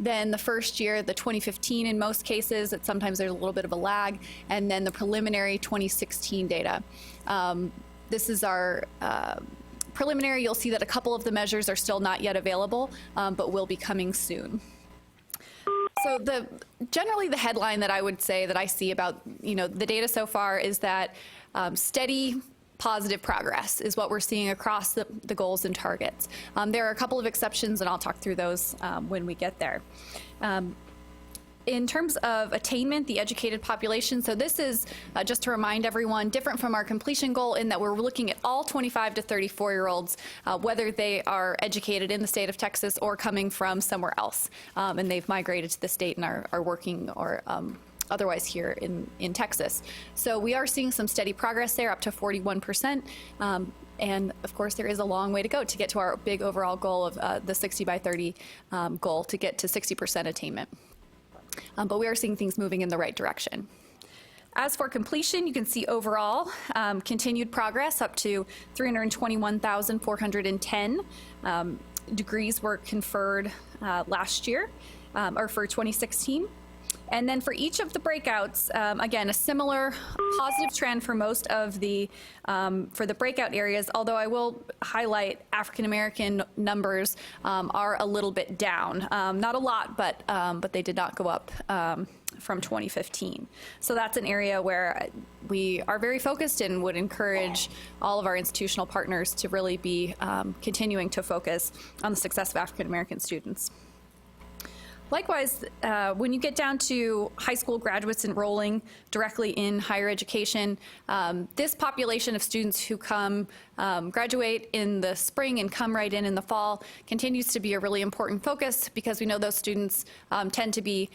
Then the first year, the 2015 in most cases, sometimes there's a little bit of a lag, and then the preliminary 2016 data. This is our preliminary. You'll see that a couple of the measures are still not yet available, but will be coming soon. So generally the headline that I would say that I see about the data so far is that steady positive progress is what we're seeing across the goals and targets. There are a couple of exceptions, and I'll talk through those when we get there. In terms of attainment, the educated population, so this is, just to remind everyone, different from our completion goal in that we're looking at all 25 to 34-year-olds, whether they are educated in the state of Texas or coming from somewhere else, and they've migrated to the state and are working or otherwise here in Texas. So we are seeing some steady progress there, up to 41%. And of course, there is a long way to go to get to our big overall goal of the 60 by 30 goal to get to 60% attainment. But we are seeing things moving in the right direction. As for completion, you can see overall continued progress up to 321,410 degrees were conferred last year, or for 2016. And then for each of the breakouts, again, a similar positive trend for most of for the breakout areas, although I will highlight African American numbers are a little bit down. Not a lot, but they did not go up from 2015. So that's an area where we are very focused and would encourage all of our institutional partners to really be continuing to focus on the success of African American students. Likewise, when you get down to high school graduates enrolling directly in higher education, this population of students who come graduate in the spring and come right in the fall continues to be a really important focus, because we know those students tend to be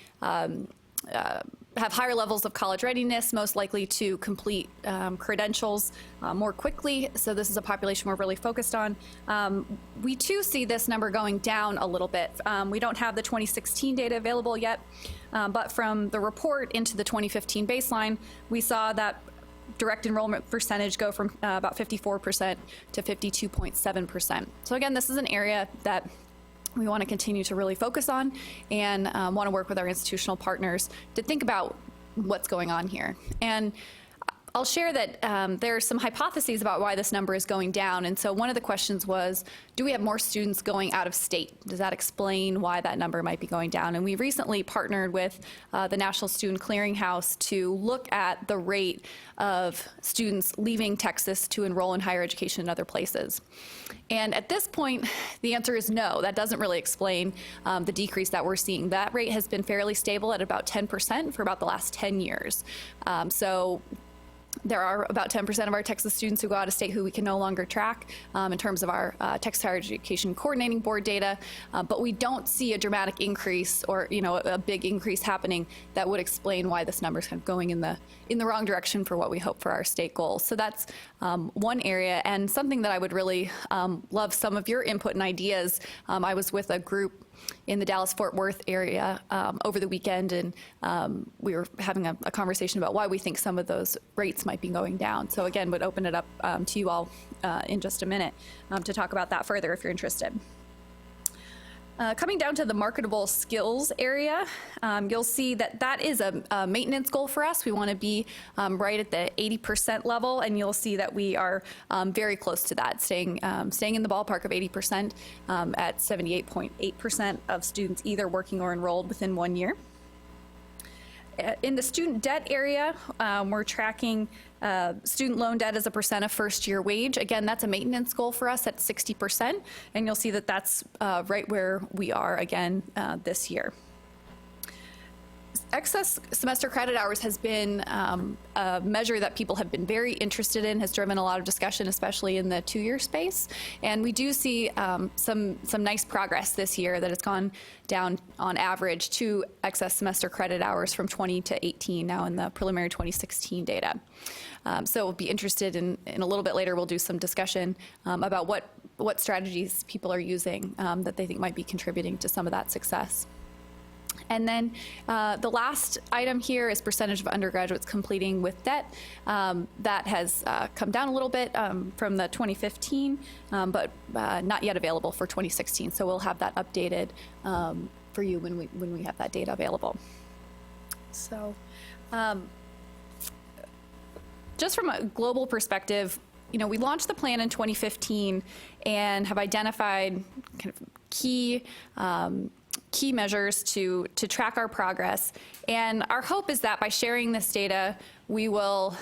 have higher levels of college readiness, most likely to complete credentials more quickly. So this is a population we're really focused on. We too see this number going down a little bit. We don't have the 2016 data available yet, but from the report into the 2015 baseline, we saw that direct enrollment percentage go from about 54% to 52.7%. So again, this is an area that we want to continue to really focus on, and want to work with our institutional partners to think about what's going on here. And I'll share that there are some hypotheses about why this number is going down. And so one of the questions was, do we have more students going out of state? Does that explain why that number might be going down? And we recently partnered with the National Student Clearinghouse to look at the rate of students leaving Texas to enroll in higher education in other places. And at this point, the answer is no. That doesn't really explain the decrease that we're seeing. That rate has been fairly stable at about 10% for about the last 10 years. So there are about 10% of our Texas students who go out of state who we can no longer track in terms of our Texas Higher Education Coordinating Board data, but we don't see a dramatic increase or a big increase happening that would explain why this number is kind of going in the wrong direction for what we hope for our state goals. So that's one area, and something that I would really love some of your input and ideas. I was with a group in the Dallas-Fort Worth area over the weekend, and we were having a conversation about why we think some of those rates might be going down. So again, would open it up to you all in just a minute to talk about that further if you're interested. Coming down to the marketable skills area, you'll see that that is a maintenance goal for us. We want to be right at the 80% level, and you'll see that we are very close to that, staying in the ballpark of 80% at 78.8% of students either working or enrolled within 1 year. In the student debt area, we're tracking student loan debt as a percent of first-year wage. Again, that's a maintenance goal for us at 60%, and you'll see that that's right where we are again this year. Excess semester credit hours has been a measure that people have been very interested in, has driven a lot of discussion, especially in the two-year space. And we do see some nice progress this year, that it's gone down on average 2 excess semester credit hours from 20 to 18 now in the preliminary 2016 data. So we'll be interested in a little bit later, we'll do some discussion about what strategies people are using that they think might be contributing to some of that success. And then the last item here is percentage of undergraduates completing with debt. That has come down a little bit from the 2015, but not yet available for 2016. So we'll have that updated for you when we have that data available. So just from a global perspective, we launched the plan in 2015 and have identified kind of key measures to track our progress. And our hope is that by sharing this data, we will,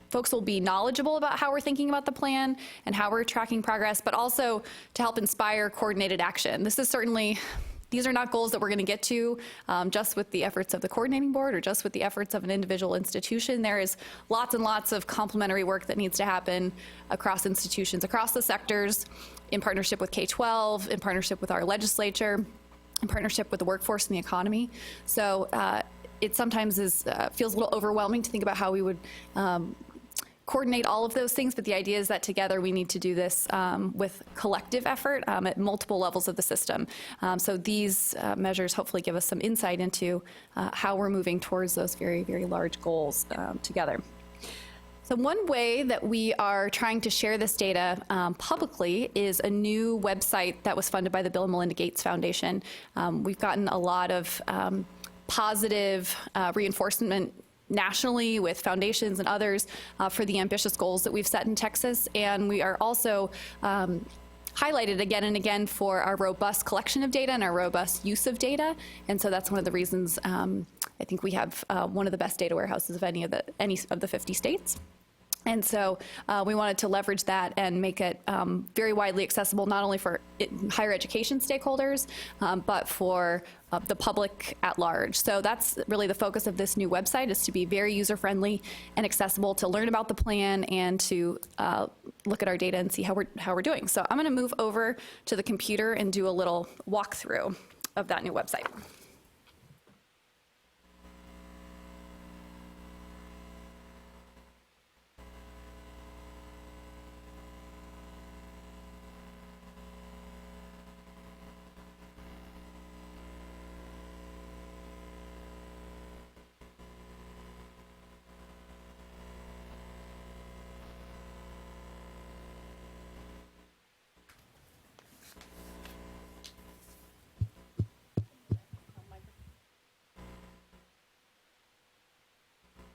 folks will be knowledgeable about how we're thinking about the plan and how we're tracking progress, but also to help inspire coordinated action. These are not goals that we're going to get to just with the efforts of the coordinating board or just with the efforts of an individual institution. There is lots and lots of complementary work that needs to happen across institutions, across the sectors, in partnership with K-12, in partnership with our legislature, in partnership with the workforce and the economy. So it sometimes feels a little overwhelming to think about how we would coordinate all of those things, but the idea is that together we need to do this with collective effort at multiple levels of the system. So these measures hopefully give us some insight into how we're moving towards those very, very large goals together. So one way that we are trying to share this data publicly is a new website that was funded by the Bill and Melinda Gates Foundation. We've gotten a lot of positive reinforcement nationally with foundations and others for the ambitious goals that we've set in Texas. And we are also highlighted again and again for our robust collection of data and our robust use of data. And so that's one of the reasons I think we have one of the best data warehouses of any of the 50 states. And so we wanted to leverage that and make it very widely accessible, not only for higher education stakeholders, but for the public at large. So that's really the focus of this new website, is to be very user-friendly and accessible, to learn about the plan and to look at our data and see how we're doing. So I'm going to move over to the computer and do a little walkthrough of that new website.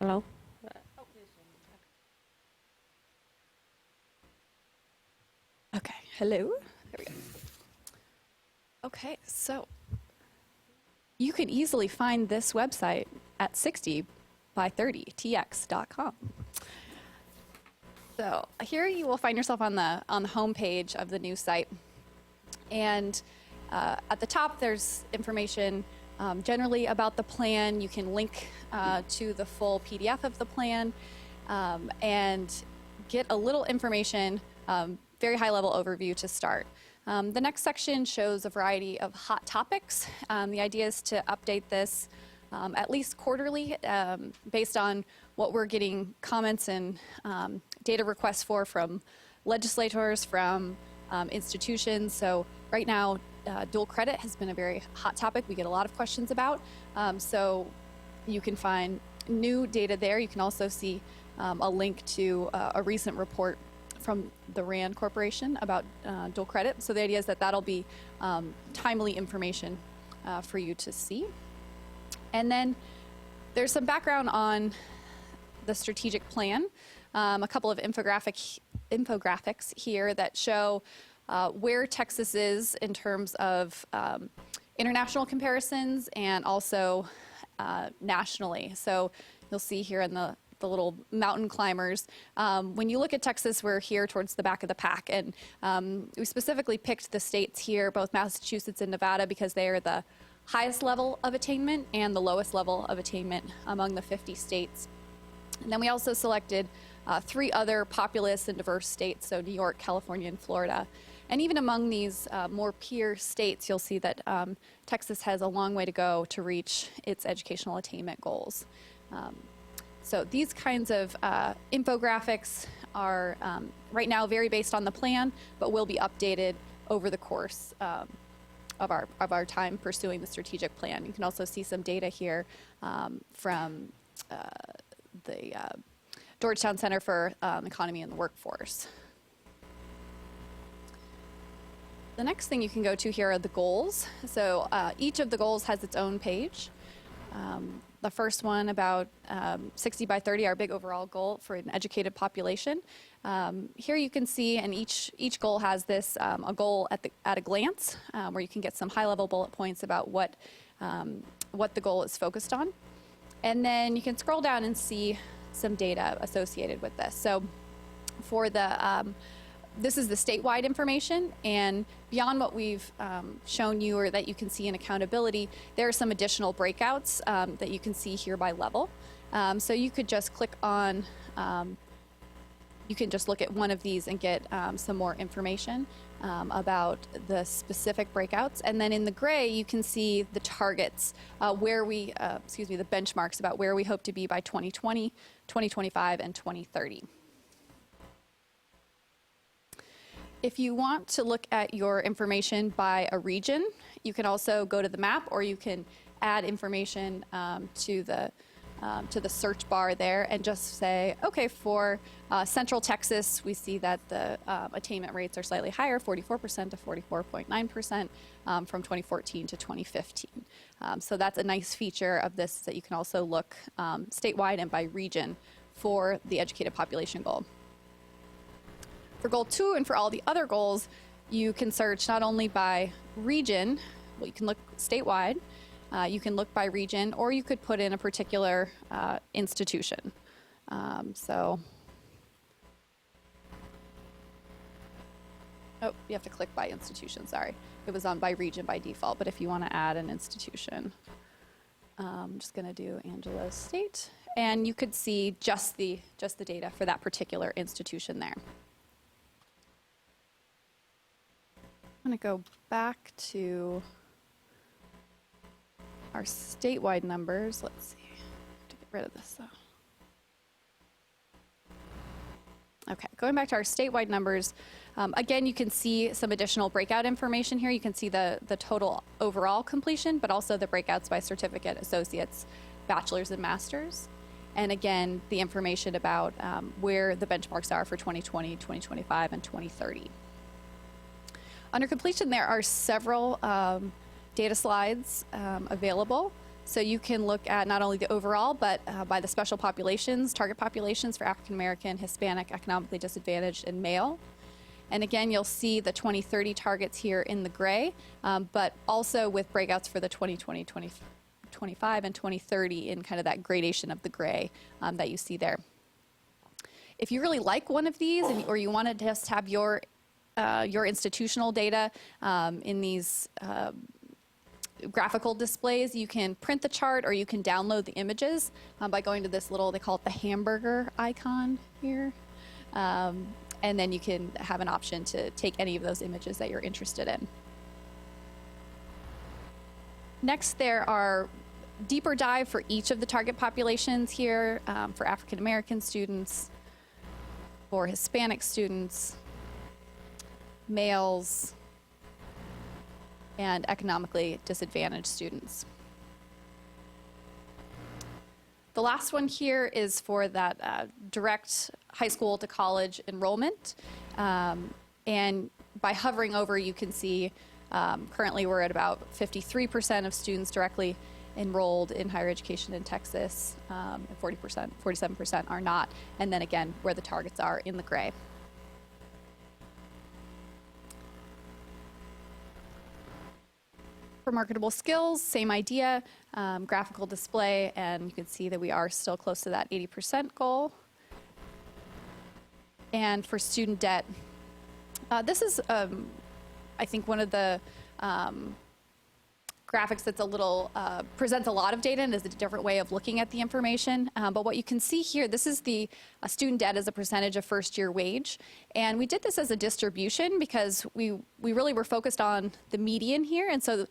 Hello? Okay, hello. There we go. Okay, so you can easily find this website at 60by30tx.com. So here you will find yourself on the home page of the new site, and at the top there's information generally about the plan. You can link to the full PDF of the plan and get a little information, very high-level overview to start. The next section shows a variety of hot topics. The idea is to update this at least quarterly based on what we're getting comments and data requests for from legislators, from institutions. So right now, dual credit has been a very hot topic we get a lot of questions about. So you can find new data there. You can also see a link to a recent report from the RAND Corporation about dual credit. So the idea is that that'll be timely information for you to see. And then there's some background on the strategic plan, a couple of infographics here that show where Texas is in terms of international comparisons and also nationally. So you'll see here in the little mountain climbers. When you look at Texas, we're here towards the back of the pack. And we specifically picked the states here, both Massachusetts and Nevada, because they are the highest level of attainment and the lowest level of attainment among the 50 states. And then we also selected 3 other populous and diverse states, so New York, California, and Florida. And even among these more peer states, you'll see that Texas has a long way to go to reach its educational attainment goals. So these kinds of infographics are right now very based on the plan, but will be updated over the course of our time pursuing the strategic plan. You can also see some data here from the Georgetown Center for Economy and the Workforce. The next thing you can go to here are the goals. So each of the goals has its own page. The first one about 60 by 30, our big overall goal for an educated population. Here you can see, and each goal has this, a goal at a glance, where you can get some high-level bullet points about what the goal is focused on. And then you can scroll down and see some data associated with this. So for the, this is the statewide information, and beyond what we've shown you or that you can see in accountability, there are some additional breakouts that you can see here by level. So you could just click on, you can just look at one of these and get some more information about the specific breakouts. And then in the gray, you can see the targets, where we, the benchmarks about where we hope to be by 2020, 2025, and 2030. If you want to look at your information by a region, you can also go to the map, or you can add information to the search bar there and just say, okay, for Central Texas, we see that the attainment rates are slightly higher, 44% to 44.9% from 2014 to 2015. So that's a nice feature of this, that you can also look statewide and by region for the educated population goal. For goal 2 and for all the other goals, you can search not only by region, well, you can look statewide, you can look by region, or you could put in a particular institution. So Oh, you have to click by institution, sorry. It was on by region by default, but if you want to add an institution, I'm just going to do Angelo State, and you could see just the data for that particular institution there. I'm going to go back to our statewide numbers. Let's see. I have to get rid of this though. Okay, going back to our statewide numbers, again, you can see some additional breakout information here. You can see the total overall completion, but also the breakouts by certificate, associates, bachelor's, and master's. And again, the information about where the benchmarks are for 2020, 2025, and 2030. Under completion, there are several data slides available. So you can look at not only the overall, but by the special populations, target populations for African American, Hispanic, economically disadvantaged, and male. And again, you'll see the 2030 targets here in the gray, but also with breakouts for the 2020, 2025, and 2030 in kind of that gradation of the gray that you see there. If you really like one of these, or you want to just have your institutional data in these graphical displays, you can print the chart or you can download the images by going to this little, they call it the hamburger icon here. And then you can have an option to take any of those images that you're interested in. Next, there are deeper dive for each of the target populations here, for African American students, for Hispanic students, males, and economically disadvantaged students. The last one here is for that direct high school to college enrollment. And by hovering over, you can see currently we're at about 53% of students directly enrolled in higher education in Texas, and 47% are not. And then again, where the targets are in the gray. For marketable skills, same idea, graphical display, and you can see that we are still close to that 80% goal. And for student debt, this is, I think, one of the graphics that's a little, presents a lot of data and is a different way of looking at the information. But what you can see here, this is the student debt as a percentage of first year wage. And we did this as a distribution because we really were focused on the median here. And so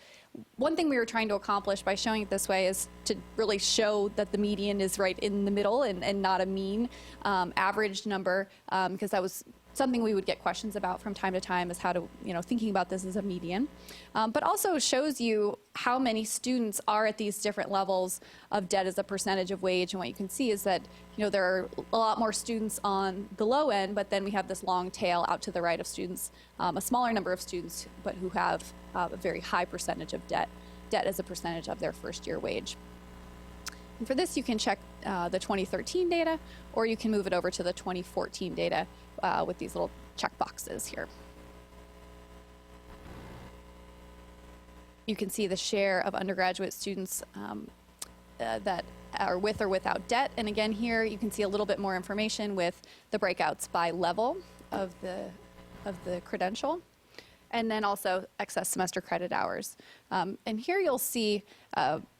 one thing we were trying to accomplish by showing it this way is to really show that the median is right in the middle and not a mean averaged number, because that was something we would get questions about from time to time, is how to, thinking about this as a median. But also shows you how many students are at these different levels of debt as a percentage of wage. And what you can see is that, there are a lot more students on the low end, but then we have this long tail out to the right of students, a smaller number of students, but who have a very high percentage of debt as a percentage of their first year wage. And for this, you can check the 2013 data, or you can move it over to the 2014 data with these little check boxes here. You can see the share of undergraduate students that are with or without debt. And again, here you can see a little bit more information with the breakouts by level of the credential. And then also excess semester credit hours. And here you'll see,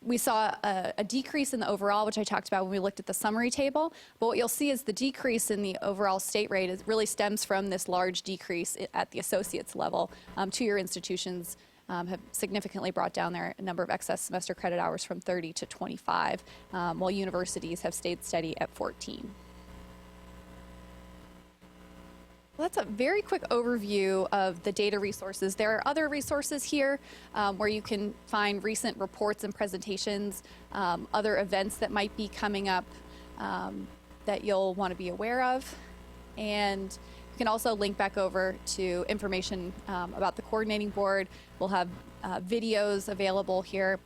we saw a decrease in the overall, which I talked about when we looked at the summary table. But what you'll see is the decrease in the overall state rate really stems from this large decrease at the associates level. Two-year institutions have significantly brought down their number of excess semester credit hours from 30 to 25, while universities have stayed steady at 14. Well, that's a very quick overview of the data resources. There are other resources here where you can find recent reports and presentations, other events that might be coming up that you'll want to be aware of. And you can also link back over to information about the coordinating board. We'll have videos available here.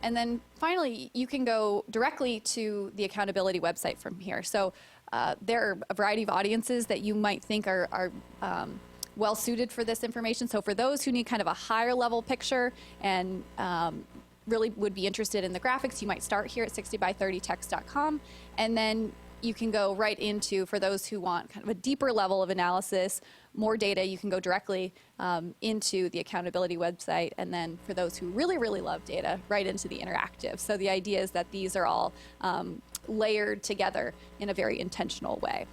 And then finally, you can go directly to the accountability website from here. So there are a variety of audiences that you might think are well suited for this information. So for those who need kind of a higher level picture and really would be interested in the graphics, you might start here at 60by30text.com. And then you can go right into, for those who want kind of a deeper level of analysis, more data, you can go directly into the accountability website. And then for those who really, really love data, right into the interactive. So the idea is that these are all layered together in a very intentional way.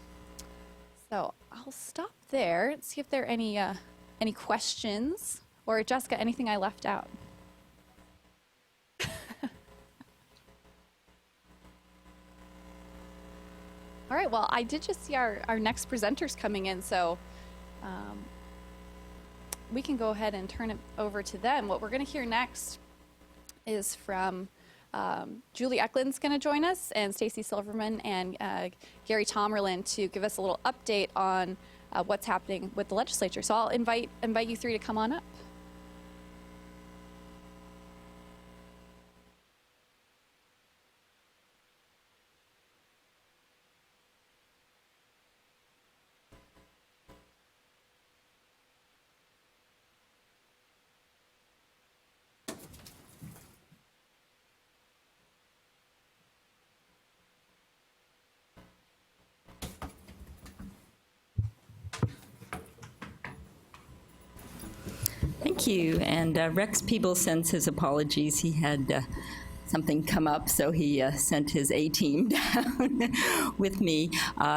So I'll stop there and see if there are any questions. Or Jessica, anything I left out? All right, well, I did just see our next presenters coming in, so we can go ahead and turn it over to them. What we're going to hear next is from Julie Eklund's going to join us, and Stacy Silverman and Gary Tomerlin to give us a little update on what's happening with the legislature. So I'll invite you three to come on up. Thank you. And Rex Peebles sends his apologies. He had something come up, so he sent his A-team down with me.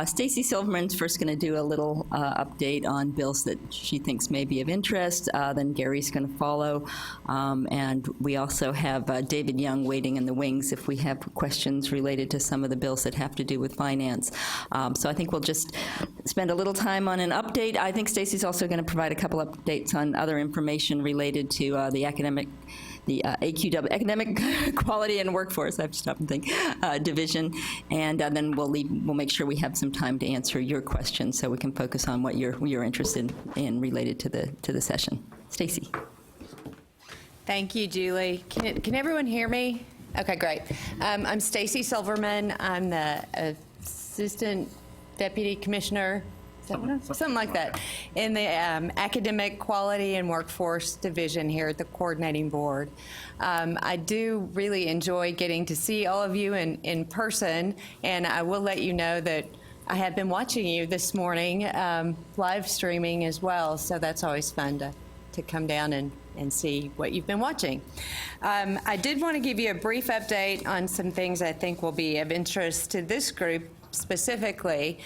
Stacy Silverman's first going to do a little update on bills that she thinks may be of interest. Then Gary's going to follow. And we also have David Young waiting in the wings if we have questions related to some of the bills that have to do with finance. So I think we'll just spend a little time on an update. I think Stacy's also going to provide a couple updates on other information related to the AQW, Academic Quality and Workforce, I have to stop and think, division. And then we'll make sure we have some time to answer your questions so we can focus on what you're interested in related to the session. Stacy. Thank you, Julie. Can everyone hear me? Okay, great. I'm Stacy Silverman. I'm the Assistant Deputy Commissioner, something like that, in the Academic Quality and Workforce Division here at the Coordinating Board. I do really enjoy getting to see all of you in person, and I will let you know that I have been watching you this morning, live streaming as well, so that's always fun to come down and see what you've been watching. I did want to give you a brief update on some things I think will be of interest to this group specifically.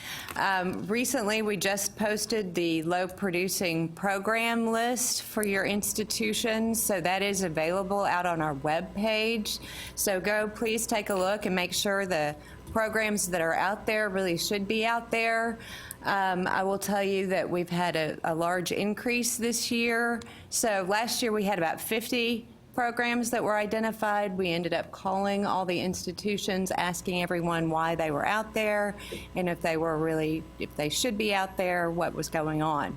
Recently, we just posted the low-producing program list for your institutions, so that is available out on our webpage. So please take a look and make sure the programs that are out there really should be out there. I will tell you that we've had a large increase this year. So last year we had about 50 programs that were identified. We ended up calling all the institutions, asking everyone why they were out there, and if they should be out there, what was going on.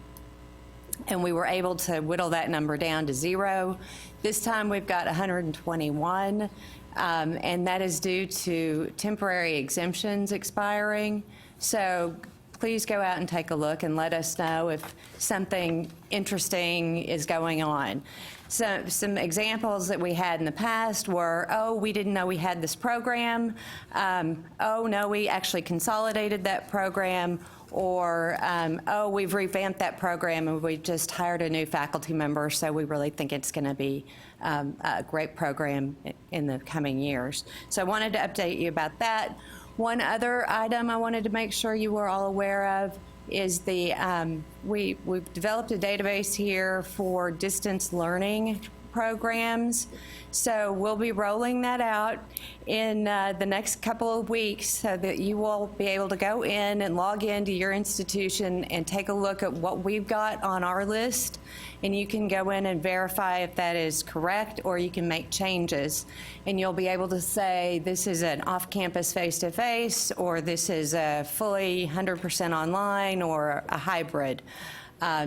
And we were able to whittle that number down to 0. This time we've got 121, and that is due to temporary exemptions expiring. So please go out and take a look and let us know if something interesting is going on. So some examples that we had in the past were, oh, we didn't know we had this program. Oh, no, we actually consolidated that program. Or, oh, we've revamped that program and we just hired a new faculty member, so we really think it's going to be a great program in the coming years. So I wanted to update you about that. One other item I wanted to make sure you were all aware of is we've developed a database here for distance learning programs. So we'll be rolling that out in the next couple of weeks so that you will be able to go in and log into your institution and take a look at what we've got on our list. And you can go in and verify if that is correct, or you can make changes. And you'll be able to say, this is an off-campus face-to-face, or this is a fully 100% online, or a hybrid.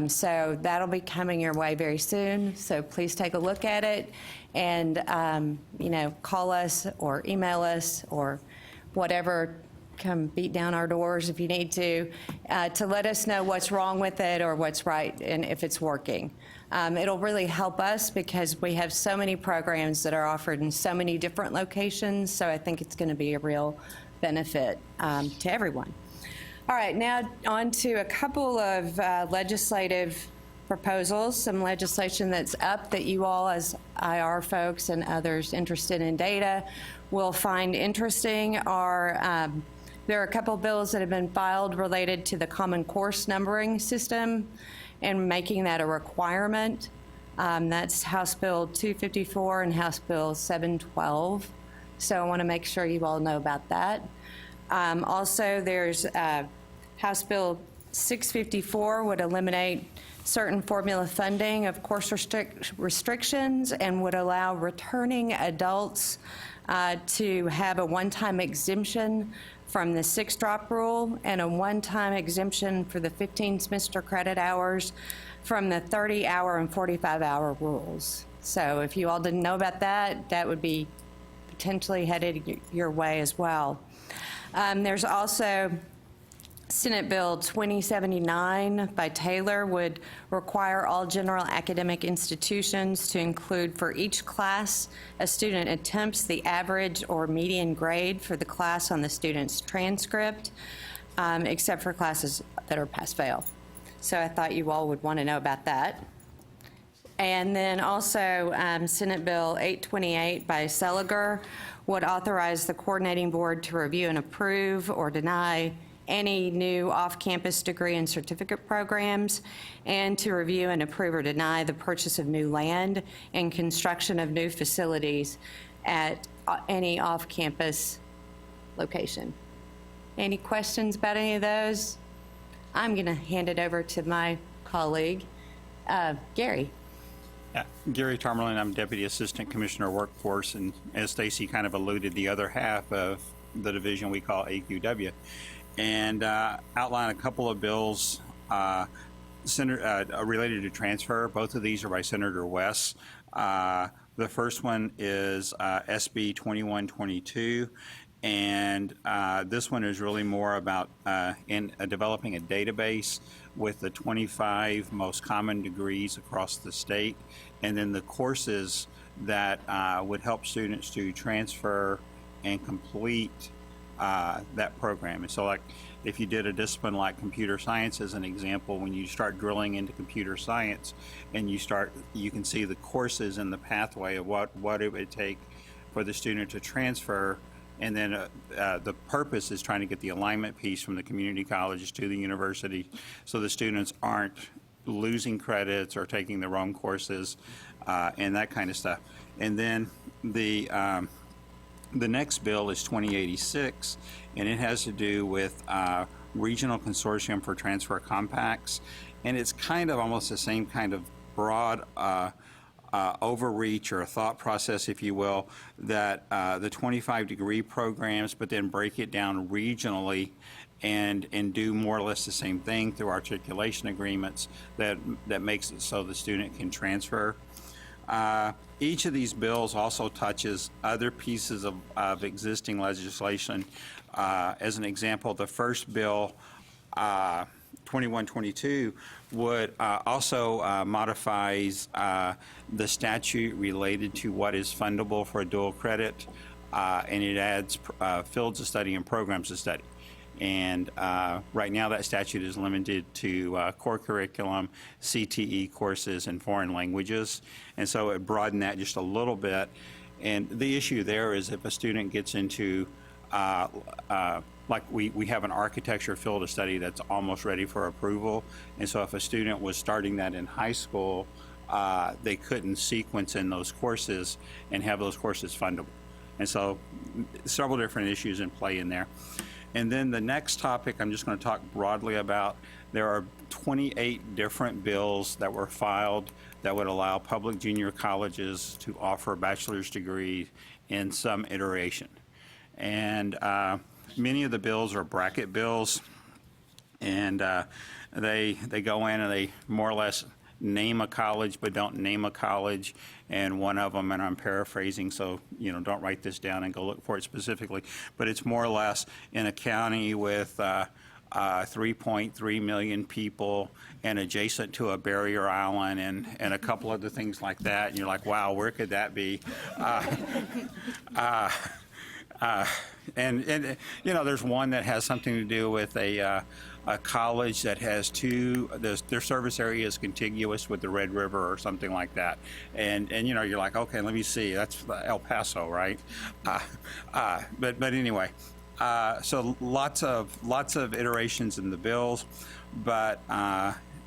So that'll be coming your way very soon. So please take a look at it and, call us or email us or whatever. Come beat down our doors if you need to let us know what's wrong with it or what's right and if it's working. It'll really help us because we have so many programs that are offered in so many different locations. So I think it's going to be a real benefit to everyone. All right, now on to a couple of legislative proposals, some legislation that's up that you all as IR folks and others interested in data will find interesting are there are a couple bills that have been filed related to the Common Course numbering system and making that a requirement. That's House Bill 254 and House Bill 712. So I want to make sure you all know about that. Also, there's House Bill 654 would eliminate certain formula funding of course restrictions and would allow returning adults to have a one-time exemption from the 6-drop rule and a one-time exemption for the 15 semester credit hours from the 30-hour and 45-hour rules. So if you all didn't know about that, that would be potentially headed your way as well. There's also Senate Bill 2079 by Taylor would require all general academic institutions to include for each class a student attempts the average or median grade for the class on the student's transcript, except for classes that are pass-fail. So I thought you all would want to know about that. And then also Senate Bill 828 by Seliger would authorize the coordinating board to review and approve or deny any new off-campus degree and certificate programs, and to review and approve or deny the purchase of new land and construction of new facilities at any off-campus location. Any questions about any of those? I'm going to hand it over to my colleague, Gary. Gary Tarmerlin, I'm Deputy Assistant Commissioner Workforce, and as Stacy kind of alluded, the other half of the division we call AQW, and outline a couple of bills related to transfer. Both of these are by Senator West. The first one is SB 2122, and this one is really more about developing a database with the 25 most common degrees across the state, and then the courses that would help students to transfer and complete that program. And so, like, if you did a discipline like computer science as an example, when you start drilling into computer science and you can see the courses and the pathway of what it would take for the student to transfer. And then the purpose is trying to get the alignment piece from the community colleges to the university so the students aren't losing credits or taking the wrong courses and that kind of stuff. And then the next bill is 2086, and it has to do with Regional Consortium for Transfer Compacts. And it's kind of almost the same kind of broad overreach or a thought process, if you will, that the 25-degree programs, but then break it down regionally and do more or less the same thing through articulation agreements that makes it so the student can transfer. Each of these bills also touches other pieces of existing legislation. As an example, the first bill, 2122, would also modifies the statute related to what is fundable for a dual credit, and it adds fields of study and programs of study. And right now that statute is limited to core curriculum, CTE courses, and foreign languages. And so it broadened that just a little bit. And the issue there is if a student gets into, like we have an architecture field of study that's almost ready for approval. And so if a student was starting that in high school, they couldn't sequence in those courses and have those courses fundable. And so several different issues in play in there. And then the next topic I'm just going to talk broadly about, there are 28 different bills that were filed that would allow public junior colleges to offer a bachelor's degree in some iteration. And many of the bills are bracket bills, and they go in and they more or less name a college but don't name a college. And one of them, and I'm paraphrasing, so don't write this down and go look for it specifically, but it's more or less in a county with 3.3 million people and adjacent to a barrier island and a couple other things like that, and you're like, wow, where could that be? And you know, there's one that has something to do with a college that has their service area is contiguous with the Red River or something like that. And you know, you're like, okay, let me see, that's El Paso, right? But anyway, so lots of iterations in the bills, but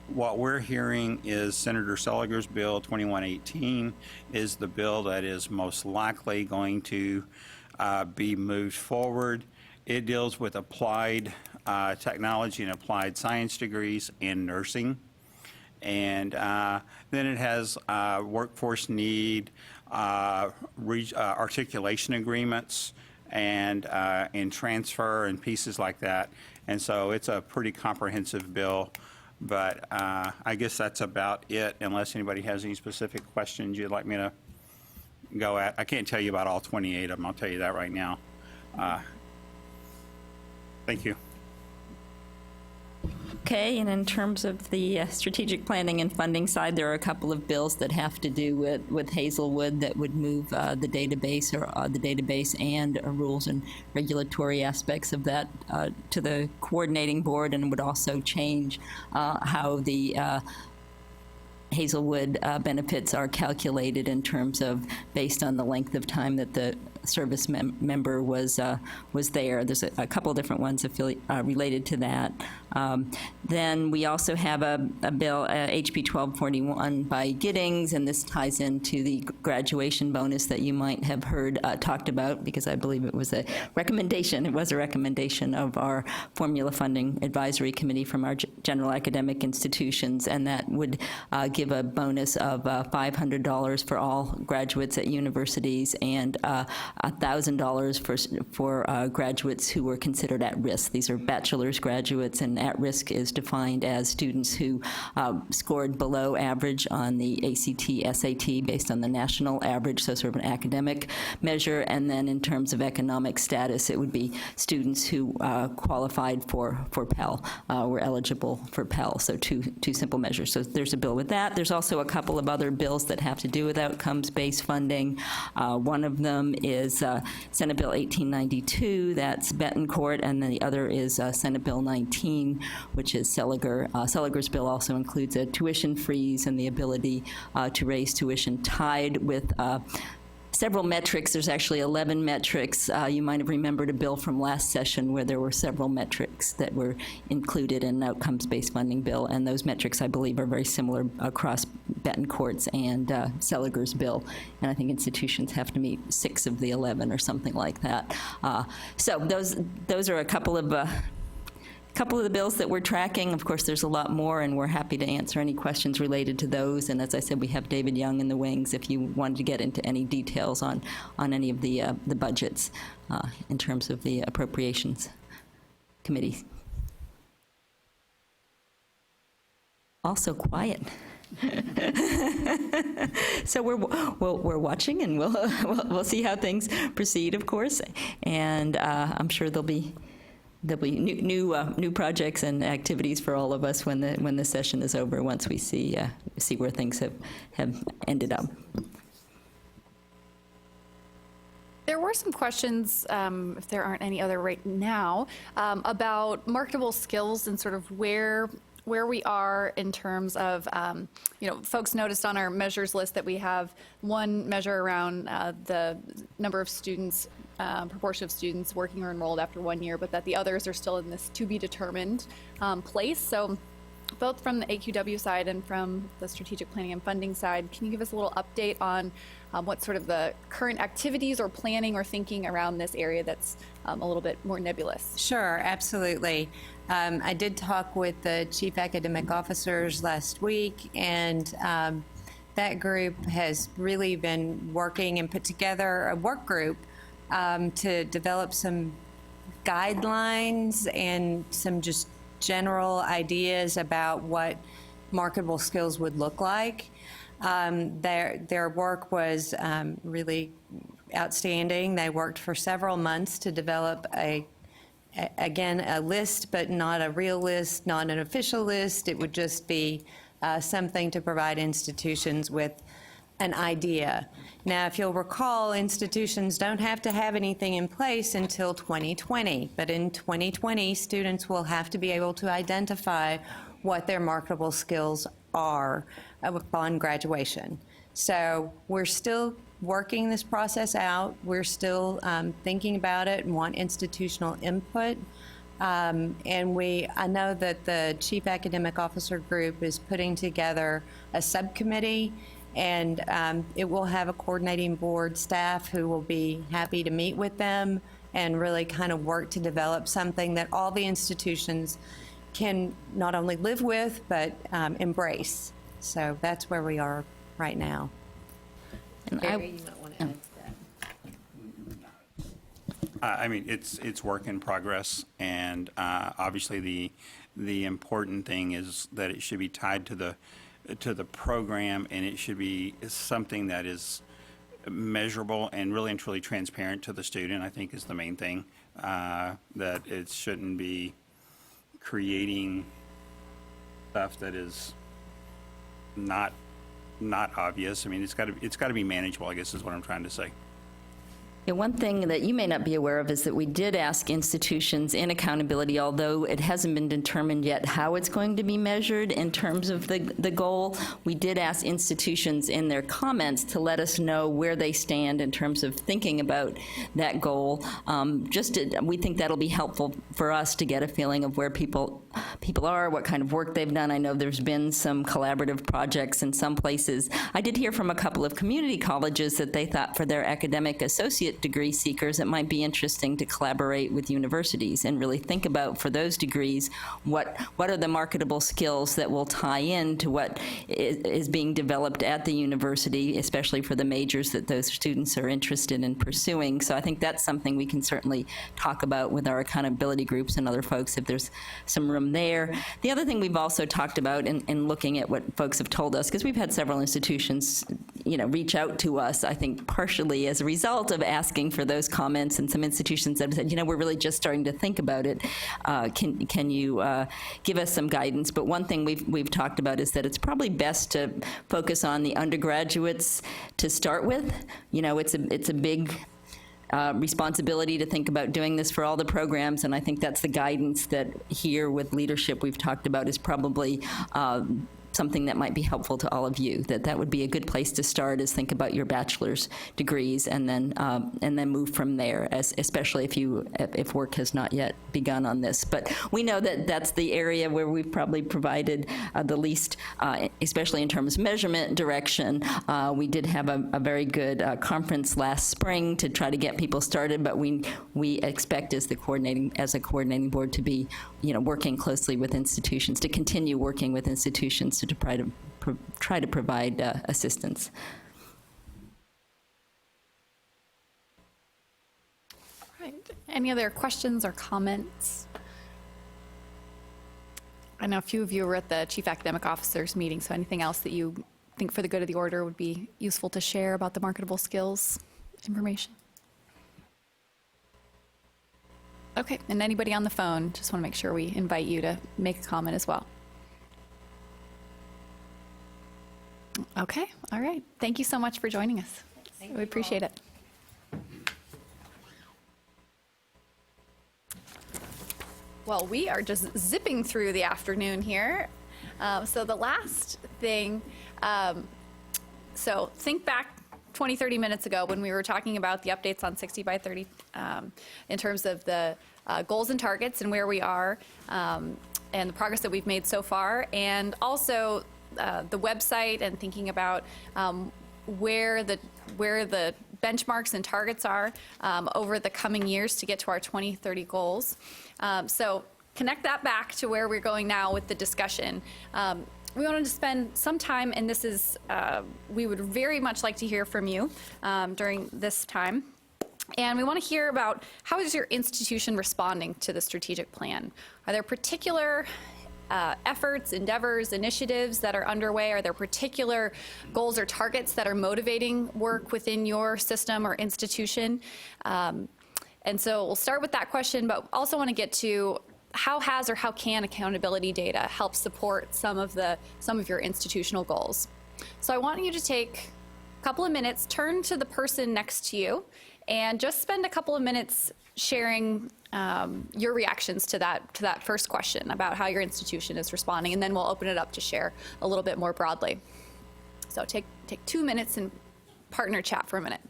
what we're hearing is Senator Seliger's bill 2118 is the bill that is most likely going to be moved forward. It deals with applied technology and applied science degrees and nursing. And then it has workforce need, articulation agreements, and transfer and pieces like that. And so it's a pretty comprehensive bill. But I guess that's about it, unless anybody has any specific questions you'd like me to go at. I can't tell you about all 28 of them, I'll tell you that right now. Thank you. Okay, and in terms of the strategic planning and funding side, there are a couple of bills that have to do with Hazelwood that would move the database and rules and regulatory aspects of that to the coordinating board, and would also change how the Hazelwood benefits are calculated in terms of based on the length of time that the service member was there. There's a couple different ones related to that. Then we also have a bill, HB 1241 by Giddings, and this ties into the graduation bonus that you might have heard talked about, because I believe it was a recommendation. It was a recommendation of our Formula Funding Advisory Committee from our general academic institutions, and that would give a bonus of $500 for all graduates at universities and $1,000 for graduates who were considered at risk. These are bachelor's graduates, and at risk is defined as students who scored below average on the ACT, SAT based on the national average, so sort of an academic measure. And then in terms of economic status, it would be students who qualified for Pell, were eligible for Pell. So two simple measures. So there's a bill with that. There's also a couple of other bills that have to do with outcomes-based funding. One of them is Senate Bill 1892, that's Betancourt, and then the other is Senate Bill 19, which is Seliger. Seliger's bill also includes a tuition freeze and the ability to raise tuition tied with several metrics. There's actually 11 metrics. You might have remembered a bill from last session where there were several metrics that were included in an outcomes-based funding bill, and those metrics, I believe, are very similar across Betancourt's and Seliger's bill, and I think institutions have to meet 6 of the 11 or something like that. So those are a couple of the bills that we're tracking. Of course, there's a lot more, and we're happy to answer any questions related to those. And as I said, we have David Young in the wings if you wanted to get into any details on any of the budgets in terms of the appropriations committee. Also quiet. So we're watching, and we'll see how things proceed, of course. And I'm sure there'll be new projects and activities for all of us when the session is over, once we see where things have ended up. There were some questions, if there aren't any other right now, about marketable skills and sort of where we are in terms of, folks noticed on our measures list that we have one measure around the number of students, proportion of students working or enrolled after 1 year, but that the others are still in this to be determined place. So both from the AQW side and from the strategic planning and funding side, can you give us a little update on what sort of the current activities or planning or thinking around this area that's a little bit more nebulous? Sure, absolutely. I did talk with the chief academic officers last week, and that group has really been working and put together a work group to develop some guidelines and some just general ideas about what marketable skills would look like. Their work was really outstanding. They worked for several months to develop a list, but not a real list, not an official list. It would just be something to provide institutions with an idea. Now, if you'll recall, institutions don't have to have anything in place until 2020, but in 2020, students will have to be able to identify what their marketable skills are upon graduation. So we're still working this process out. We're still thinking about it and want institutional input. And I know that the Chief Academic Officer Group is putting together a subcommittee, and it will have a coordinating board staff who will be happy to meet with them and really kind of work to develop something that all the institutions can not only live with, but embrace. So that's where we are right now. And Barry, you might want to add to that. I mean, it's work in progress, and obviously the important thing is that it should be tied to the program, and it should be something that is measurable and really and truly transparent to the student. I think is the main thing. That it shouldn't be creating stuff that is not obvious. I mean, it's got to be manageable, I guess is what I'm trying to say. Yeah, one thing that you may not be aware of is that we did ask institutions in accountability, although it hasn't been determined yet how it's going to be measured in terms of the goal. We did ask institutions in their comments to let us know where they stand in terms of thinking about that goal. We think that'll be helpful for us to get a feeling of where people are, what kind of work they've done. I know there's been some collaborative projects in some places. I did hear from a couple of community colleges that they thought for their academic associate degree seekers, it might be interesting to collaborate with universities and really think about, for those degrees, what are the marketable skills that will tie in to what is being developed at the university, especially for the majors that those students are interested in pursuing. So I think that's something we can certainly talk about with our accountability groups and other folks if there's some room there. The other thing we've also talked about in looking at what folks have told us, because we've had several institutions reach out to us, I think partially as a result of asking for those comments, and some institutions that have said, we're really just starting to think about it. Can you give us some guidance? But one thing we've talked about is that it's probably best to focus on the undergraduates to start with. It's a big responsibility to think about doing this for all the programs, and I think that's the guidance that here with leadership we've talked about is probably something that might be helpful to all of you, that would be a good place to start, is think about your bachelor's degrees and then move from there, especially if work has not yet begun on this. But we know that that's the area where we've probably provided the least, especially in terms of measurement direction. We did have a very good conference last spring to try to get people started, but we expect as a coordinating board to be working closely with institutions, to continue working with institutions to try to provide assistance. Right. Any other questions or comments? I know a few of you were at the Chief Academic Officers meeting, so anything else that you think for the good of the order would be useful to share about the marketable skills information? Okay, and anybody on the phone, just want to make sure we invite you to make a comment as well. Okay, all right. Thank you so much for joining us. We appreciate it. Well, we are just zipping through the afternoon here. So the last thing, so think back 20, 30 minutes ago when we were talking about the updates on 60 by 30 in terms of the goals and targets and where we are and the progress that we've made so far, and also the website and thinking about where the benchmarks and targets are over the coming years to get to our 2030 goals. So connect that back to where we're going now with the discussion. We wanted to spend some time, and this is, we would very much like to hear from you during this time. And we want to hear about how is your institution responding to the strategic plan? Are there particular efforts, endeavors, initiatives that are underway? Are there particular goals or targets that are motivating work within your system or institution? And so we'll start with that question, but also want to get to how has or how can accountability data help support some of your institutional goals? So I want you to take couple of minutes, turn to the person next to you and just spend a couple of minutes sharing your reactions to that first question about how your institution is responding, and then we'll open it up to share a little bit more broadly. So take 2 minutes and partner chat for a minute.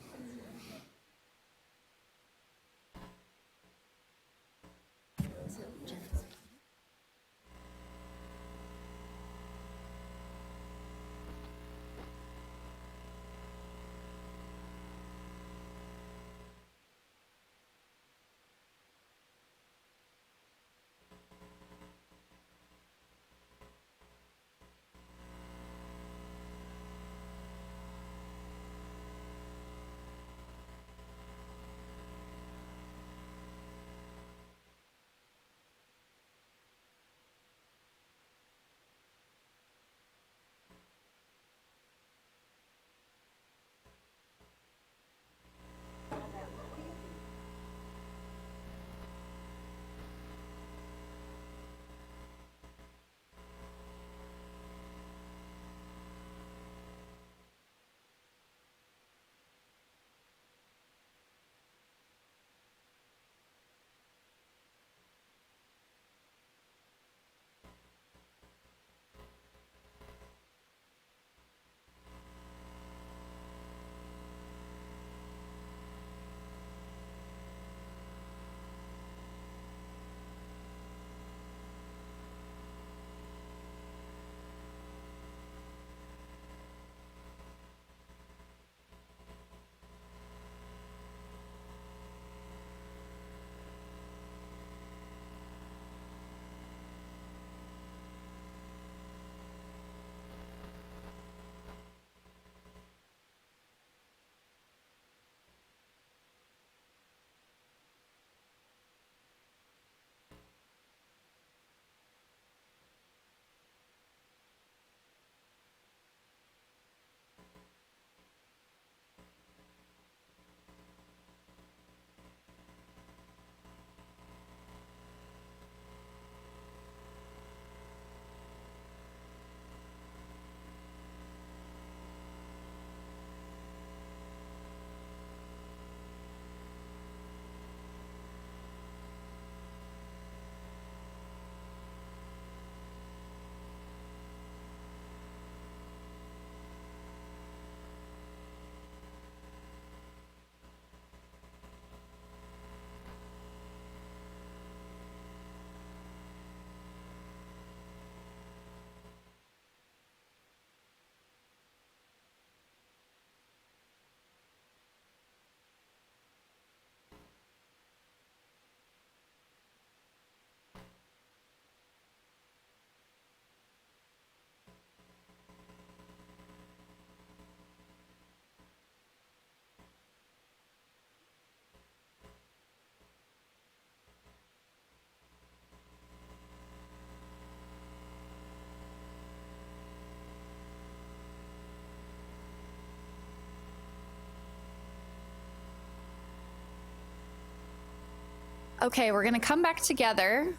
Okay, we're going to come back together.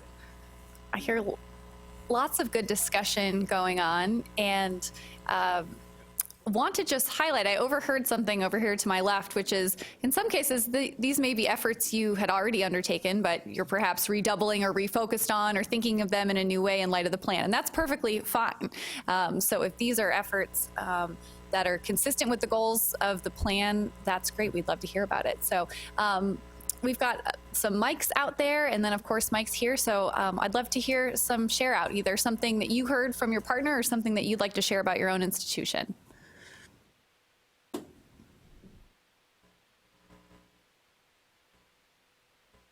I hear lots of good discussion going on, and want to just highlight, I overheard something over here to my left, which is, in some cases, these may be efforts you had already undertaken, but you're perhaps redoubling or refocused on or thinking of them in a new way in light of the plan, and that's perfectly fine. So if these are efforts that are consistent with the goals of the plan, that's great. We'd love to hear about it. So we've got some mics out there, and then of course mics here. So I'd love to hear some share out, either something that you heard from your partner or something that you'd like to share about your own institution.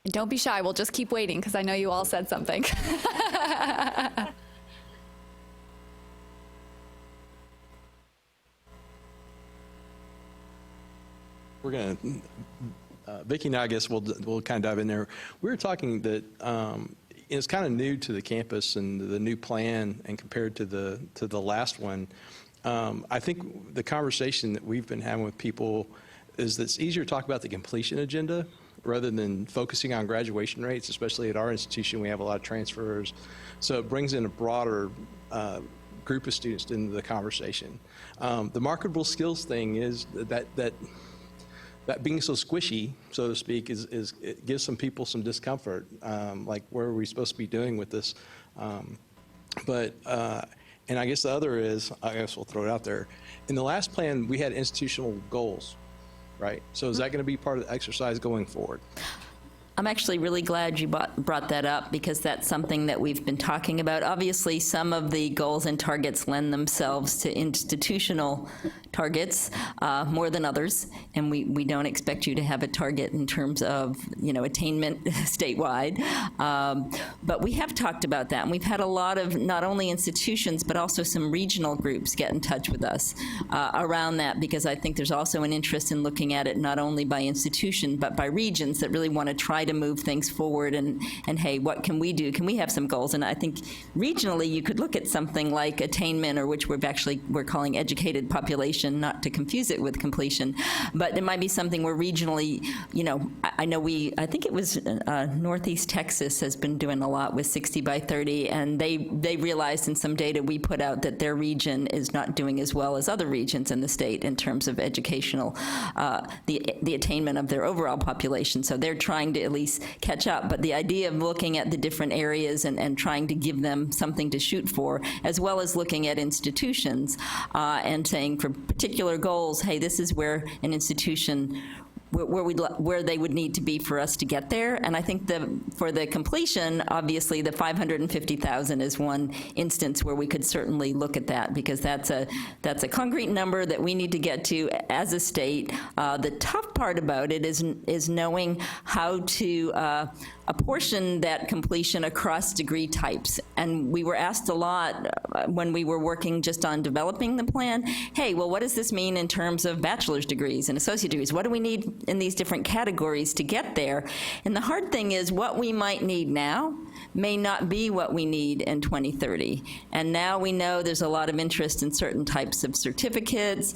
And don't be shy, we'll just keep waiting because I know you all said something. We're going to, Vicki and I guess we'll kind of dive in there. We were talking that it's kind of new to the campus and the new plan, and compared to the last one. I think the conversation that we've been having with people is that it's easier to talk about the completion agenda rather than focusing on graduation rates, especially at our institution. We have a lot of transfers. So it brings in a broader group of students into the conversation. The marketable skills thing is that being so squishy, so to speak, it gives some people some discomfort, like what are we supposed to be doing with this? And I guess the other is, I guess we'll throw it out there. In the last plan, we had institutional goals, right? So is that going to be part of the exercise going forward? I'm actually really glad you brought that up, because that's something that we've been talking about. Obviously, some of the goals and targets lend themselves to institutional targets more than others, and we don't expect you to have a target in terms of, attainment statewide. But we have talked about that, and we've had a lot of not only institutions but also some regional groups get in touch with us around that, because I think there's also an interest in looking at it not only by institution but by regions that really want to try to move things forward and hey, what can we do? Can we have some goals? And I think regionally you could look at something like attainment, or which we're calling educated population, not to confuse it with completion, but it might be something where regionally, I think it was Northeast Texas has been doing a lot with 60 by 30, and they realized in some data we put out that their region is not doing as well as other regions in the state in terms of educational, the attainment of their overall population. So they're trying to at least catch up. But the idea of looking at the different areas and trying to give them something to shoot for, as well as looking at institutions and saying for particular goals, hey, this is where an institution where they would need to be for us to get there. And I think for the completion, obviously the 550,000 is one instance where we could certainly look at that, because that's a concrete number that we need to get to as a state. The tough part about it is knowing how to apportion that completion across degree types. And we were asked a lot when we were working just on developing the plan, hey, well, what does this mean in terms of bachelor's degrees and associate degrees? What do we need in these different categories to get there? And the hard thing is what we might need now may not be what we need in 2030. And now we know there's a lot of interest in certain types of certificates.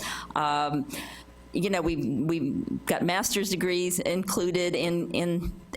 We've got master's degrees included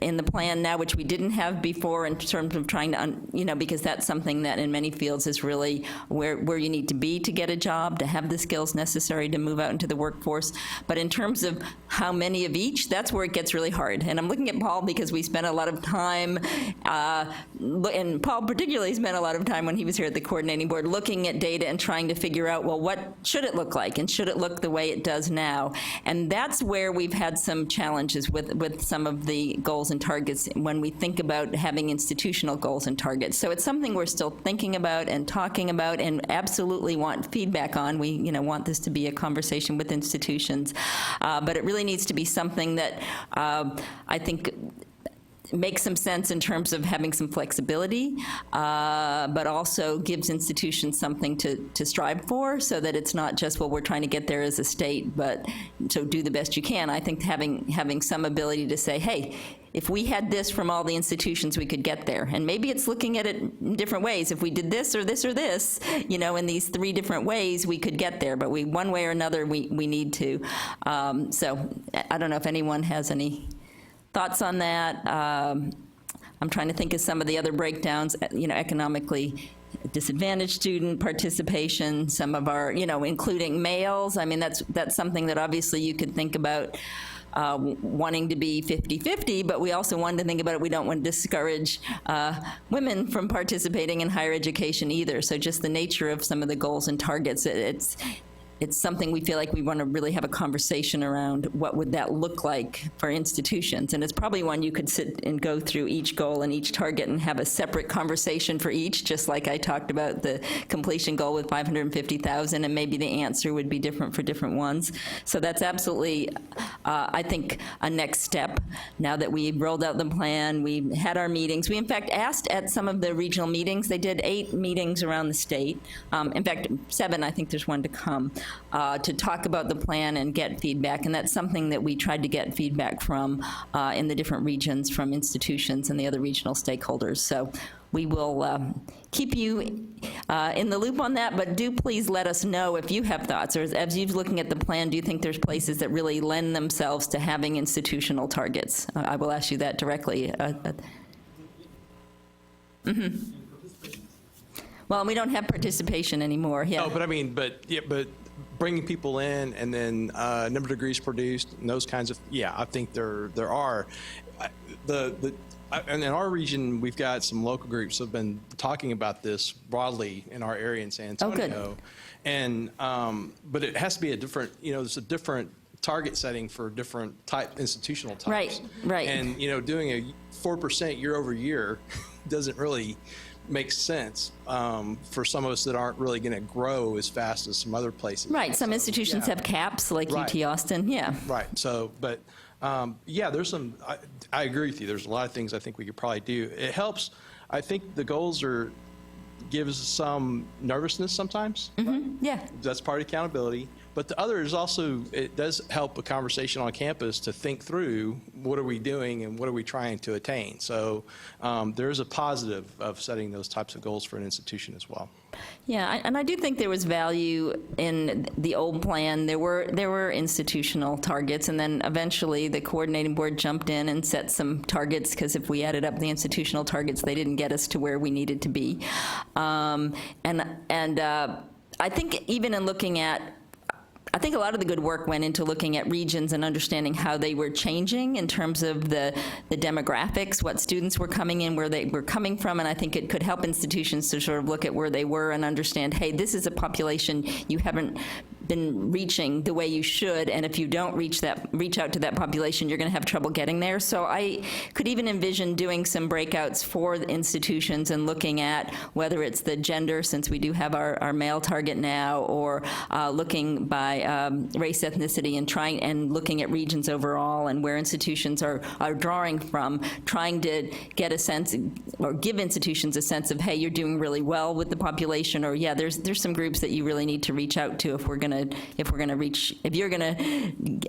in the plan now, which we didn't have before, in terms of trying to, because that's something that in many fields is really where you need to be to get a job, to have the skills necessary to move out into the workforce. But in terms of how many of each, that's where it gets really hard. And I'm looking at Paul because we spent a lot of time, and Paul particularly spent a lot of time when he was here at the coordinating board looking at data and trying to figure out, well, what should it look like? And should it look the way it does now? And that's where we've had some challenges with some of the goals and targets when we think about having institutional goals and targets. So it's something we're still thinking about and talking about and absolutely want feedback on. We want this to be a conversation with institutions, but it really needs to be something that I think makes some sense in terms of having some flexibility, but also gives institutions something to strive for, so that it's not just, well, we're trying to get there as a state, but so do the best you can. I think having some ability to say, hey, if we had this from all the institutions, we could get there. And maybe it's looking at it in different ways. If we did this or this or this, in these three different ways, we could get there. But one way or another, we need to. So I don't know if anyone has any thoughts on that. I'm trying to think of some of the other breakdowns, economically disadvantaged student participation, some of our, including males. I mean, that's something that obviously you could think about wanting to be 50-50, but we also wanted to think about it. We don't want to discourage women from participating in higher education either. So just the nature of some of the goals and targets, it's something we feel like we want to really have a conversation around. What would that look like for institutions? And it's probably one you could sit and go through each goal and each target and have a separate conversation for each, just like I talked about the completion goal with 550,000, and maybe the answer would be different for different ones. So that's absolutely, I think, a next step. Now that we've rolled out the plan, we had our meetings. We, in fact, asked at some of the regional meetings. They did 8 meetings around the state. In fact, 7, I think there's one to come. To talk about the plan and get feedback, and that's something that we tried to get feedback from in the different regions, from institutions and the other regional stakeholders. So we will keep you in the loop on that, but do please let us know if you have thoughts, or as you're looking at the plan, do you think there's places that really lend themselves to having institutional targets? I will ask you that directly. Well, we don't have participation anymore, yeah. Oh, but I mean, but bringing people in and then number of degrees produced and those kinds of, I think there are. And in our region, we've got some local groups that have been talking about this broadly in our area in San Antonio. Oh, good. And, but it has to be a different, there's a different target setting for different institutional types. Right. And, doing a 4% year over year doesn't really make sense for some of us that aren't really going to grow as fast as some other places. Right, some institutions have caps, like UT Austin, Right, so, but, there's some, I agree with you, there's a lot of things I think we could probably do. It helps, I think the goals gives some nervousness sometimes. Yeah. That's part of accountability. But the other is also, it does help a conversation on campus to think through what are we doing and what are we trying to attain. So there's a positive of setting those types of goals for an institution as well. Yeah, and I do think there was value in the old plan. There were institutional targets, and then eventually the coordinating board jumped in and set some targets, because if we added up the institutional targets, they didn't get us to where we needed to be. I think even in looking at, I think a lot of the good work went into looking at regions and understanding how they were changing in terms of the demographics, what students were coming in, where they were coming from, and I think it could help institutions to sort of look at where they were and understand, hey, this is a population you haven't been reaching the way you should, and if you don't reach out to that population, you're going to have trouble getting there. So I could even envision doing some breakouts for the institutions and looking at whether it's the gender, since we do have our male target now, or looking by race, ethnicity, and looking at regions overall and where institutions are drawing from, trying to get a sense or give institutions a sense of, hey, you're doing really well with the population, or there's some groups that you really need to reach out to if you're going to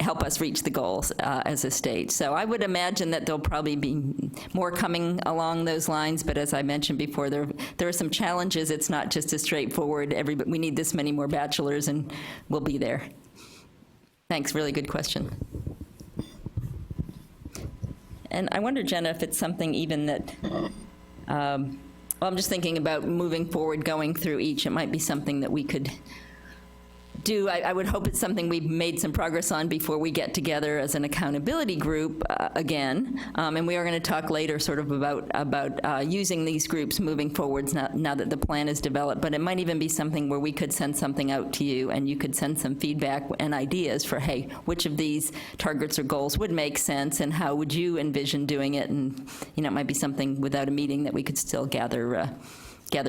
help us reach the goals as a state. So I would imagine that there'll probably be more coming along those lines, but as I mentioned before, there are some challenges. It's not just as straightforward, we need this many more bachelors and we'll be there. Thanks, really good question. And I wonder, Jenna, if it's something even that, I'm just thinking about moving forward, going through each. It might be something that we could do. I would hope it's something we've made some progress on before we get together as an accountability group again. And we are going to talk later sort of about using these groups moving forwards now that the plan is developed. But it might even be something where we could send something out to you and you could send some feedback and ideas for, hey, which of these targets or goals would make sense and how would you envision doing it? And, it might be something without a meeting that we could still gather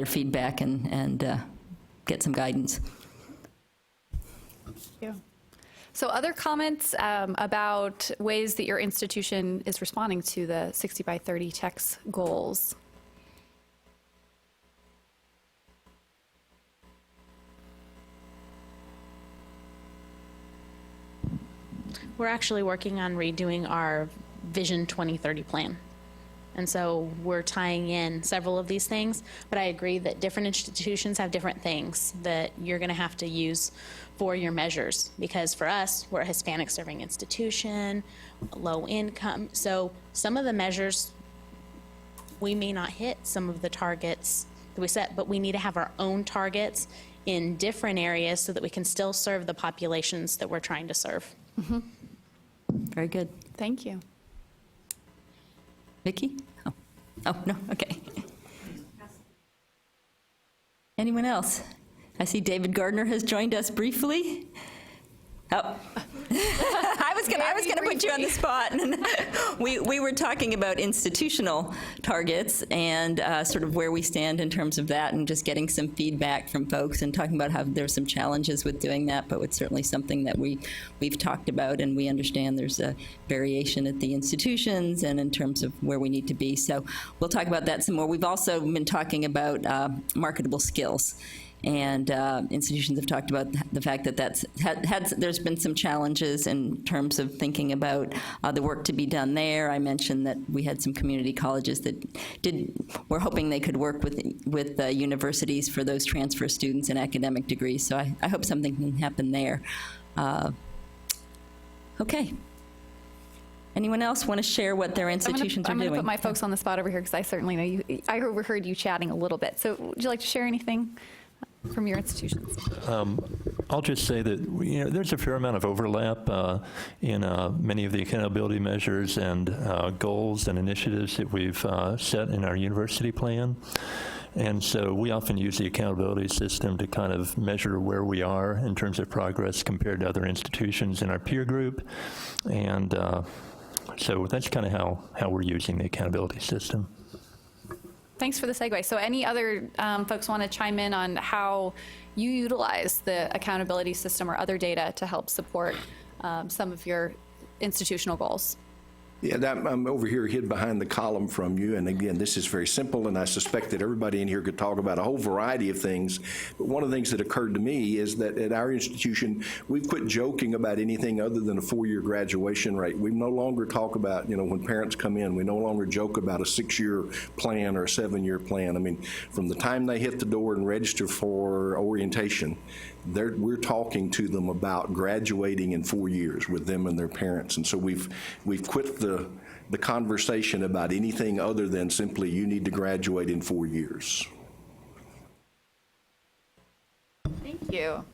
feedback and get some guidance. Yeah. So other comments about ways that your institution is responding to the 60 by 30 TEX goals? We're actually working on redoing our Vision 2030 plan. And so we're tying in several of these things, but I agree that different institutions have different things that you're going to have to use for your measures, because for us, we're a Hispanic serving institution, low income. So some of the measures, we may not hit some of the targets that we set, but we need to have our own targets in different areas so that we can still serve the populations that we're trying to serve. Mm-hmm. Very good. Thank you. Vicki? Oh, no, okay. Anyone else? I see David Gardner has joined us briefly. Oh. I was gonna put you on the spot. We were talking about institutional targets and sort of where we stand in terms of that, and just getting some feedback from folks and talking about how there's some challenges with doing that, but it's certainly something that we've talked about, and we understand there's a variation at the institutions and in terms of where we need to be. So we'll talk about that some more. We've also been talking about marketable skills. And institutions have talked about the fact that there's been some challenges in terms of thinking about the work to be done there. I mentioned that we had some community colleges that were hoping they could work with universities for those transfer students and academic degrees. So I hope something can happen there. Okay. Anyone else want to share what their institutions I'm are going to doing? put my folks on the spot over here because I certainly know you. I overheard you chatting a little bit. So would you like to share anything from your institutions? I'll just say that there's a fair amount of overlap in many of the accountability measures and goals and initiatives that we've set in our university plan. And so we often use the accountability system to kind of measure where we are in terms of progress compared to other institutions in our peer group. And so that's kind of how we're using the accountability system. Thanks for the segue. So any other folks want to chime in on how you utilize the accountability system or other data to help support some of your institutional goals? Yeah, I'm over here hid behind the column from you, and again, this is very simple, and I suspect that everybody in here could talk about a whole variety of things, but one of the things that occurred to me is that at our institution, we've quit joking about anything other than a 4-year graduation rate. We no longer talk about, when parents come in, we no longer joke about a 6-year plan or a 7-year plan. I mean, from the time they hit the door and register for orientation, we're talking to them about graduating in 4 years with them and their parents. And so we've quit the conversation about anything other than simply you need to graduate in 4 years. Thank you.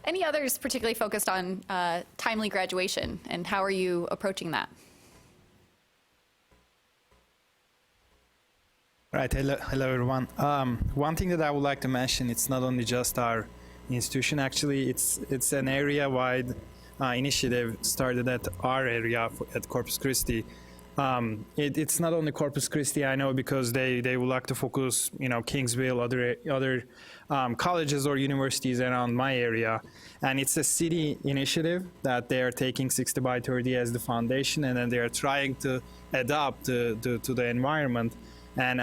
Any others particularly focused on timely graduation, and how are you approaching that? Right. Hello everyone. One thing that I would like to mention, it's not only just our institution, actually, it's an area-wide initiative started at our area at Corpus Christi. It's not only Corpus Christi, I know, because they would like to focus, Kingsville, other colleges or universities around my area. And it's a city initiative that they are taking 60 by 30 as the foundation, and then they are trying to adapt to the environment. And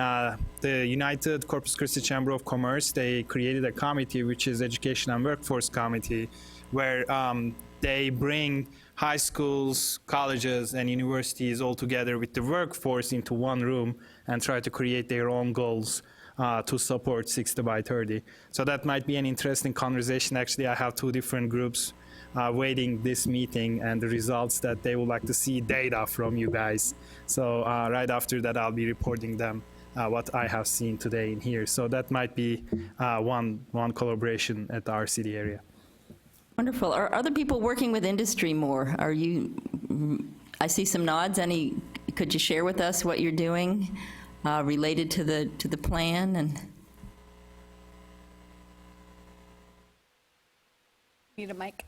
the United Corpus Christi Chamber of Commerce, they created a committee, which is Education and Workforce Committee, where they bring high schools, colleges, and universities all together with the workforce into one room and try to create their own goals to support 60 by 30. So that might be an interesting conversation. Actually, I have 2 different groups waiting this meeting and the results that they would like to see data from you guys. So right after that, I'll be reporting them what I have seen today in here. So that might be one collaboration at our city area. Wonderful. Are other people working with industry more? Are you? I see some nods. Could you share with us what you're doing related to the plan and? Need a mic.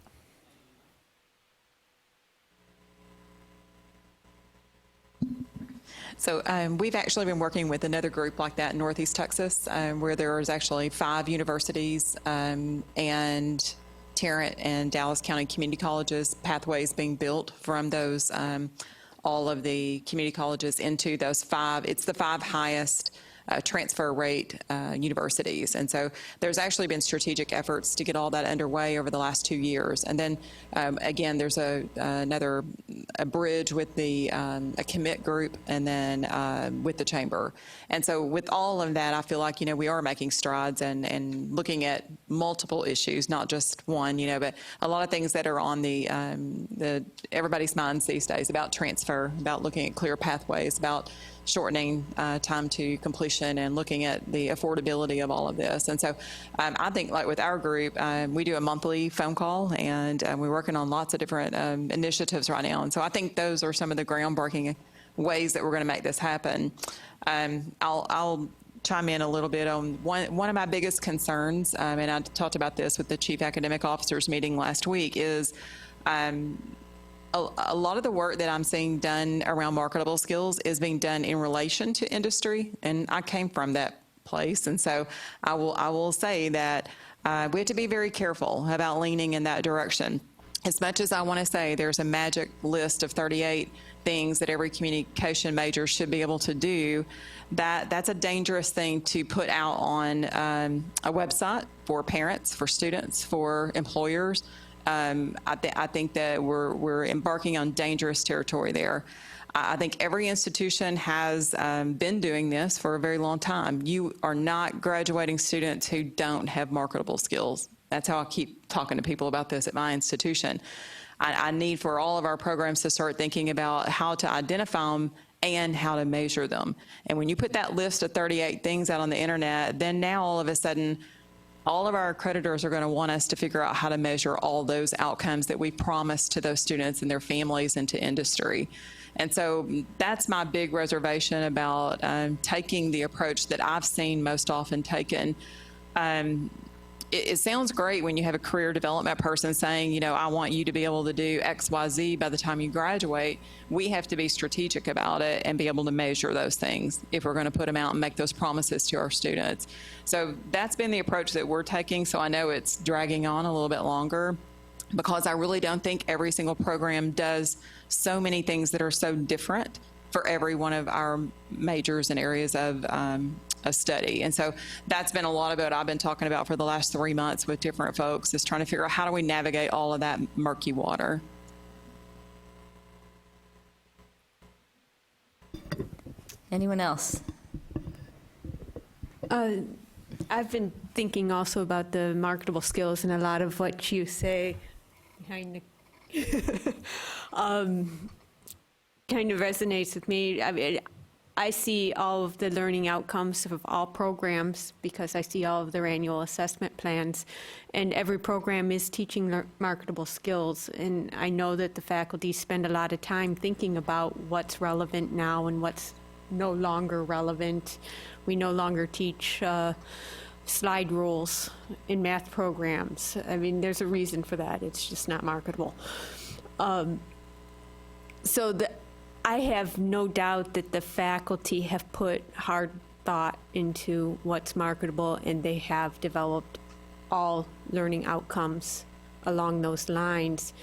So we've actually been working with another group like that in Northeast Texas, where there's actually 5 universities and Tarrant and Dallas County community colleges, pathways being built from those, all of the community colleges into those 5. It's the 5 highest transfer rate universities. And so there's actually been strategic efforts to get all that underway over the last 2 years. And then again, there's another bridge with a commit group, and then with the chamber. And so with all of that, I feel like, we are making strides and looking at multiple issues, not just one, but a lot of things that are on the everybody's minds these days about transfer, about looking at clear pathways, about shortening time to completion and looking at the affordability of all of this. And so I think, like with our group, we do a monthly phone call, and we're working on lots of different initiatives right now. And so I think those are some of the groundbreaking ways that we're going to make this happen. I'll chime in a little bit on one of my biggest concerns, and I talked about this with the Chief Academic Officers meeting last week, is a lot of the work that I'm seeing done around marketable skills is being done in relation to industry, and I came from that place, and so I will say that we have to be very careful about leaning in that direction. As much as I want to say there's a magic list of 38 things that every communication major should be able to do, that's a dangerous thing to put out on a website for parents, for students, for employers. I think that we're embarking on dangerous territory there. I think every institution has been doing this for a very long time. You are not graduating students who don't have marketable skills. That's how I keep talking to people about this at my institution. I need for all of our programs to start thinking about how to identify them and how to measure them. And when you put that list of 38 things out on the internet, then now all of a sudden, all of our accreditors are going to want us to figure out how to measure all those outcomes that we promised to those students and their families and to industry. And so that's my big reservation about taking the approach that I've seen most often taken. It sounds great when you have a career development person saying, you know, I want you to be able to do X, Y, Z by the time you graduate. We have to be strategic about it and be able to measure those things if we're going to put them out and make those promises to our students. So that's been the approach that we're taking. So I know it's dragging on a little bit longer, because I really don't think every single program does so many things that are so different for every one of our majors and areas of study. And so that's been a lot of what I've been talking about for the last 3 months with different folks, is trying to figure out how do we navigate all of that murky water. Anyone else? I've been thinking also about the marketable skills, and a lot of what you say kind of resonates with me. I mean, I see all of the learning outcomes of all programs because I see all of their annual assessment plans, and every program is teaching marketable skills. And I know that the faculty spend a lot of time thinking about what's relevant now and what's no longer relevant. We no longer teach slide rules in math programs. I mean, there's a reason for that. It's just not marketable. I have no doubt that the faculty have put hard thought into what's marketable, and they have developed all learning outcomes along those lines.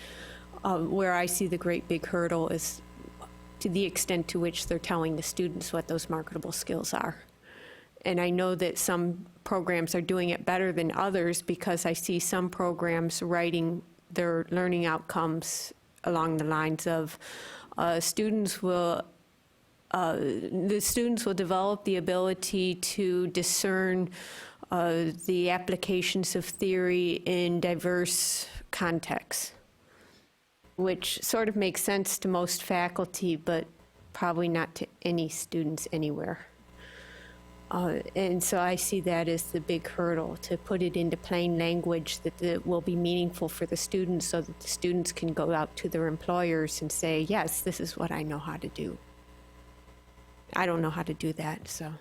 Where I see the great big hurdle is to the extent to which they're telling the students what those marketable skills are. And I know that some programs are doing it better than others, because I see some programs writing their learning outcomes along the lines of the students will develop the ability to discern the applications of theory in diverse contexts, which sort of makes sense to most faculty, but probably not to any students anywhere. And so I see that as the big hurdle, to put it into plain language that will be meaningful for the students, so that the students can go out to their employers and say, yes, this is what I know how to do. I don't know how to do that, so.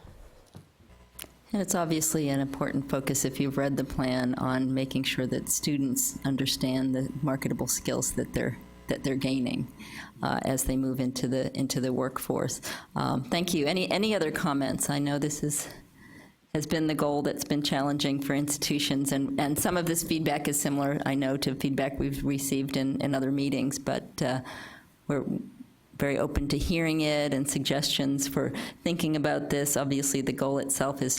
And it's obviously an important focus, if you've read the plan, on making sure that students understand the marketable skills that they're gaining as they move into the workforce. Thank you. Any other comments? I know this has been the goal that's been challenging for institutions, and some of this feedback is similar, I know, to feedback we've received in other meetings, but we're very open to hearing it and suggestions for thinking about this. Obviously, the goal itself is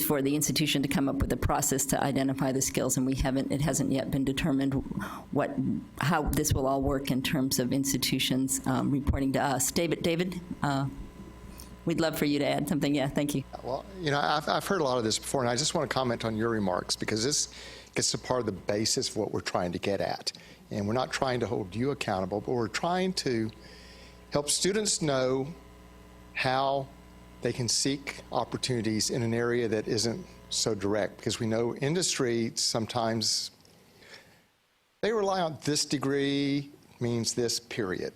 for the institution to come up with a process to identify the skills, and it hasn't yet been determined how this will all work in terms of institutions reporting to us. David, we'd love for you to add something. Yeah, thank you. Well, you know, I've heard a lot of this before, and I just want to comment on your remarks, because this gets to part of the basis of what we're trying to get at. And we're not trying to hold you accountable, but we're trying to help students know how they can seek opportunities in an area that isn't so direct, because we know industry sometimes, they rely on this degree means this, period.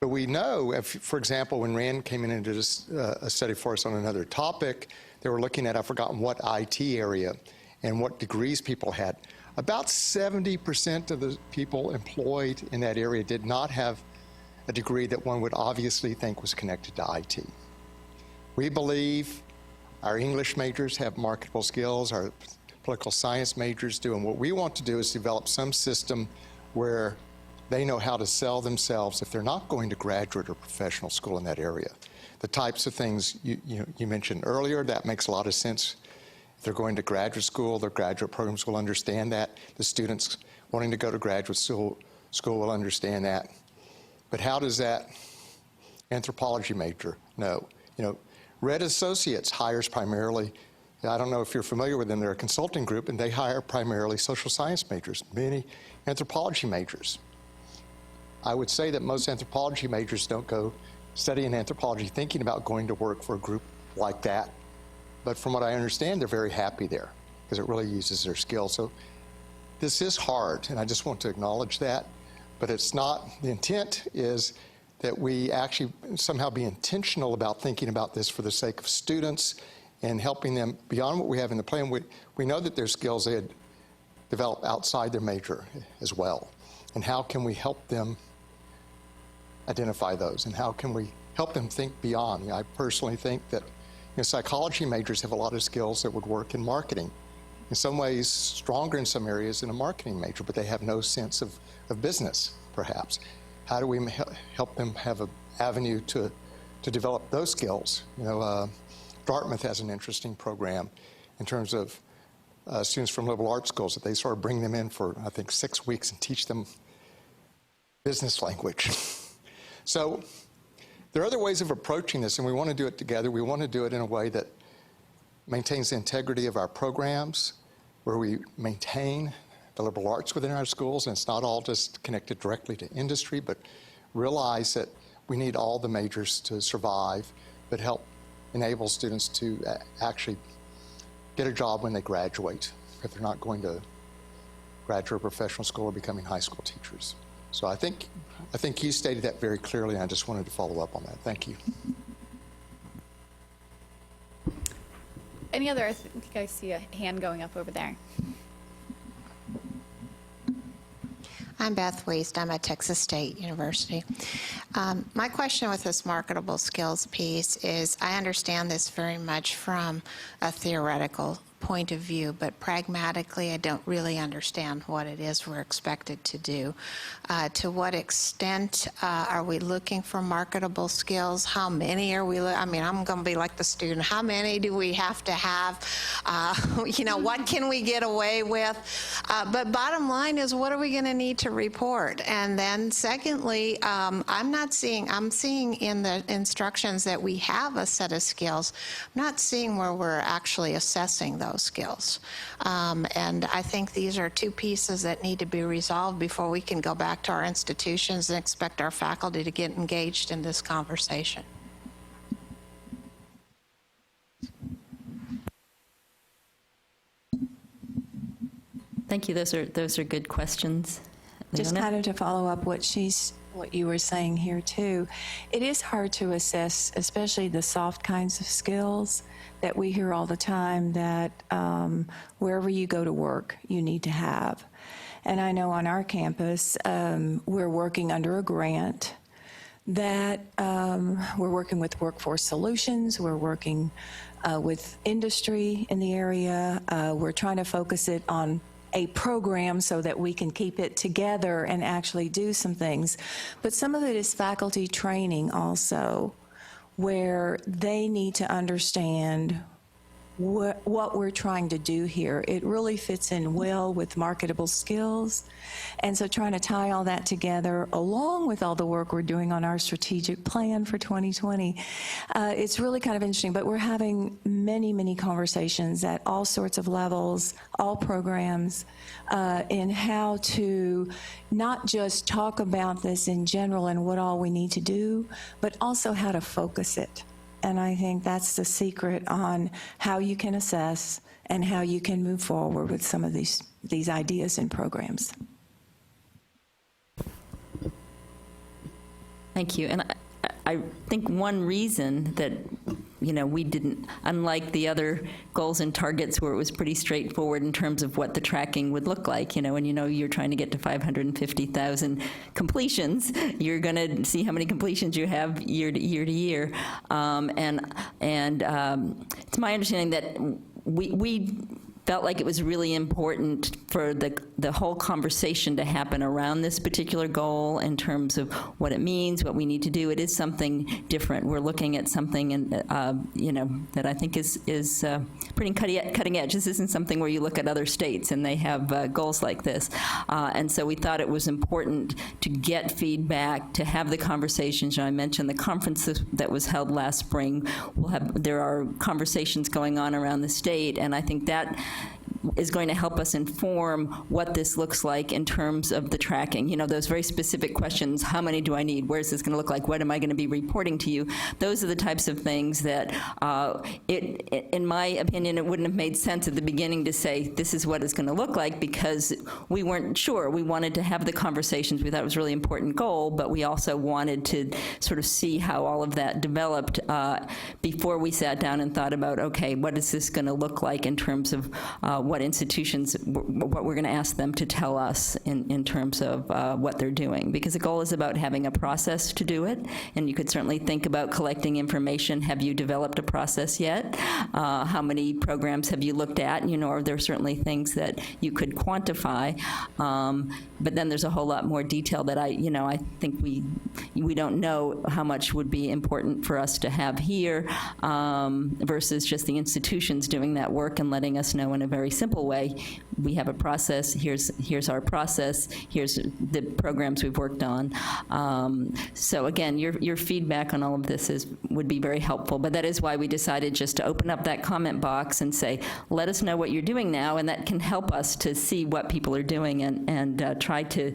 But we know, for example, when Rand came in and did a study for us on another topic, they were looking at, I've forgotten what IT area and what degrees people had. About 70% of the people employed in that area did not have a degree that one would obviously think was connected to IT. We believe our English majors have marketable skills, our political science majors do, and what we want to do is develop some system where they know how to sell themselves if they're not going to graduate or professional school in that area. The types of things you mentioned earlier, that makes a lot of sense. If they're going to graduate school, their graduate programs will understand that. The students wanting to go to graduate school will understand that. But how does that anthropology major know? You know, Red Associates hires primarily I don't know if you're familiar with them. They're a consulting group, and they hire primarily social science majors, many anthropology majors. I would say that most anthropology majors don't go studying anthropology thinking about going to work for a group like that. But from what I understand, they're very happy there because it really uses their skills. So this is hard, and I just want to acknowledge that. But it's not, the intent is that we actually somehow be intentional about thinking about this for the sake of students and helping them beyond what we have in the plan. We know that there's skills they develop outside their major as well. And how can we help them identify those? And how can we help them think beyond? I personally think that psychology majors have a lot of skills that would work in marketing. In some ways, stronger in some areas than a marketing major, but they have no sense of business, perhaps. How do we help them have an avenue to develop those skills? Dartmouth has an interesting program in terms of students from liberal arts schools that they sort of bring them in for, I think, 6 weeks and teach them business language. So there are other ways of approaching this, and we want to do it together. We want to do it in a way that maintains the integrity of our programs, where we maintain the liberal arts within our schools, and it's not all just connected directly to industry, but realize that we need all the majors to survive, but help enable students to actually get a job when they graduate, if they're not going to graduate professional school or becoming high school teachers. So I think you stated that very clearly, and I just wanted to follow up on that. Thank you. Any other, I think I see a hand going up over there. I'm Beth Weist. I'm at Texas State University. My question with this marketable skills piece is, I understand this very much from a theoretical point of view, but pragmatically, I don't really understand what it is we're expected to do. To what extent are we looking for marketable skills? How many are we? I'm going to be like the student. How many do we have to have? What can we get away with? But bottom line is, what are we going to need to report? And then secondly, I'm seeing in the instructions that we have a set of skills. I'm not seeing where we're actually assessing those skills. And I think these are two pieces that need to be resolved before we can go back to our institutions and expect our faculty to get engaged in this conversation. Thank you. Those are good questions. Just Leona? kind of to follow up what you were saying here too. It is hard to assess, especially the soft kinds of skills that we hear all the time that wherever you go to work, you need to have. And I know on our campus, we're working under a grant that we're working with Workforce Solutions. We're working with industry in the area. We're trying to focus it on a program so that we can keep it together and actually do some things. But some of it is faculty training also, where they need to understand what we're trying to do here. It really fits in well with marketable skills. And so trying to tie all that together along with all the work we're doing on our strategic plan for 2020, it's really kind of interesting. But we're having many, many conversations at all sorts of levels, all programs, in how to not just talk about this in general and what all we need to do, but also how to focus it. And I think that's the secret on how you can assess and how you can move forward with some of these ideas and programs. Thank you. And I think one reason that, we didn't, unlike the other goals and targets where it was pretty straightforward in terms of what the tracking would look like, and you're trying to get to 550,000 completions, you're going to see how many completions you have year to year. And it's my understanding that we felt like it was really important for the whole conversation to happen around this particular goal in terms of what it means, what we need to do. It is something different. We're looking at something, that I think is pretty cutting edge. This isn't something where you look at other states and they have goals like this. And so we thought it was important to get feedback, to have the conversations. I mentioned the conference that was held last spring. There are conversations going on around the state, and I think that is going to help us inform what this looks like in terms of the tracking. Those very specific questions: how many do I need? Where is this going to look like? What am I going to be reporting to you? Those are the types of things that, in my opinion, it wouldn't have made sense at the beginning to say this is what it's going to look like, because we weren't sure. We wanted to have the conversations. We thought it was a really important goal, but we also wanted to sort of see how all of that developed before we sat down and thought about, okay, what is this going to look like in terms of what institutions, what we're going to ask them to tell us in terms of what they're doing. Because the goal is about having a process to do it, and you could certainly think about collecting information. Have you developed a process yet? How many programs have you looked at? Are there certainly things that you could quantify? But then there's a whole lot more detail that I think we don't know how much would be important for us to have here versus just the institutions doing that work and letting us know in a very simple way. We have a process. Here's our process. Here's the programs we've worked on. So again, your feedback on all of this would be very helpful. But that is why we decided just to open up that comment box and say, let us know what you're doing now, and that can help us to see what people are doing and try to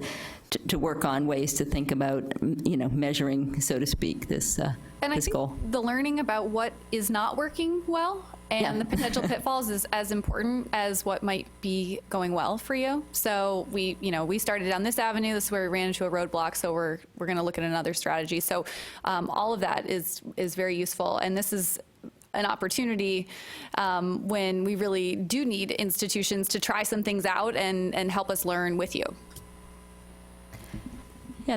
work on ways to think about, measuring, so to speak, this goal. And I think the learning about what is not working well and the potential pitfalls is as important as what might be going well for you. So we started down this avenue. This is where we ran into a roadblock. So we're going to look at another strategy. So all of that is very useful. And this is an opportunity when we really do need institutions to try some things out and help us learn with you. Yeah,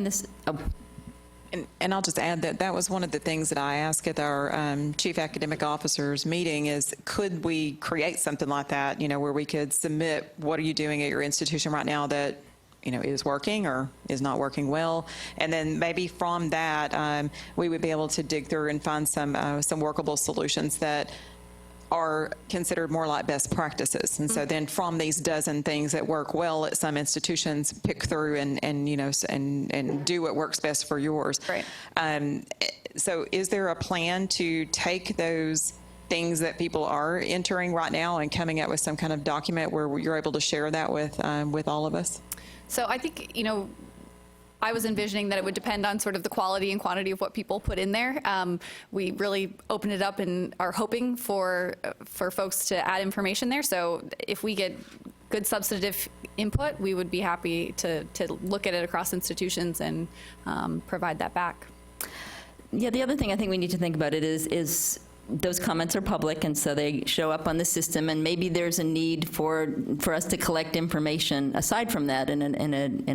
And I'll just add that was one of the things that I asked at our chief academic officers meeting is, could we create something like that, where we could submit, what are you doing at your institution right now that, is working or is not working well? And then maybe from that, we would be able to dig through and find some workable solutions that are considered more like best practices. And so then from these dozen things that work well at some institutions, pick through and do what works best for yours. Right. So is there a plan to take those things that people are entering right now and coming up with some kind of document where you're able to share that with all of us? So I think, I was envisioning that it would depend on sort of the quality and quantity of what people put in there. We really opened it up and are hoping for folks to add information there. So if we get good substantive input, we would be happy to look at it across institutions and provide that back. Yeah, the other thing I think we need to think about it is those comments are public, and so they show up on the system, and maybe there's a need for us to collect information aside from that in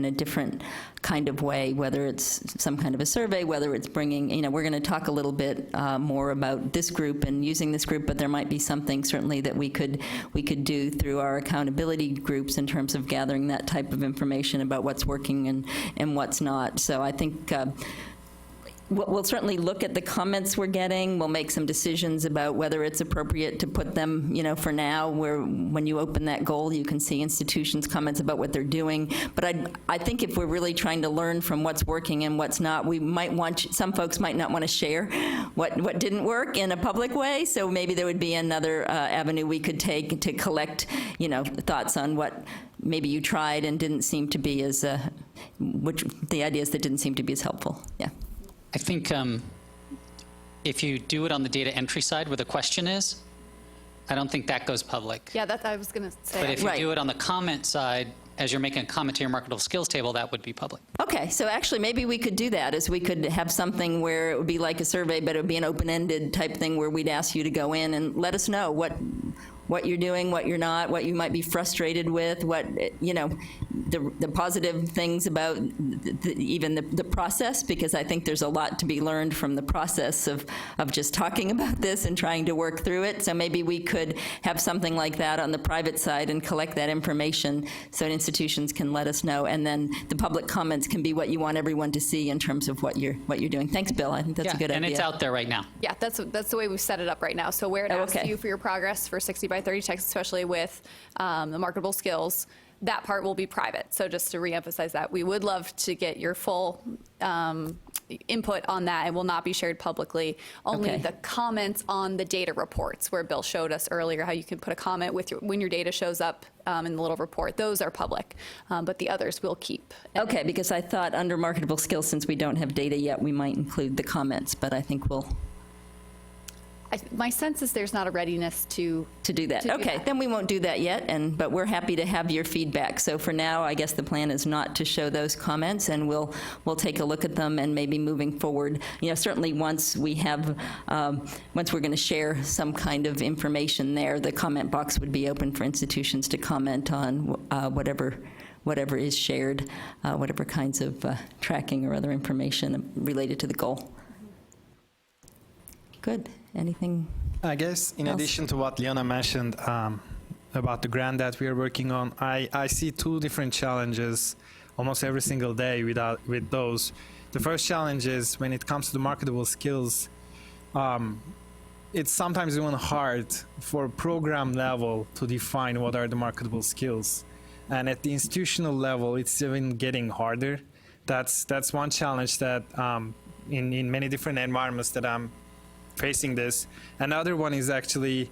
a different kind of way, whether it's some kind of a survey, whether it's bringing, we're going to talk a little bit more about this group and using this group, but there might be something certainly that we could do through our accountability groups in terms of gathering that type of information about what's working and what's not. So I think we'll certainly look at the comments we're getting. We'll make some decisions about whether it's appropriate to put them, for now, where when you open that goal, you can see institutions' comments about what they're doing. But I think if we're really trying to learn from what's working and what's not, we might some folks might not want to share what didn't work in a public way. So maybe there would be another avenue we could take to collect, thoughts on what maybe you tried and didn't seem to be as, the ideas that didn't seem to be as helpful. Yeah. I think if you do it on the data entry side where the question is, I don't think that goes public. Yeah, that I was going to say. But if you do it on the comment side, as you're making a comment to your marketable skills table, that would be public. Okay, so actually maybe we could do that, is we could have something where it would be like a survey, but it would be an open-ended type thing where we'd ask you to go in and let us know what you're doing, what you're not, what you might be frustrated with, what, the positive things about even the process, because I think there's a lot to be learned from the process of just talking about this and trying to work through it. So maybe we could have something like that on the private side and collect that information so institutions can let us know, and then the public comments can be what you want everyone to see in terms of what you're doing. Thanks, Bill. I think that's a good idea. And it's out there right now. Yeah, that's the way we've set it up right now. So where it asks you for your progress for 60 by 30 text, especially with the marketable skills, that part will be private. So just to reemphasize that, we would love to get your full input on that. It will not be shared publicly. Only the comments on the data reports, where Bill showed us earlier how you can put a comment with when your data shows up in the little report. Those are public, but the others we'll keep. Okay, because I thought under marketable skills, since we don't have data yet, we might include the comments, but I think we'll... My sense is there's not a readiness to do that. Okay, then we won't do that yet, but we're happy to have your feedback. So for now, I guess the plan is not to show those comments, and we'll take a look at them, and maybe moving forward, certainly once we have, once we're going to share some kind of information there, the comment box would be open for institutions to comment on whatever is shared, whatever kinds of tracking or other information related to the goal. Good. Anything? I guess in addition to what Liana mentioned about the grant that we are working on, I see two different challenges almost every single day with those. The first challenge is when it comes to the marketable skills, it's sometimes even hard for program level to define what are the marketable skills. And at the institutional level, it's even getting harder. That's one challenge that in many different environments that I'm facing this. Another one is actually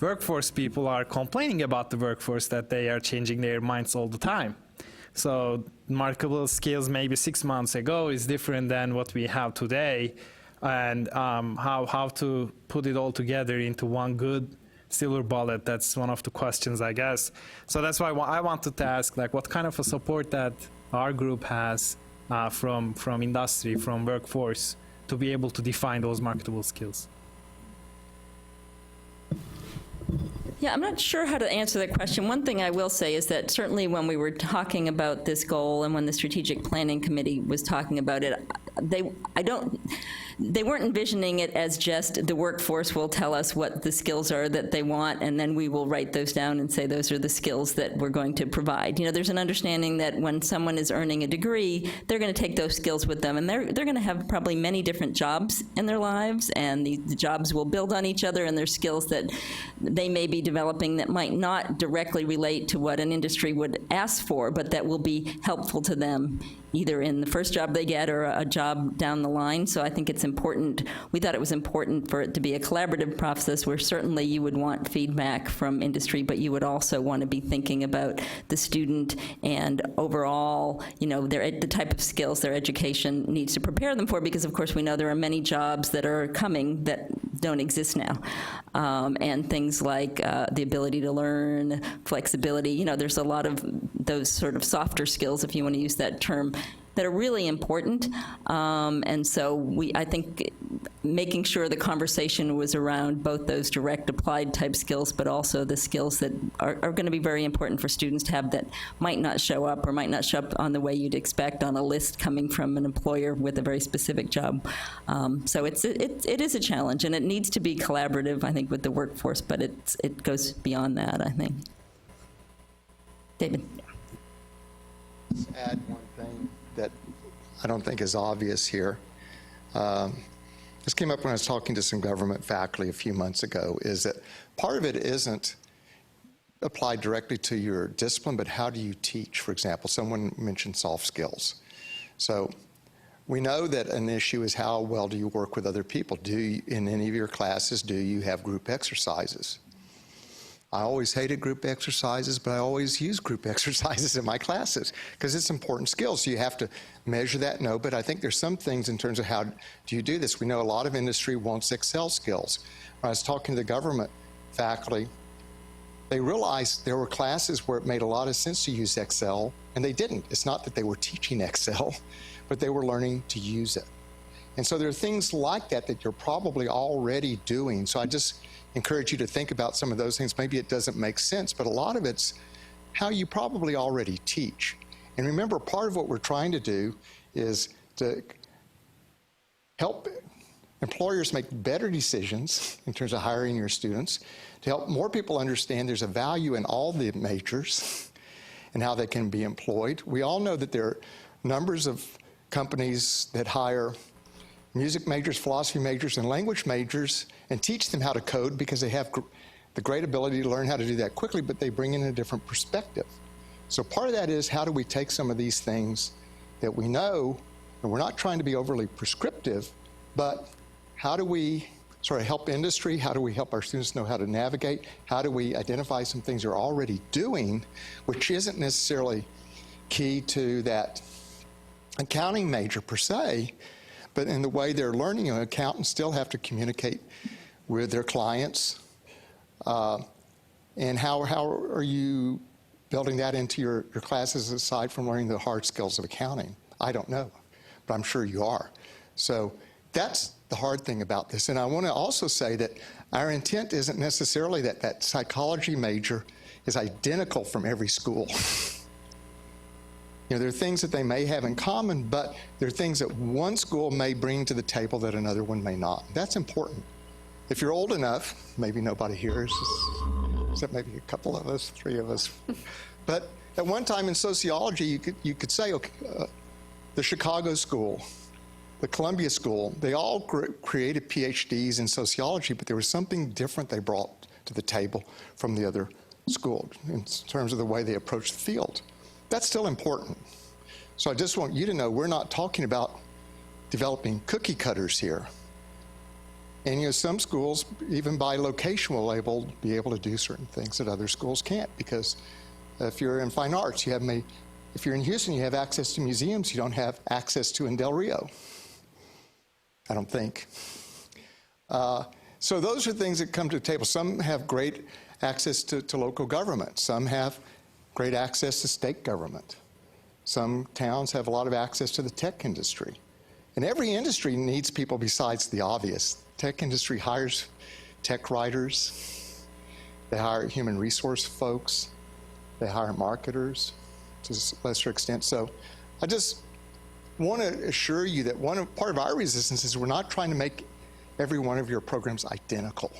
workforce people are complaining about the workforce, that they are changing their minds all the time. So marketable skills maybe 6 months ago is different than what we have today, and how to put it all together into one good silver bullet. That's one of the questions, I guess. So that's why I wanted to ask, what kind of a support that our group has from industry, from workforce, to be able to define those marketable skills. Yeah, I'm not sure how to answer that question. One thing I will say is that certainly when we were talking about this goal and when the Strategic Planning Committee was talking about it, they weren't envisioning it as just the workforce will tell us what the skills are that they want, and then we will write those down and say those are the skills that we're going to provide. There's an understanding that when someone is earning a degree, they're going to take those skills with them, and they're going to have probably many different jobs in their lives, and the jobs will build on each other, and there's skills that they may be developing that might not directly relate to what an industry would ask for, but that will be helpful to them either in the first job they get or a job down the line. So I think it's important. We thought it was important for it to be a collaborative process where certainly you would want feedback from industry, but you would also want to be thinking about the student and overall, the type of skills their education needs to prepare them for, because of course we know there are many jobs that are coming that don't exist now. And things like the ability to learn, flexibility, there's a lot of those sort of softer skills, if you want to use that term, that are really important. And so I think making sure the conversation was around both those direct applied type skills, but also the skills that are going to be very important for students to have that might not show up or might not show up on the way you'd expect on a list coming from an employer with a very specific job. So it is a challenge, and it needs to be collaborative, I think, with the workforce, but it goes beyond that, I think. David. Just add one thing that I don't think is obvious here. This came up when I was talking to some government faculty a few months ago, is that part of it isn't applied directly to your discipline, but how do you teach, for example? Someone mentioned soft skills. So we know that an issue is how well do you work with other people? In any of your classes, do you have group exercises? I always hated group exercises, but I always use group exercises in my classes because it's important skills. So you have to measure that, but I think there's some things in terms of how do you do this. We know a lot of industry wants Excel skills. When I was talking to the government faculty, they realized there were classes where it made a lot of sense to use Excel, and they didn't. It's not that they were teaching Excel, but they were learning to use it. And so there are things like that that you're probably already doing. So I just encourage you to think about some of those things. Maybe it doesn't make sense, but a lot of it's how you probably already teach. And remember, part of what we're trying to do is to help employers make better decisions in terms of hiring your students, to help more people understand there's a value in all the majors and how they can be employed. We all know that there are numbers of companies that hire music majors, philosophy majors, and language majors and teach them how to code because they have the great ability to learn how to do that quickly, but they bring in a different perspective. So part of that is how do we take some of these things that we know, and we're not trying to be overly prescriptive, but how do we sort of help industry? How do we help our students know how to navigate? How do we identify some things they're already doing, which isn't necessarily key to that accounting major per se, but in the way they're learning, accountants still have to communicate with their clients. And how are you building that into your classes aside from learning the hard skills of accounting? I don't know, but I'm sure you are. So that's the hard thing about this. And I want to also say that our intent isn't necessarily that that psychology major is identical from every school. You know, there are things that they may have in common, but there are things that one school may bring to the table that another one may not. That's important. If you're old enough, maybe nobody here, except maybe a couple of us, 3 of us. But at one time in sociology, you could say, okay, the Chicago School, the Columbia School, they all created PhDs in sociology, but there was something different they brought to the table from the other school in terms of the way they approached the field. That's still important. So I just want you to know we're not talking about developing cookie cutters here. And you know, some schools, even by location, will be able to do certain things that other schools can't, because if you're in fine arts, if you're in Houston, you have access to museums you don't have access to in Del Rio. I don't think. So those are things that come to the table. Some have great access to local government. Some have great access to state government. Some towns have a lot of access to the tech industry. And every industry needs people besides the obvious. Tech industry hires tech writers. They hire human resource folks. They hire marketers to a lesser extent. So I just want to assure you that part of our resistance is we're not trying to make every one of your programs identical.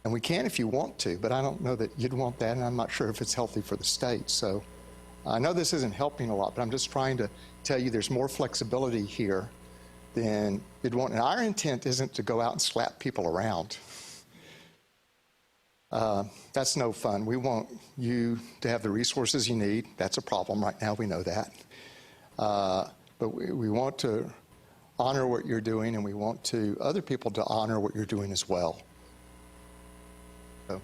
And we can if you want to, but I don't know that you'd want that, and I'm not sure if it's healthy for the state. So I know this isn't helping a lot, but I'm just trying to tell you there's more flexibility here than you'd want. And our intent isn't to go out and slap people around. That's no fun. We want you to have the resources you need. That's a problem right now, we know that. But we want to honor what you're doing, and we want other people to honor what you're doing as well. So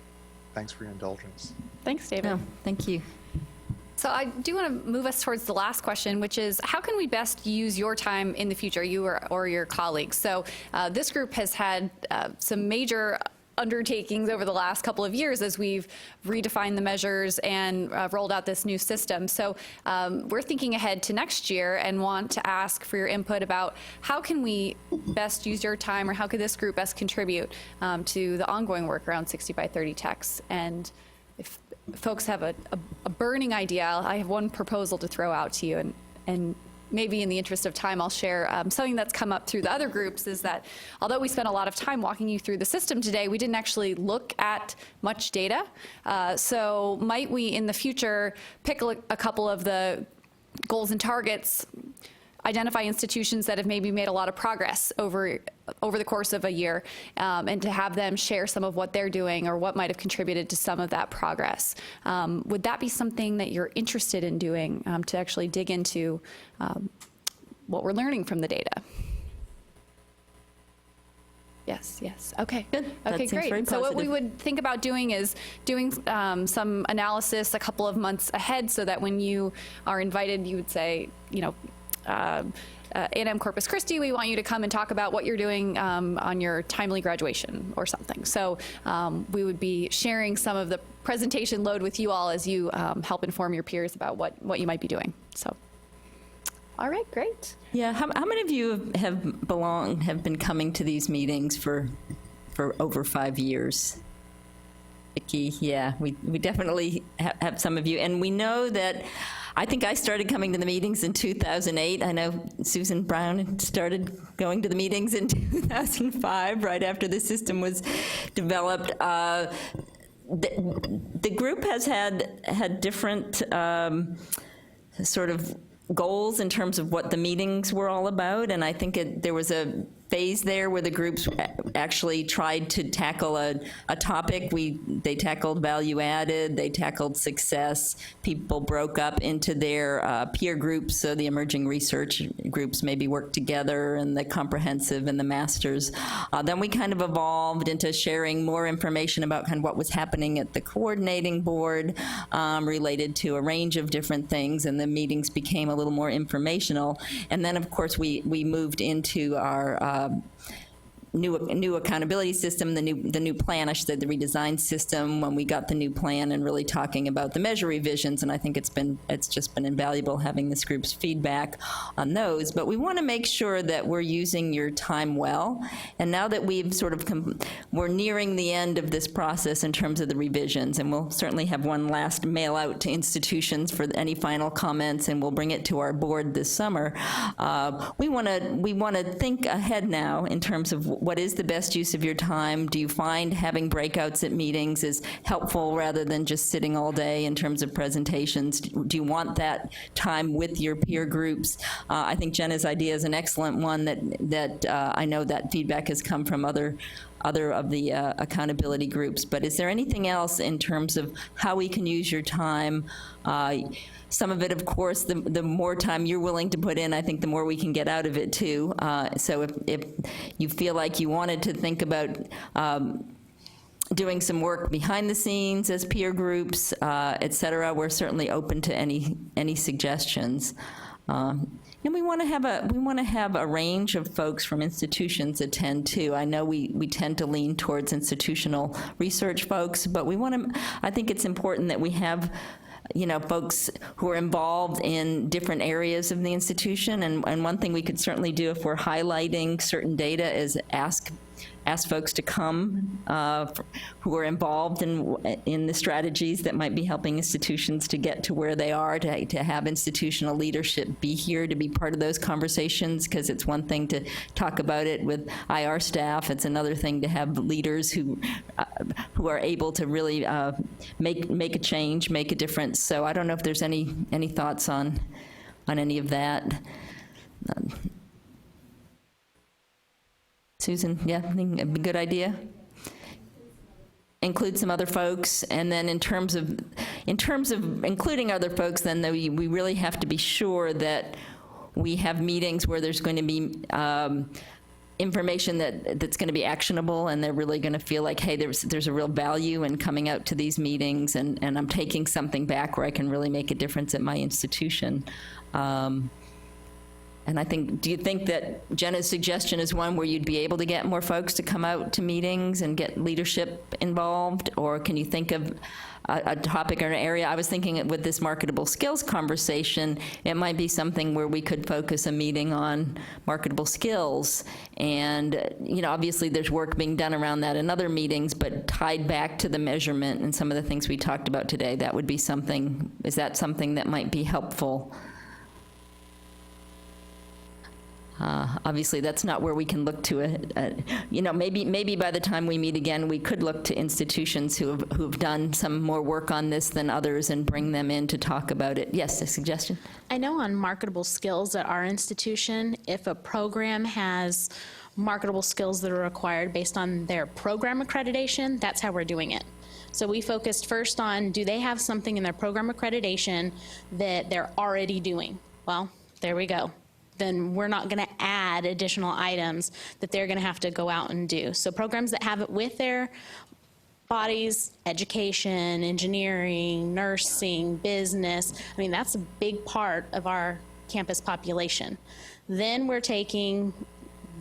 thanks for your indulgence. Thanks, David. No, thank you. So I do want to move us towards the last question, which is how can we best use your time in the future, you or your colleagues? So this group has had some major undertakings over the last couple of years as we've redefined the measures and rolled out this new system. So we're thinking ahead to next year and want to ask for your input about how can we best use your time, or how could this group best contribute to the ongoing work around 60 by 30 techs. And if folks have a burning idea, I have one proposal to throw out to you, and maybe in the interest of time, I'll share something that's come up through the other groups, is that although we spent a lot of time walking you through the system today, we didn't actually look at much data. So might we in the future pick a couple of the goals and targets, identify institutions that have maybe made a lot of progress over the course of a year, and to have them share some of what they're doing or what might have contributed to some of that progress. Would that be something that you're interested in doing, to actually dig into what we're learning from the data? Yes, yes. Okay. Good. That Okay, seems very great. So what we positive. would think about doing is doing some analysis a couple of months ahead, so that when you are invited, you would say, you know, A&M Corpus Christi, we want you to come and talk about what you're doing on your timely graduation or something. So we would be sharing some of the presentation load with you all as you help inform your peers about what you might be doing. So All right, great. Yeah, how many of you have been coming to these meetings for over 5 years? Vicki, yeah, we definitely have some of you. And we know that, I think I started coming to the meetings in 2008. I know Susan Brown started going to the meetings in 2005, right after the system was developed. The group has had different sort of goals in terms of what the meetings were all about, and I think there was a phase there where the groups actually tried to tackle a topic. They tackled value added, they tackled success. People broke up into their peer groups, so the emerging research groups maybe worked together, and the comprehensive and the masters. Then we kind of evolved into sharing more information about kind of what was happening at the coordinating board related to a range of different things, and the meetings became a little more informational. And then, of course, we moved into our new accountability system, the new plan, I should say, the redesigned system, when we got the new plan and really talking about the measure revisions. And I think it's just been invaluable having this group's feedback on those. But we want to make sure that we're using your time well. And now that we've sort of we're nearing the end of this process in terms of the revisions, and we'll certainly have one last mail out to institutions for any final comments, and we'll bring it to our board this summer. We want to think ahead now in terms of what is the best use of your time. Do you find having breakouts at meetings is helpful rather than just sitting all day in terms of presentations? Do you want that time with your peer groups? I think Jenna's idea is an excellent one that I know that feedback has come from other of the accountability groups. But is there anything else in terms of how we can use your time? Some of it, of course, the more time you're willing to put in, I think the more we can get out of it too. So if you feel like you wanted to think about doing some work behind the scenes as peer groups, et cetera, we're certainly open to any suggestions. And we want to have a range of folks from institutions attend too. I know we tend to lean towards institutional research folks, but I think it's important that we have folks who are involved in different areas of the institution. And one thing we could certainly do if we're highlighting certain data is ask folks to come who are involved in the strategies that might be helping institutions to get to where they are, to have institutional leadership be here to be part of those conversations, because it's one thing to talk about it with IR staff, it's another thing to have leaders who are able to really make a change, make a difference. So I don't know if there's any thoughts on any of that. Susan, yeah, I think it'd be a good idea. Include some other folks, and then in terms of including other folks, then we really have to be sure that we have meetings where there's going to be information that's going to be actionable, and they're really going to feel like, hey, there's a real value in coming out to these meetings, and I'm taking something back where I can really make a difference at my institution. And I think, do you think that Jenna's suggestion is one where you'd be able to get more folks to come out to meetings and get leadership involved? Or can you think of a topic or an area? I was thinking with this marketable skills conversation, it might be something where we could focus a meeting on marketable skills. And, obviously there's work being done around that in other meetings, but tied back to the measurement and some of the things we talked about today, that would be something, is that something that might be helpful? Obviously, that's not where we can look to maybe by the time we meet again, we could look to institutions who've done some more work on this than others and bring them in to talk about it. Yes, a suggestion? I know on marketable skills at our institution, if a program has marketable skills that are required based on their program accreditation, that's how we're doing it. So we focused first on, do they have something in their program accreditation that they're already doing? Well, there we go. Then we're not going to add additional items that they're going to have to go out and do. So programs that have it with their bodies, education, engineering, nursing, business, that's a big part of our campus population. Then we're taking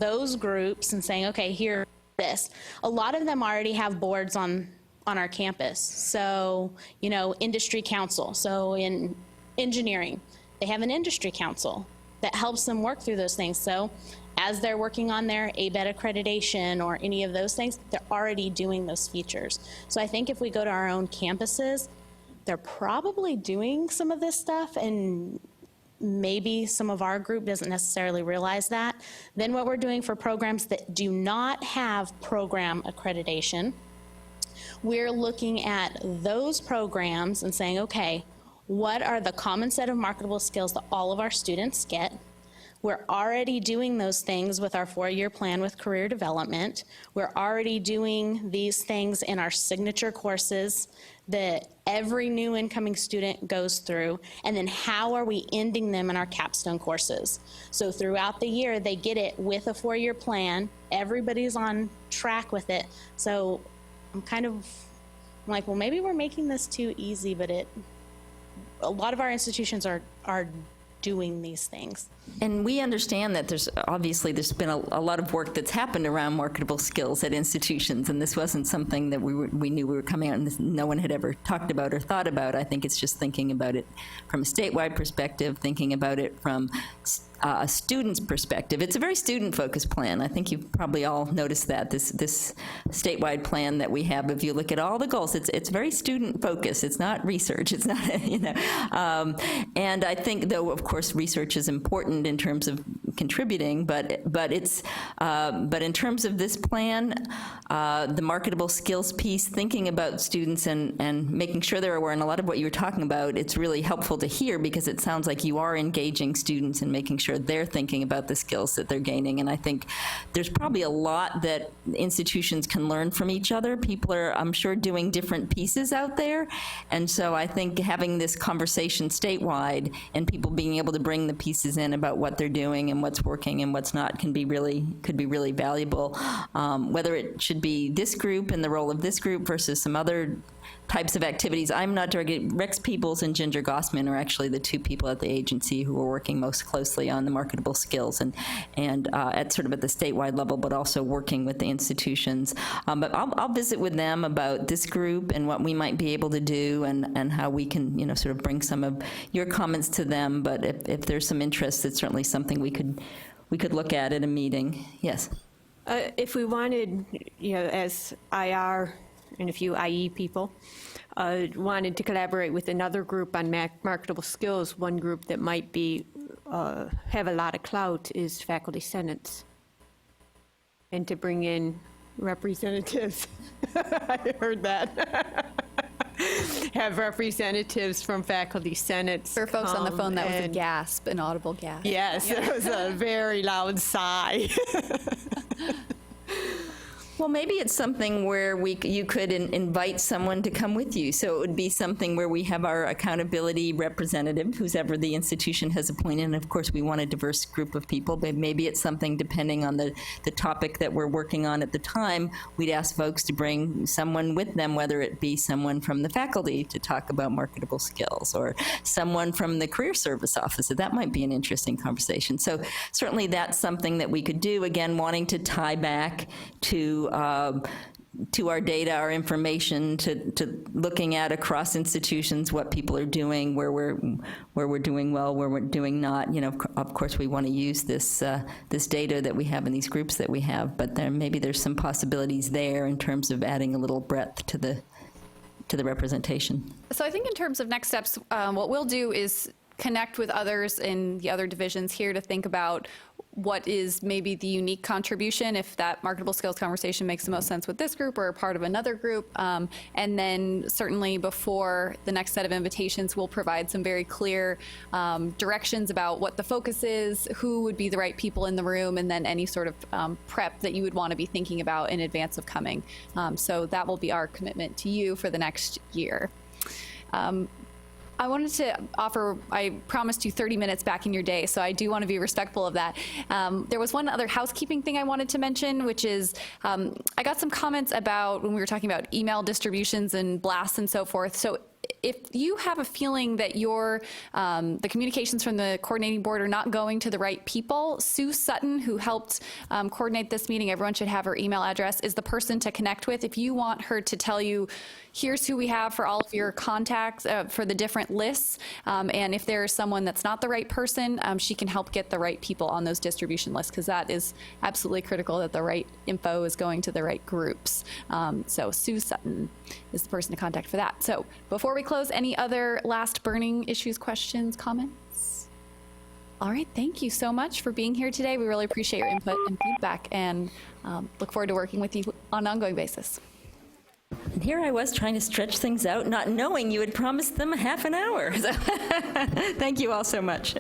those groups and saying, okay, here, this. A lot of them already have boards on our campus. So, industry council. So in engineering, they have an industry council that helps them work through those things. So as they're working on their ABET accreditation or any of those things, they're already doing those features. So I think if we go to our own campuses, they're probably doing some of this stuff, and maybe some of our group doesn't necessarily realize that. Then what we're doing for programs that do not have program accreditation, we're looking at those programs and saying, okay, what are the common set of marketable skills that all of our students get? We're already doing those things with our 4-year plan with career development. We're already doing these things in our signature courses that every new incoming student goes through. And then how are we ending them in our capstone courses? So throughout the year, they get it with a 4-year plan. Everybody's on track with it. So I'm like, well, maybe we're making this too easy, but a lot of our institutions are doing these things. And we understand that there's been a lot of work that's happened around marketable skills at institutions, and this wasn't something that we knew we were coming out and no one had ever talked about or thought about. I think it's just thinking about it from a statewide perspective, thinking about it from a student's perspective. It's a very student-focused plan. I think you've probably all noticed that, this statewide plan that we have. If you look at all the goals, it's very student-focused. It's not research. It's not, and I think, though, of course, research is important in terms of contributing, but in terms of this plan, the marketable skills piece, thinking about students and making sure they're aware, and a lot of what you were talking about, it's really helpful to hear because it sounds like you are engaging students and making sure they're thinking about the skills that they're gaining. And I think there's probably a lot that institutions can learn from each other. People are, I'm sure, doing different pieces out there. And so I think having this conversation statewide and people being able to bring the pieces in about what they're doing and what's working and what's not could be really valuable. Whether it should be this group and the role of this group versus some other types of activities. I'm not directed. Rex Peebles and Ginger Gossman are actually the two people at the agency who are working most closely on the marketable skills and at sort of at the statewide level, but also working with the institutions. But I'll visit with them about this group and what we might be able to do and how we can, sort of bring some of your comments to them. But if there's some interest, it's certainly something we could look at a meeting. Yes. If we wanted, as IR and a few IE people wanted to collaborate with another group on marketable skills, one group that might be have a lot of clout is faculty senates, and to bring in representatives. I heard that. Have representatives from faculty senates. For folks on the phone, that was a gasp, an audible gasp. Yes, it was a very loud sigh. Well, maybe it's something where you could invite someone to come with you. So it would be something where we have our accountability representative, who's ever the institution has appointed. And of course, we want a diverse group of people, but maybe it's something depending on the topic that we're working on at the time. We'd ask folks to bring someone with them, whether it be someone from the faculty to talk about marketable skills or someone from the career service office. So that might be an interesting conversation. So certainly that's something that we could do, again, wanting to tie back to our data, our information, to looking at across institutions what people are doing, where we're doing well, where we're doing not. Of course, we want to use this data that we have in these groups that we have, but maybe there's some possibilities there in terms of adding a little breadth to the representation. So I think in terms of next steps, what we'll do is connect with others in the other divisions here to think about what is maybe the unique contribution, if that marketable skills conversation makes the most sense with this group or part of another group. And then certainly before the next set of invitations, we'll provide some very clear directions about what the focus is, who would be the right people in the room, and then any sort of prep that you would want to be thinking about in advance of coming. So that will be our commitment to you for the next year. I wanted to offer, I promised you 30 minutes back in your day, so I do want to be respectful of that. There was one other housekeeping thing I wanted to mention, which is I got some comments about when we were talking about email distributions and blasts and so forth. So if you have a feeling that the communications from the coordinating board are not going to the right people, Sue Sutton, who helped coordinate this meeting, everyone should have her email address, is the person to connect with. If you want her to tell you, here's who we have for all of your contacts for the different lists, and if there's someone that's not the right person, she can help get the right people on those distribution lists, because that is absolutely critical that the right info is going to the right groups. So Sue Sutton is the person to contact for that. So before we close, any other last burning issues, questions, comments? All right, thank you so much for being here today. We really appreciate your input and feedback, and look forward to working with you on an ongoing basis. And here I was trying to stretch things out, not knowing you had promised them a half an hour. So thank you all so much.